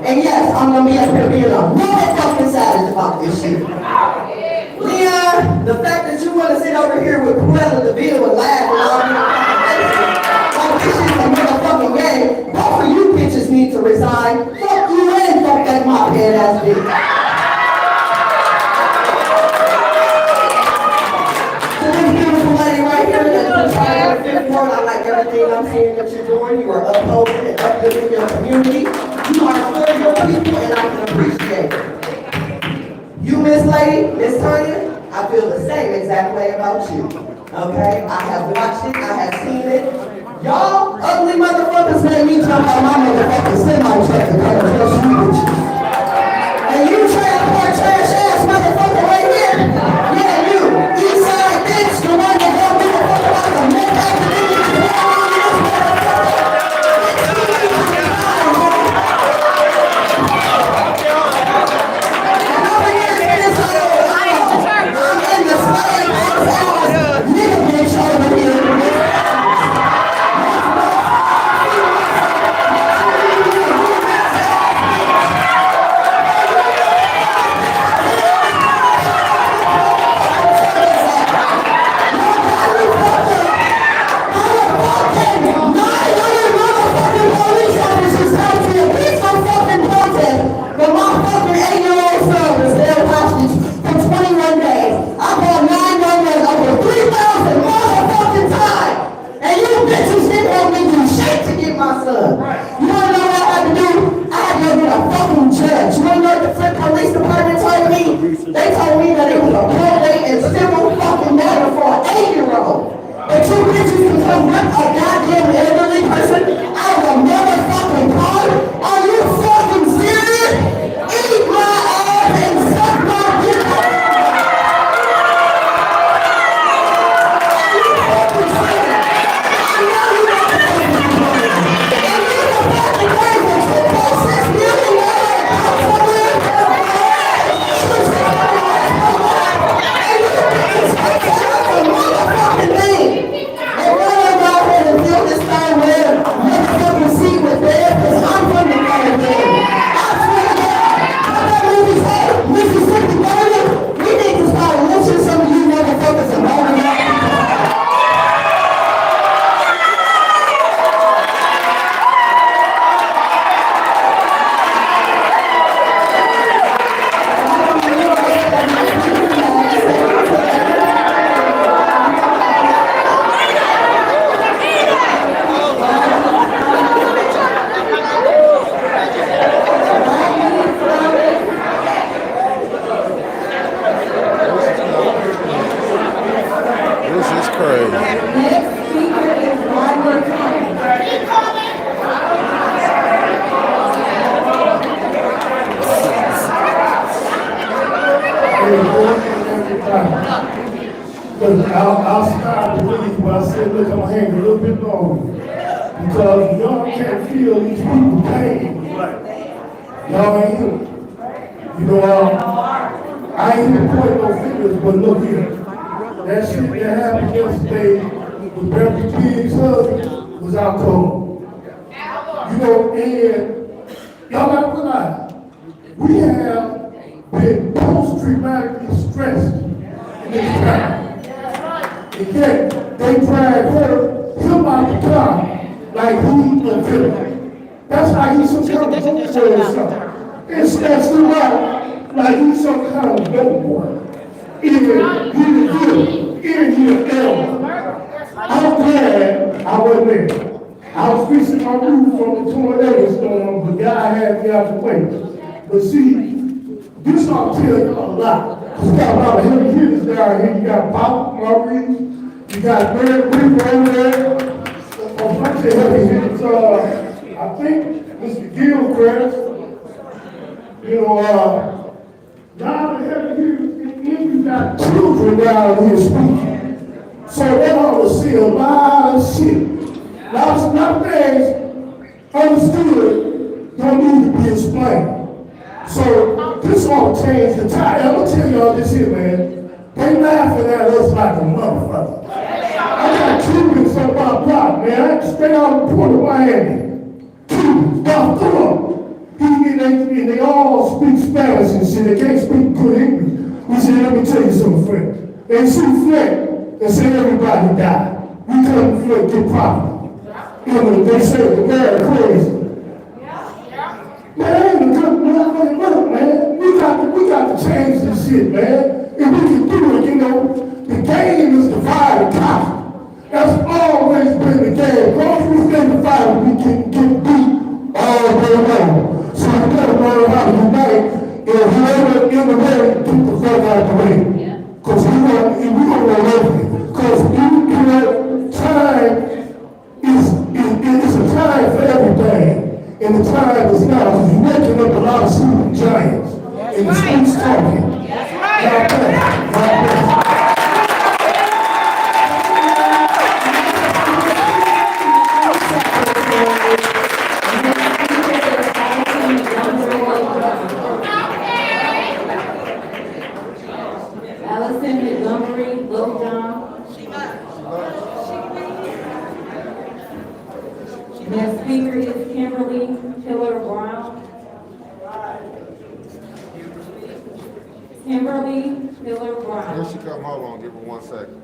And yes, I'm gonna be up here being a motherfucking savage about this shit. Leon, the fact that you wanna sit over here with Cruella de Vil and laugh and all like everything I'm saying that you're doing. You are upholding and uplifting your community. You are for your people, and I can appreciate it. You, Miss Lady, Miss Tanya, I feel the same exact way about you. Okay? I have watched it. I have seen it. Y'all ugly motherfuckers made me jump on my motherfucking semi-truck to come and help you with you. And you trash ass motherfucker right here. Yeah, you. Eastside bitch, the one that don't give a fuck about the mental academics. I'll start to leave, but I said, look, I'm gonna hang a little bit longer. Because y'all can't feel these people pain. Y'all ain't here. You know, I ain't even point no fingers, but look here. That shit that happened yesterday with Beverly Pig's husband was out cold. You know, and y'all gotta realize, we have been post-traumatically stressed in this time. And yet, they drag him out the car like he a villain. That's how he's some kind of dope boy or something. And snatched him out like he's some kind of dope boy. Either he the villain, either he the elder. I'm glad I wasn't there. I was fixing my roof from the tornado storm, but God had me out the way. But see, this ought to tell y'all a lot. You got a lot of heavy hitters down here. You got Pop Maurice, you got Mary Reaper over there. A bunch of heavy hitters. I think Mr. Gilchrist, you know, now the heavy hitters, and then you got children down here speaking. So they ought to see a lot of shit. A lot of things understood don't need to be explained. So this ought to change the tide. I'm gonna tell y'all this here, man. They laughing at us like a motherfucker. I got Cubans on my block, man. I straight out of the Port of Miami. Cubans, about them. And they all speak Spanish and shit. They can't speak good English. We said, let me tell you something, Flint. They shoot Flint and say everybody died. We come to Flint get property. You know, they say the man crazy. Man, ain't a good motherfucking look, man. We got to change this shit, man. If we can do it, you know, the game is divide and conquer. That's always been the game. As long as we stay divided, we can get beat all day long. So we gotta learn how to unite. And whoever in the way, get the fuck out of the way. Because we don't want to live it. Because time it's a time for everything. And the time is now. Because you're waking up a lot of sleeping giants. And the streets talking. That's right. God bless. God bless. Allison Montgomery, Little John. Next speaker is Kimberly Taylor Brown. Kimberly Taylor Brown. Here she come. Hold on. Give her 1 second.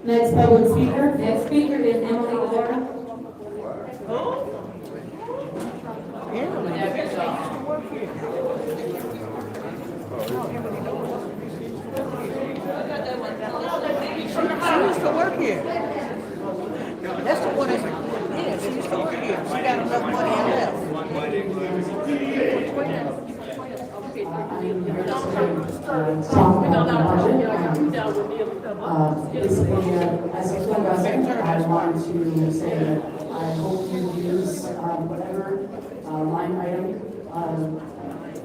Next public speaker. Next speaker is Emily Laura. She used to work here. That's the one that's, yeah, she used to work here. She got enough money and left. Basically, as a Flint resident, I wanted to say that I hope you use whatever line item,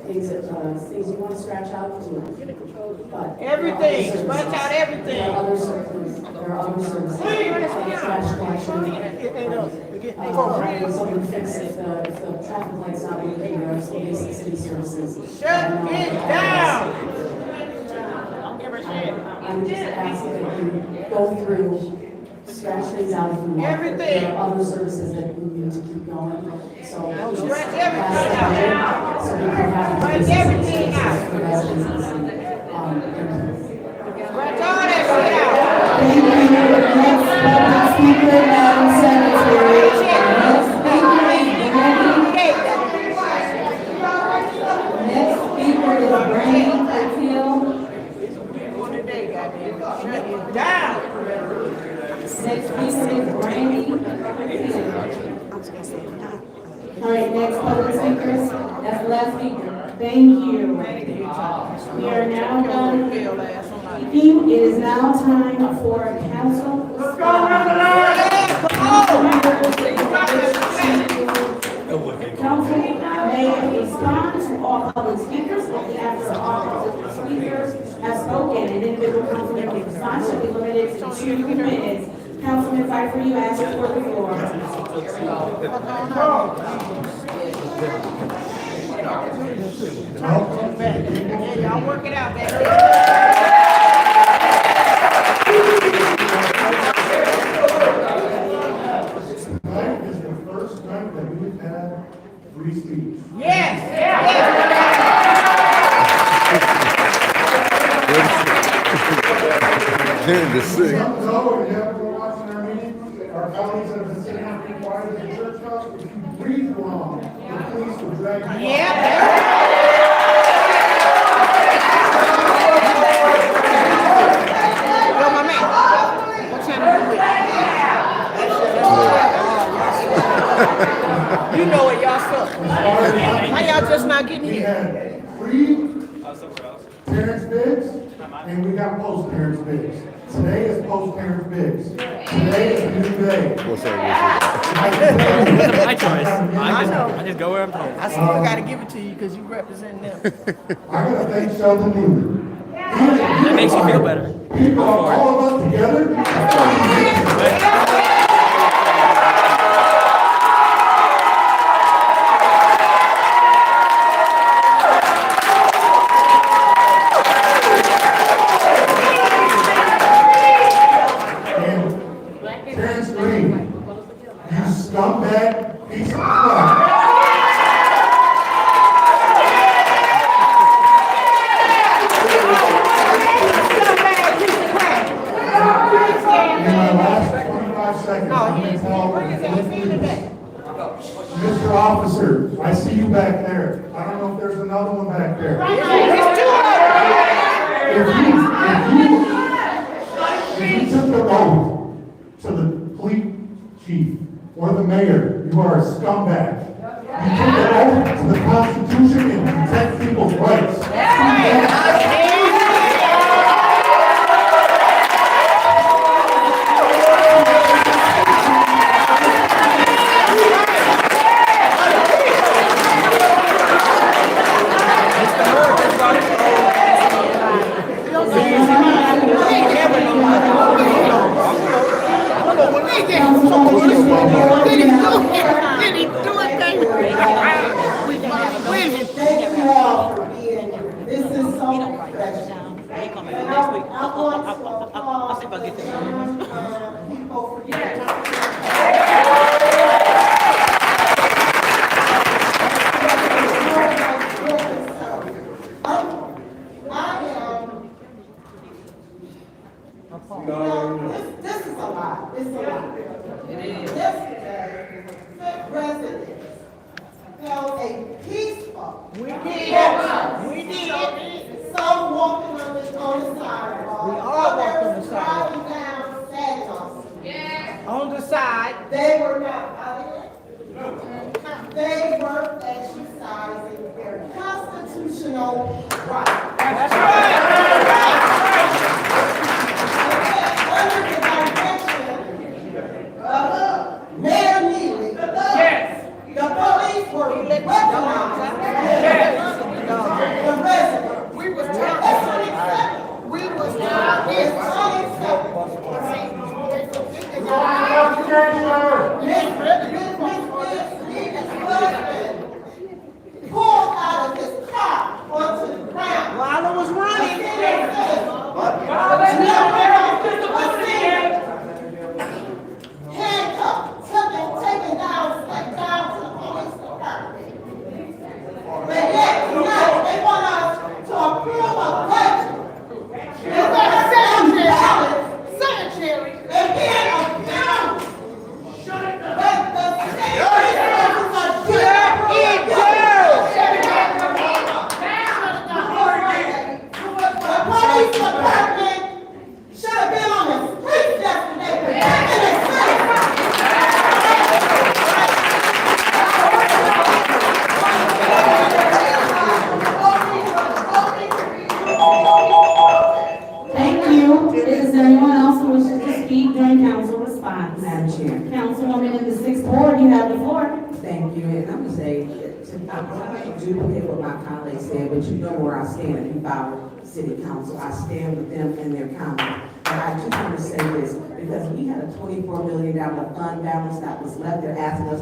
things you want to scratch out to. But Everything, scratch out everything. There are other services, trash collection. Someone fix if the traffic light's not working, there are still basic city services. Shut it down! I'm just asking that you go through, scratch things out if you want. Everything. There are other services that we need to keep going, so. Scratch everything out. So we can have. Scratch everything out. For residents and, Scratch all that shit out. Thank you. Next public speaker, Madam Secretary. Next speaker is Brandy Patil. Down. Next speaker is Brandy. All right, next public speakers. That's the last speaker. Thank you. We are now done. It is now time for council. Let's go, Council may respond to all public speakers only after all public speakers have spoken. An individual councilman may respond should be limited to 2 minutes. Councilman Pfeiffer, you asked for the floor. Y'all work it out, baby. Tonight is the first night that we've had free speech. Yes. The city. Some know, and you have to go watching our meeting, our colleagues that have been sitting out being quiet in the church house, if you breathe wrong, the police will drag you out. Yo, my man. What time you with? You know it, y'all suck. Why y'all just not getting We here? had pre-parents bids, and we got post-parents bids. Today is post-parents bids. Today is a new day. What's up? My choice. I just go where I'm told. I still gotta give it to you because you represent them. I gotta thank Sheldon Newman. That makes you feel better. People, all of us together. Terrence Green, you scumbag piece of crap. In my last 25 seconds, I'm going to call Mr. Officer, I see you back there. I don't know if there's another one back there. If you took the oath to the police chief or the mayor, you are a scumbag. You took an oath to the Constitution and protect people's rights. Thank you all for being here. This is so professional. And I want to applaud the young people for This is a lot. It's a lot. Yesterday, Flint residents held a peaceful. We did. Some walking on the sidewalk. We all walked on the sidewalk. Driving down Saginaw. Yeah. On the side. They were not. They were exercising their constitutional right. That's right. Under the direction of Mayor Neely, the police were weaponized. The residents. We was taught it's unacceptable. We was taught it's unacceptable. Pulled out of his car onto the ground while I was running. Handcuffed, taken down, sent down to the police department. But yet tonight they want us to approve a budget. They're going to send ballots, cemetery, and then account. But the state resources are the police department should have been on the streets yesterday protecting the Thank you. Is there anyone else who wishes to speak during council response? Madam Chair. Councilwoman in the sixth ward, you have the floor. Thank you, and I'm gonna say, I'm going to duplicate what my colleagues said, but you know where I stand if you follow city council. I stand with them in their comment. But I just want to say this, because we had a $24 million fund balance that was left there asking us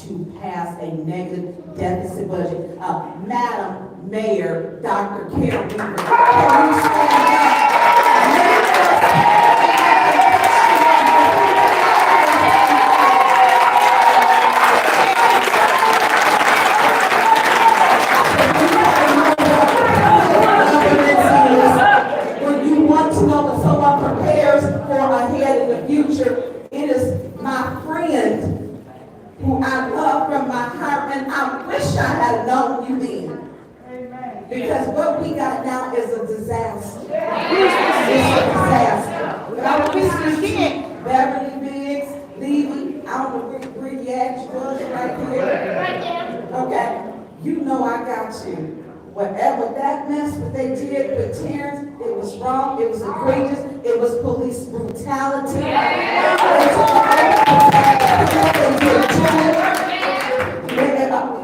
to pass a negative deficit budget. Madam Mayor, Dr. Carol Weaver, can you stand up? It is my friend who I love from my heart, and I wish I had known you then. Because what we got now is a disaster. It's a disaster. But I wish we did. Beverly Biggs, Levy, I don't know where you at, you was right here. Okay, you know I got you. Whatever that mess that they did with Terrence, it was wrong, it was egregious, it was police brutality.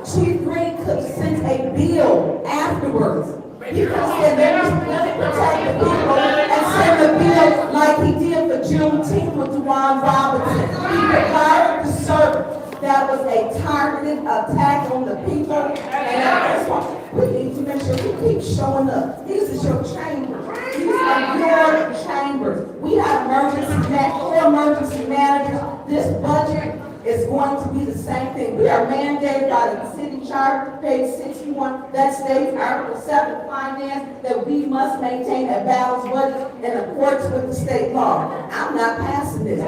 Chief Green could have sent a bill afterwards. He could have said, let me protect the people and send a bill like he did for Juneteenth with Dewan Robinson. He required the serve. That was a targeted attack on the people, and that's why we need to make sure we keep showing up. These are your chambers. These are your chambers. We have four emergency managers. This budget is going to be the same thing. We are mandated by the city charter, page 61, that states Article 7 finance, that we must maintain a balanced budget in accordance with the state law. I'm not passing this.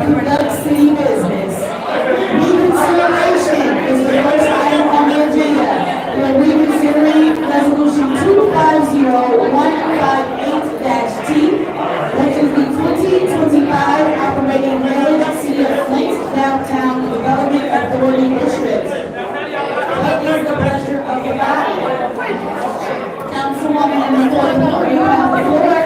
conduct city business. Reconsideration is the first item on the agenda. We are reconsidering resolution 250158-T, which is the 2025 operating budget, City of Flint Downtown Development Authority District. What is the pleasure of the body? Councilwoman in the fourth ward, you have the floor.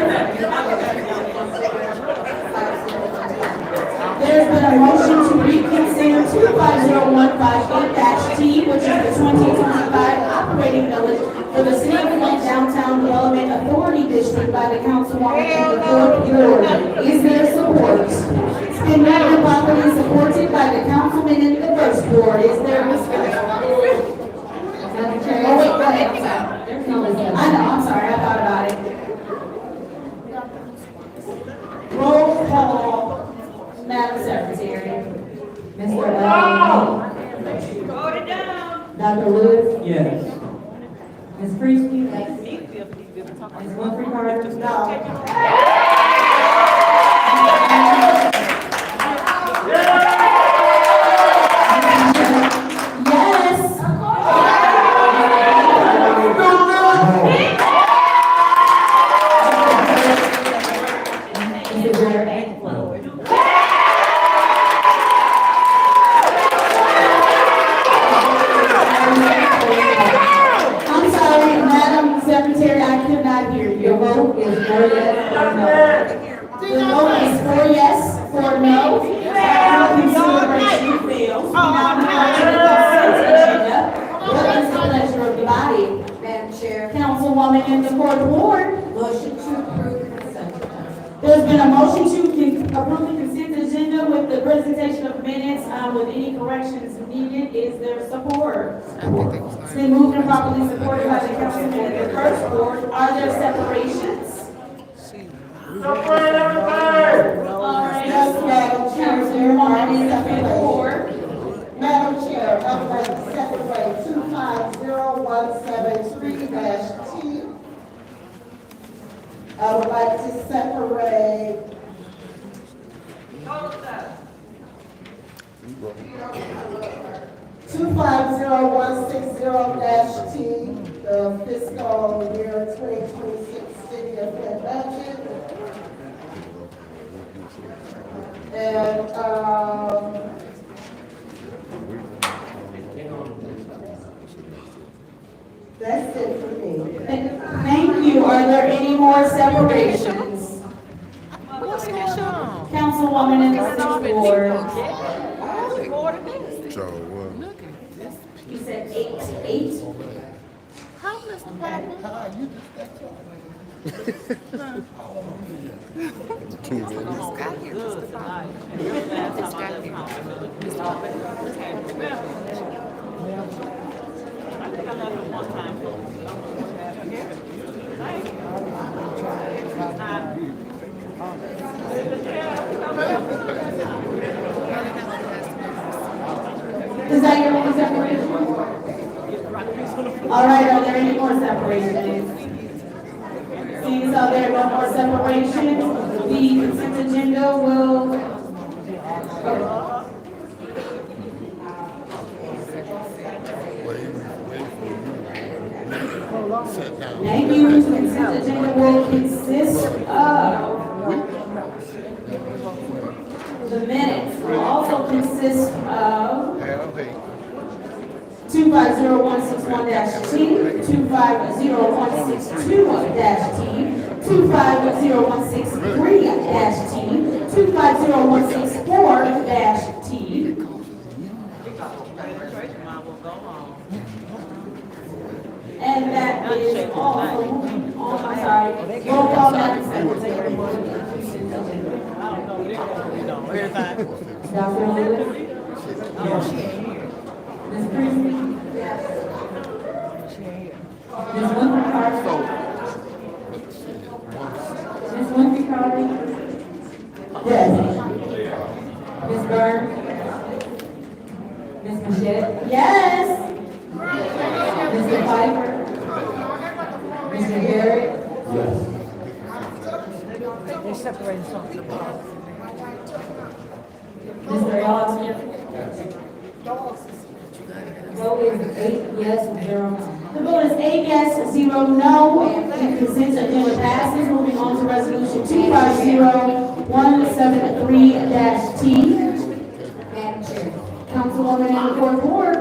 There's been a motion to reconsider 250158-T, which is the 2025 operating village for the City of Flint Downtown Development Authority District by the Councilwoman in the fourth ward. Is there support? It's been moved and properly supported by the councilman in the first ward. Is there discussion? Oh, wait, go ahead. I'm sorry. I know, I'm sorry. I thought about it. Roll call. Madam Secretary. Mr. Vote it down. Dr. Lewis? Yes. Ms. Priestley? Yes. Ms. Winfrey Carter? No. Yes. I'm sorry, Madam Secretary, I could not hear you. Your vote is 4 yes or no. The vote is 4 yes, 4 no. Consideration fails. We now move on to the consent agenda. What is the pleasure of the body? Madam Chair, Councilwoman in the fourth ward. motion to approve consent agenda. There's been a motion to approve the consent agenda with the presentation of minutes with any corrections needed. Is there support? It's been moved and properly supported by the councilman in the first ward. Are there separations? All right, Madam Chairwoman in the fifth ward. Madam Chair, I would like to separate 250173-T. I would like to separate 250160-T, the fiscal year 2026 City of Flint budget. And, that's it for me. Thank you. Are there any more separations? Councilwoman in the sixth ward. So, You said 8. How, Mr. Patton? Is that your only separation? All right, are there any more separations? Seeing as how there are no more separations, the consent agenda will. Thank you. The consent agenda will consist of the minutes. Will also consist of 250161-T, 250162-T, 250163-T, 250164-T. And that is also, I'm sorry, roll call, Madam Secretary. Dr. Lewis? Ms. Priestley? Yes. Ms. Winfrey Carter? Ms. Winfrey Carter? Yes. Ms. Burns? Ms. Machette? Yes. Mr. Piper? Mr. Garrett? Yes. They separated something. Mr. Ellis? Vote is 8 yes, 0 no. The vote is 8 yes, 0 no, and the consent agenda passes. Moving on to resolution 250173-T. Madam Chair. Councilwoman in the fourth ward.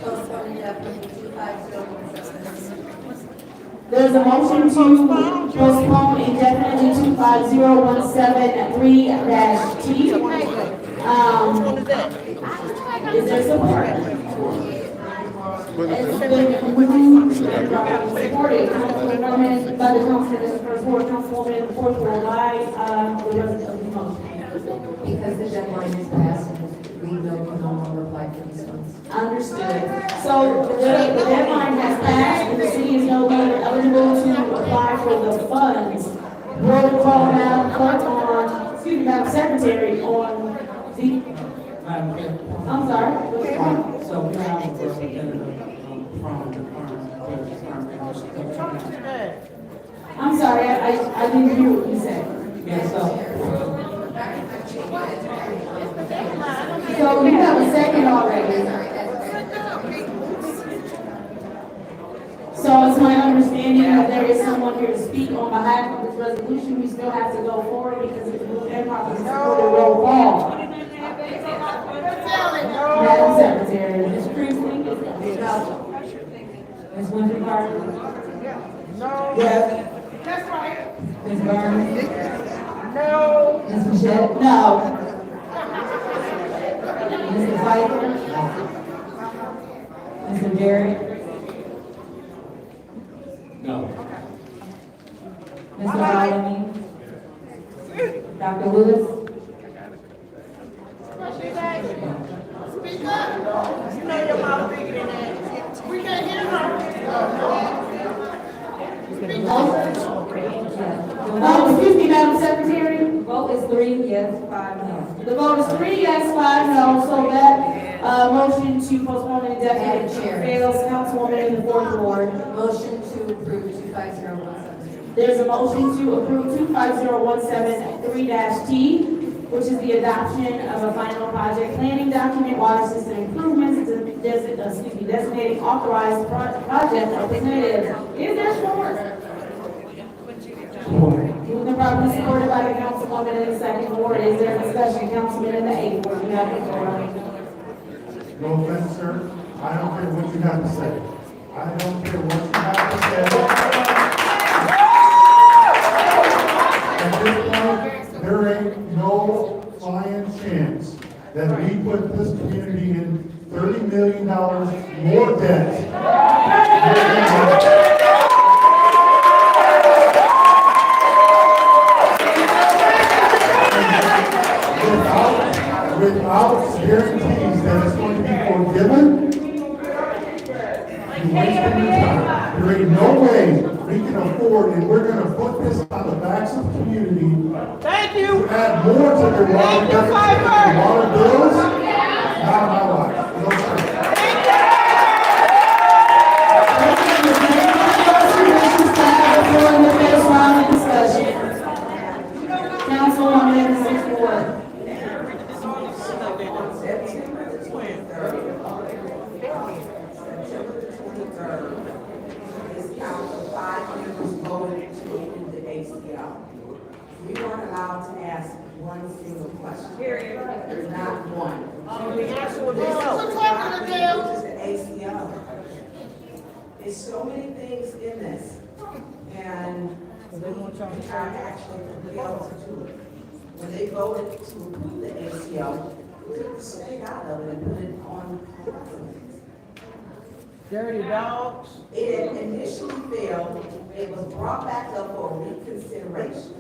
Postpone indefinitely 25017. There's a motion to postpone indefinitely 250173-T. Is there support? It's been moved and supported. Councilwoman by the councilman in the first ward, councilwoman in the fourth ward. Why, the rest of the motion? Because the deadline is passed and we no longer apply for these funds. Understood. So the deadline has passed and the city is no longer eligible to apply for the funds. Roll call Madam Clerk Madam Secretary on the, I'm sorry. So we have a representative from the I'm sorry, I didn't hear what you said. Yeah, So you have a second already. So it's my understanding that there is someone here to speak on behalf of this resolution. We still have to go forward because it's moved and properly supported. Roll call. Madam Secretary, Ms. Priestley? No. Ms. Winfrey Carter? No. Yes. That's right. Ms. Burns? No. Ms. Michelle? No. Mr. Pfeiffer? Mr. Jerry? No. Mr. Bellamy? Dr. Lewis? Speak up. You know your mouth bigger than that. We can't hear her. Excuse me, Madam Secretary. The vote is 3 yes, 5 no. The vote is 3 yes, 5 no, so that motion to postpone indefinitely Madam Chair. fails. Councilwoman in the fourth ward. Motion to approve 25017. There's a motion to approve 250173-T, which is the adoption of a final project planning document, water system improvements, designating authorized project representative. Is there support? Moved and properly supported by the councilwoman in the second ward. Is there discussion? Councilman in the eighth ward, you have the floor. No offense, sir. I don't care what you have to say. I don't care what you have to say. At this point, there ain't no flying chance that we put this community in $30 million more debt. Without guarantees that it's going to be forgiven, you're wasting your time. There ain't no way we can afford, and we're going to put this on the backs of the community. Thank you. To add more to their water bills. Not in my life. No, sir. Councilwoman in the sixth ward. This council, 5 members voted to approve the ACL. We weren't allowed to ask one single question. There's not one. The answer would be This no. is the ACL. There's so many things in this, and we are actually compelled to do it. When they voted to approve the ACL, we took the state out of it and put it on residents. Dirty dogs. It initially failed, it was brought back up for reconsideration.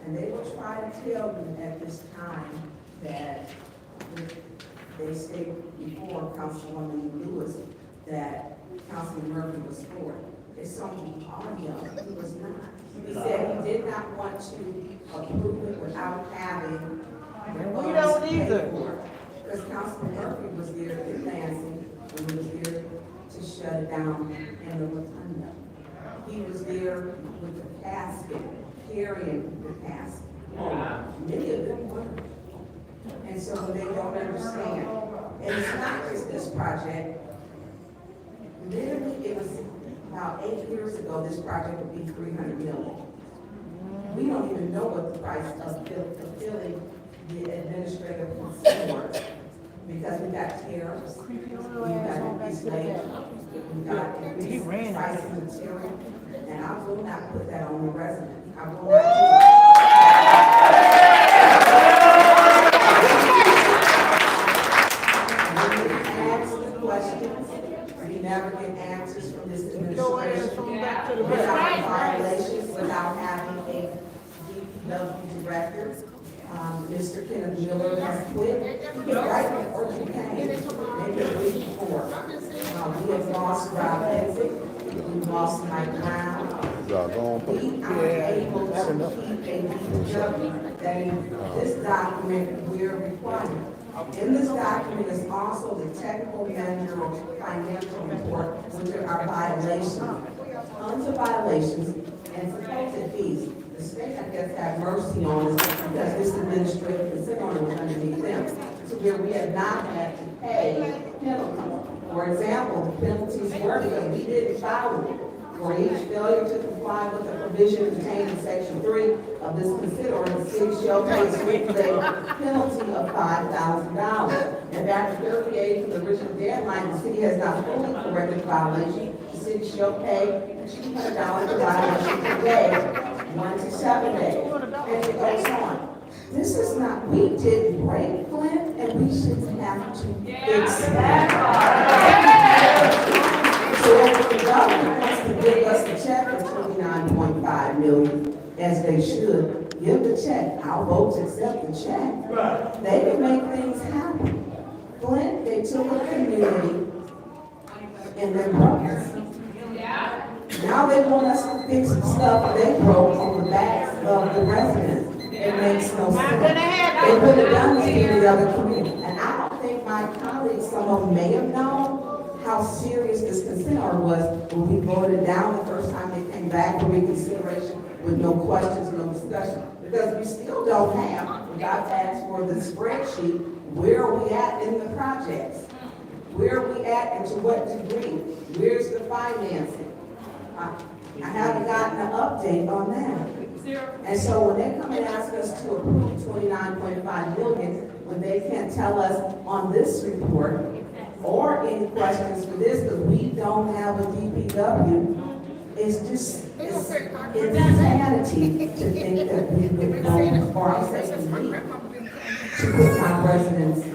And they will try to tell you at this time that they stated before Councilwoman Lewis that Councilman Murphy was for it. It's on the audio, he was not. He said he did not want to approve it without having. We don't either. Because Councilman Murphy was there in Lansing, and he was there to shut it down in the rotunda. He was there with the casket, carrying the casket. Many of them were. And And so when they don't understand, and it's not just this project, literally it was about 8 years ago, this project would be 300 million. We don't even know what the price of fulfilling the administrative consent work, because we got tariffs, we got increased labor, we got increased price of material, and I will not put that on the residents. I will not do it. We ask the questions, we never get answers from this administration. Without violations, without having a DPW director. Mr. Kenneth Miller has quit right before he came, maybe a week before. We have lost Rob Hensick, we've lost Mike Brown. We are able to keep a DPW that in this document we're required. In this document is also the technical manual financial report, which are violations, tons of violations, and supposed fees. The state, I guess, had mercy on us because this administrative consent order was underneath them. So where we have not had to pay penalties. For example, the penalties were because we didn't follow it. For each failure to comply with the provision contained in section 3 of this consent order, the city shall pay a stipulated penalty of $5,000. And after 30 days of the original deadline, the city has not fully corrected the violation. The city shall pay $200 for violation per day. 1 to 7 days, and it goes on. This is not, we didn't break Flint, and we shouldn't have to fix that. So if the government wants to give us a check of $29.5 million, as they should, give the check. I'll vote to accept the check. They can make things happen. Flint, they took a community and they broke us. Now they want us to fix the stuff they broke on the backs of the residents. It makes no sense. They would have done this in the other community. And I don't think my colleagues, some of them may have known how serious this consent order was when we voted down the first time they came back for reconsideration with no questions, no discussion. Because we still don't have, we got to ask for the spreadsheet, where are we at in the projects? Where are we at and to what degree? Where's the financing? I haven't gotten an update on that. And so when they come and ask us to approve $29.5 million, when they can't tell us on this report or any questions for this, because we don't have a DPW, it's just, it's insanity to think that we would go, or I say we, to put our residents in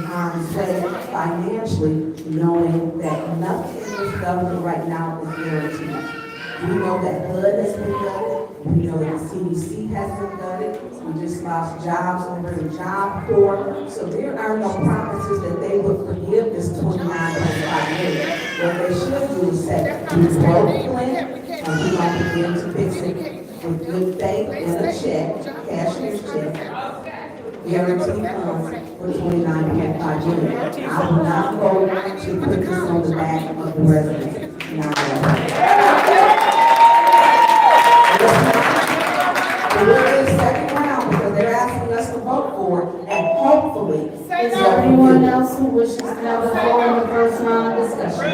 harm's way financially, knowing that nothing in this government right now is guaranteed. We know that HUD has been gutted. We know that the CDC has been gutted. We just lost jobs over the job corps. So there are no promises that they would forgive this $29.5 million. What they should do is say, we broke Flint, and we're going to begin to fix it with good faith and a check, cashier's check, guaranteed funds for $29.5 million. I will not vote to put this on the back of the residents. We're in the second round because they're asking us to vote for it, and hopefully. Is there anyone else who wishes to have the floor in the first round of discussion?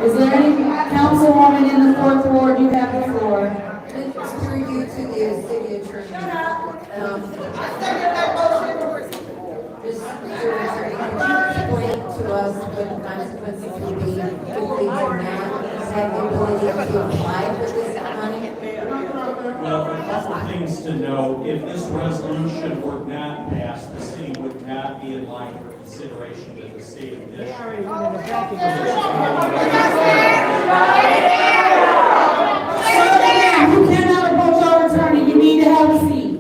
Is there any councilwoman in the fourth ward? You have the floor. It's through you to the city attorney. Could you explain to us what the consequences would be if we do not have the ability to apply for this money? Well, a couple of things to know. If this resolution were not passed, the city would not be in line for consideration with the state of Michigan. You cannot approach our attorney. You need to have a seat.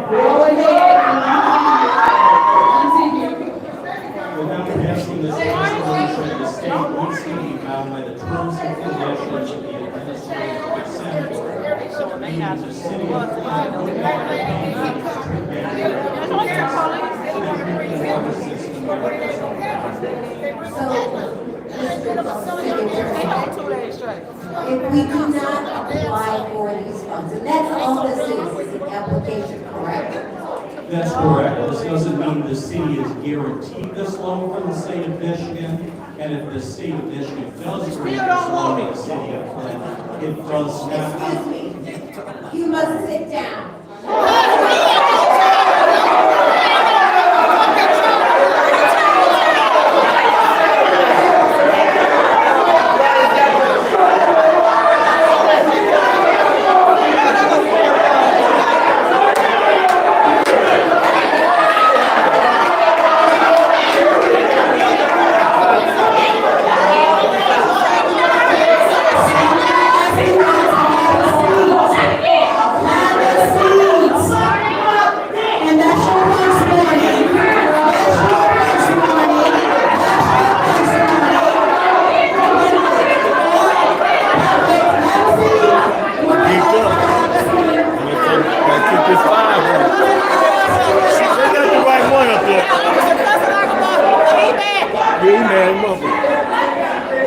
Go ahead. Without passing this resolution, the state wants to be bound by the terms and conditions of the administrative consent order. Meaning the city of If we do not apply for these funds. And that's all this is an application, correct? That's correct. This doesn't mean the city is guaranteed this loan from the state of Michigan. And if the state of Michigan does grant this loan to the city of Flint, it does not. Excuse me, you must sit down.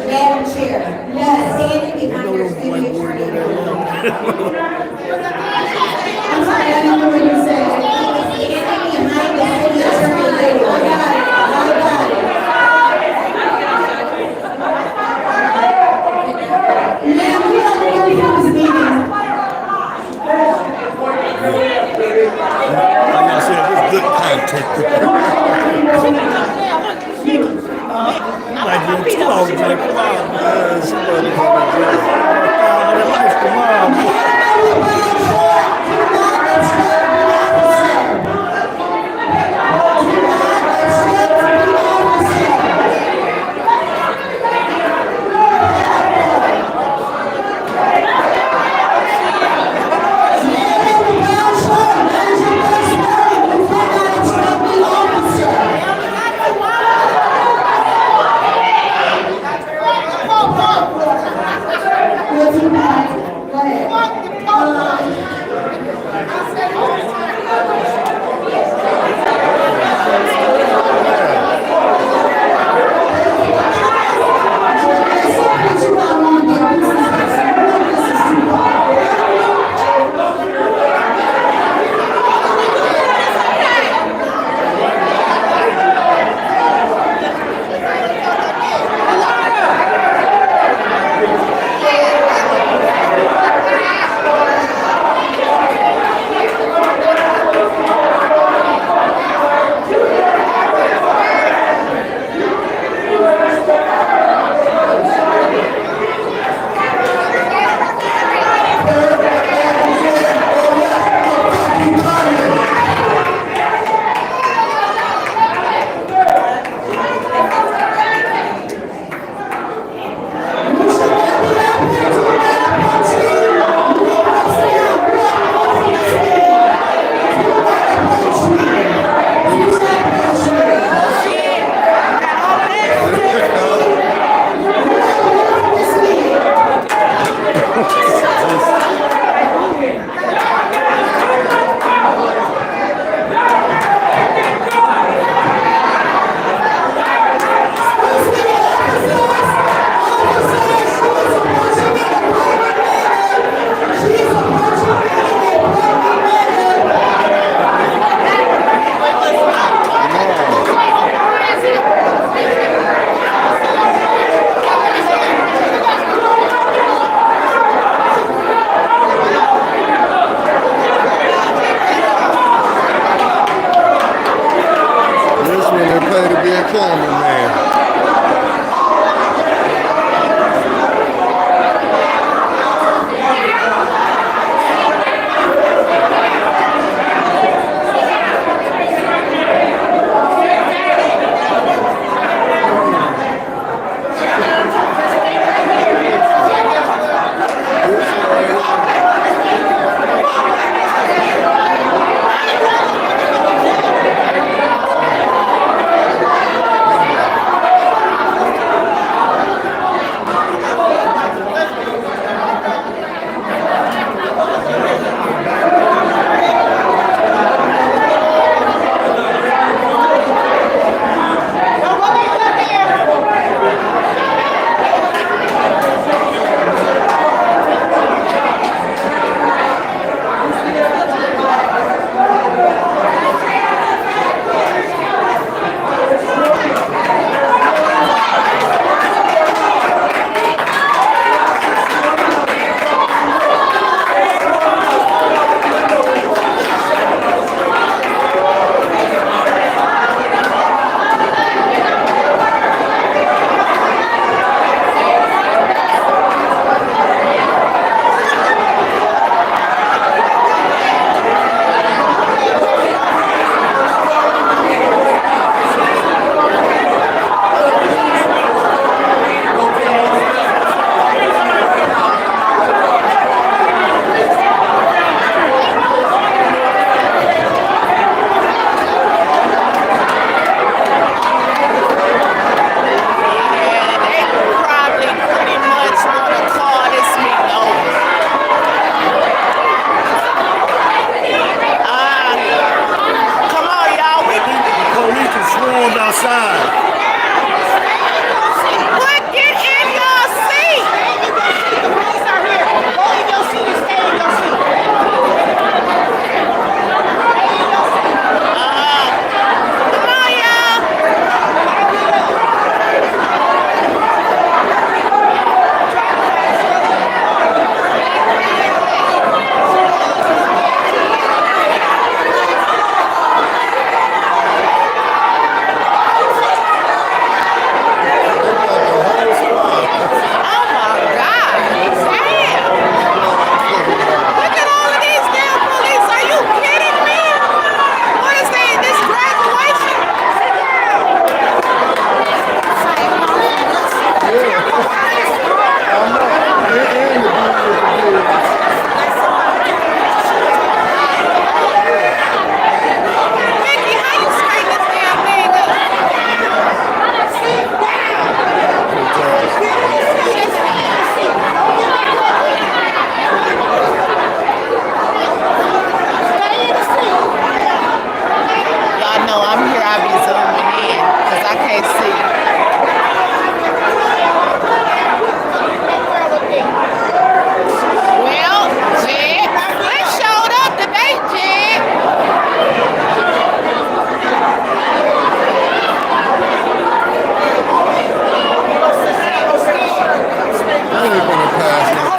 Madam Chair, standing behind your city attorney. I'm sorry, I didn't know what you said. Standing behind the city attorney. I got it. Ma'am, we don't know who was meeting. Like I said, it's good content. Like you're too long, like, come on, somebody come on, life, come on.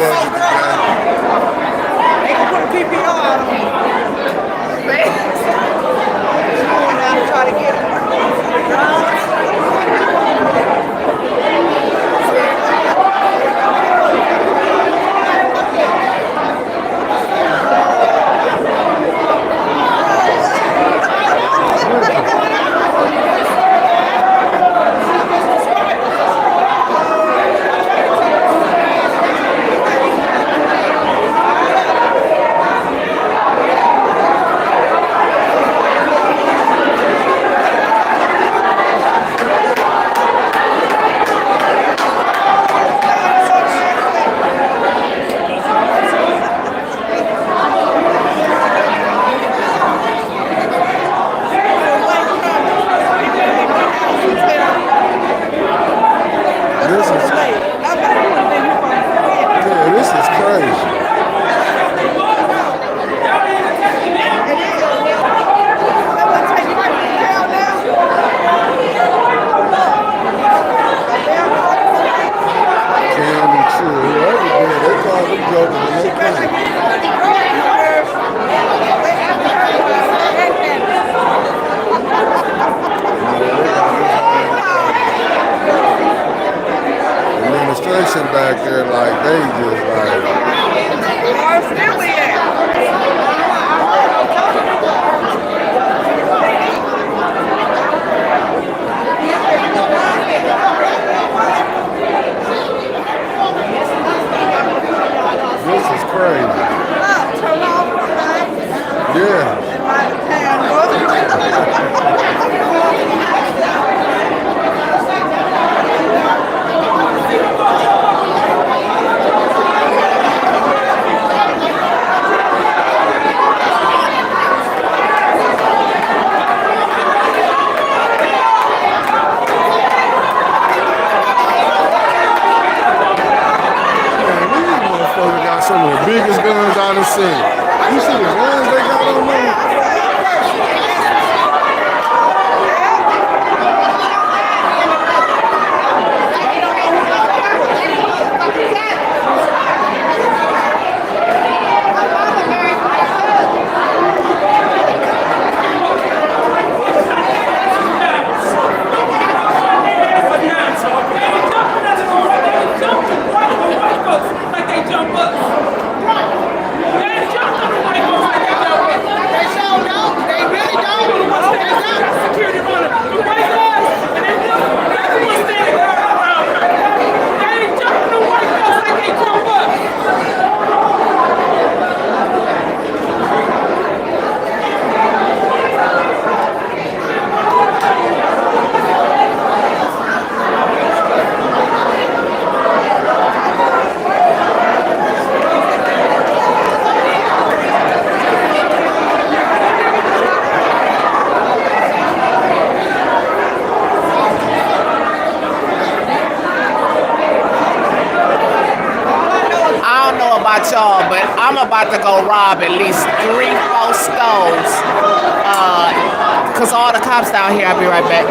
budget today. They can put a PPR out on me. Going down to try to get them. This is crazy. Can't be true. Whoever did, they call them jokers and they can't. Administration back there, like they just like. This is crazy. Yeah. Got some of the biggest guns I done seen. You see the guns they got on there? about y'all, but I'm about to go rob at least 3-4 stores. Cause all the cops down here. I'll be right back.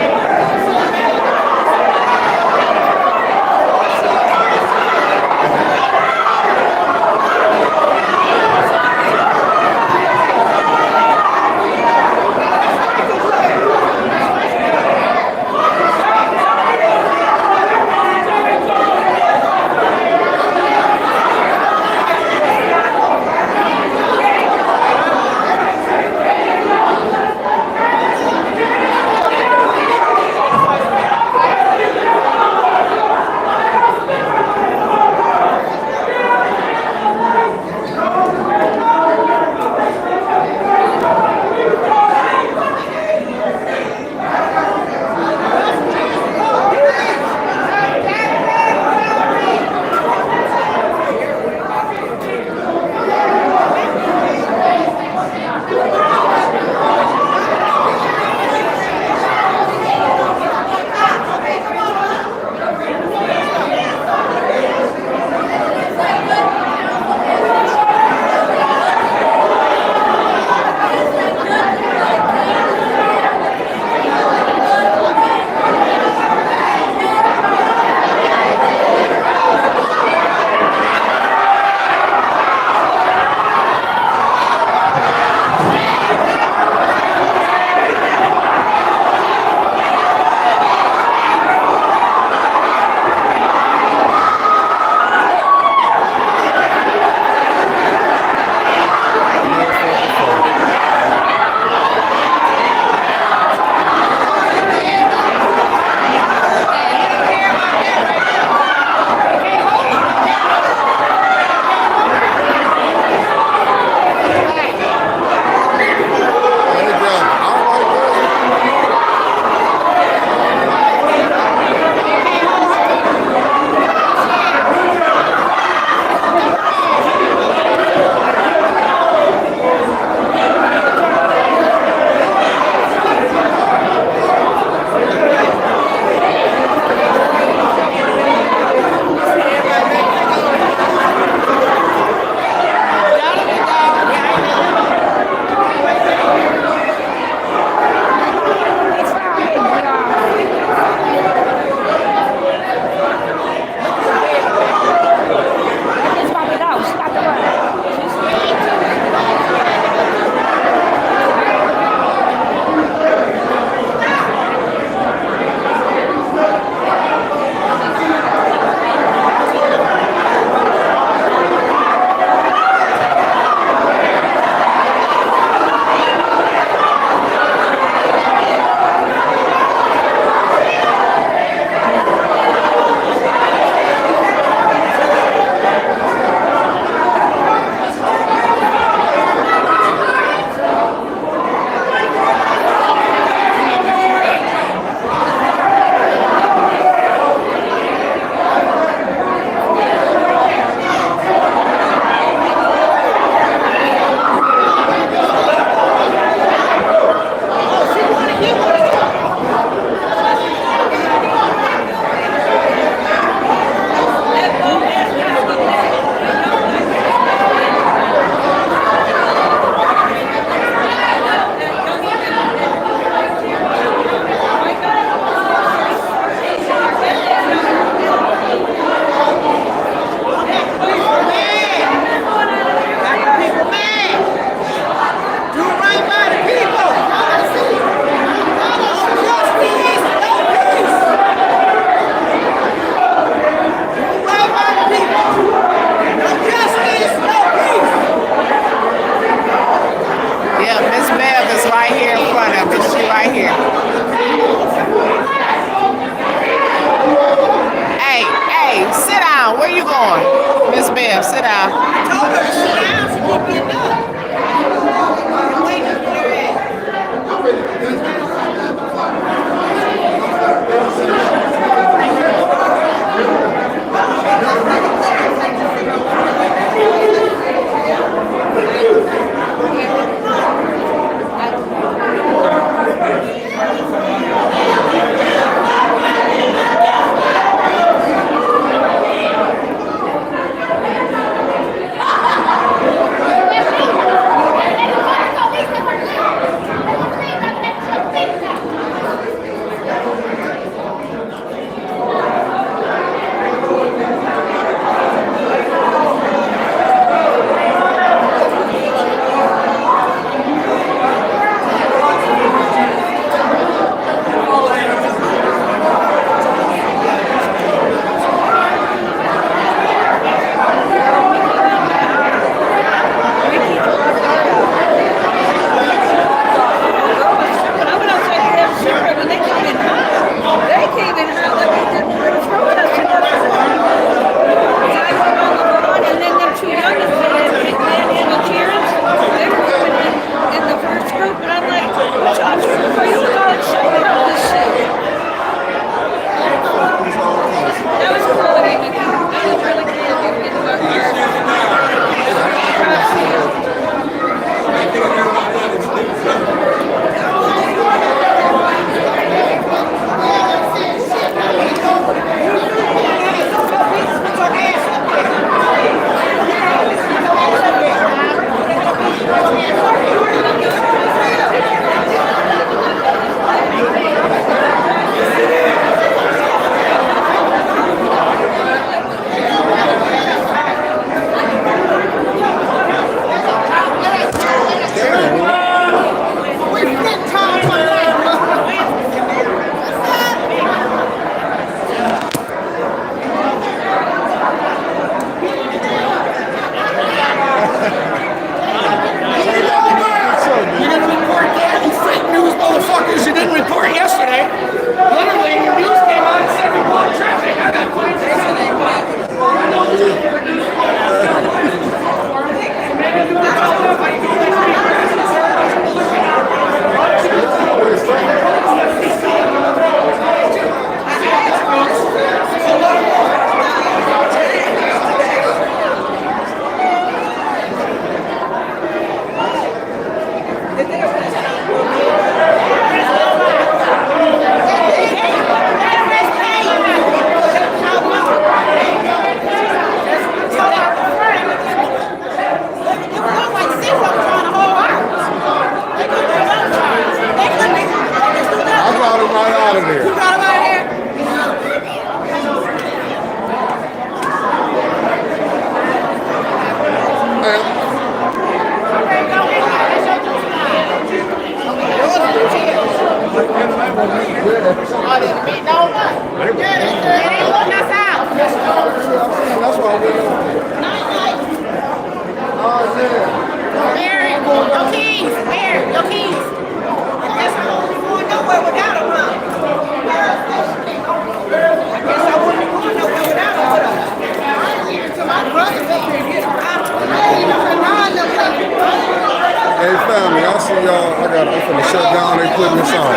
Hey family, I see y'all. I'm finna shut down. They putting this on.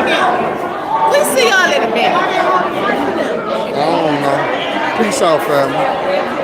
We see y'all in a minute. I don't know. Peace out, family.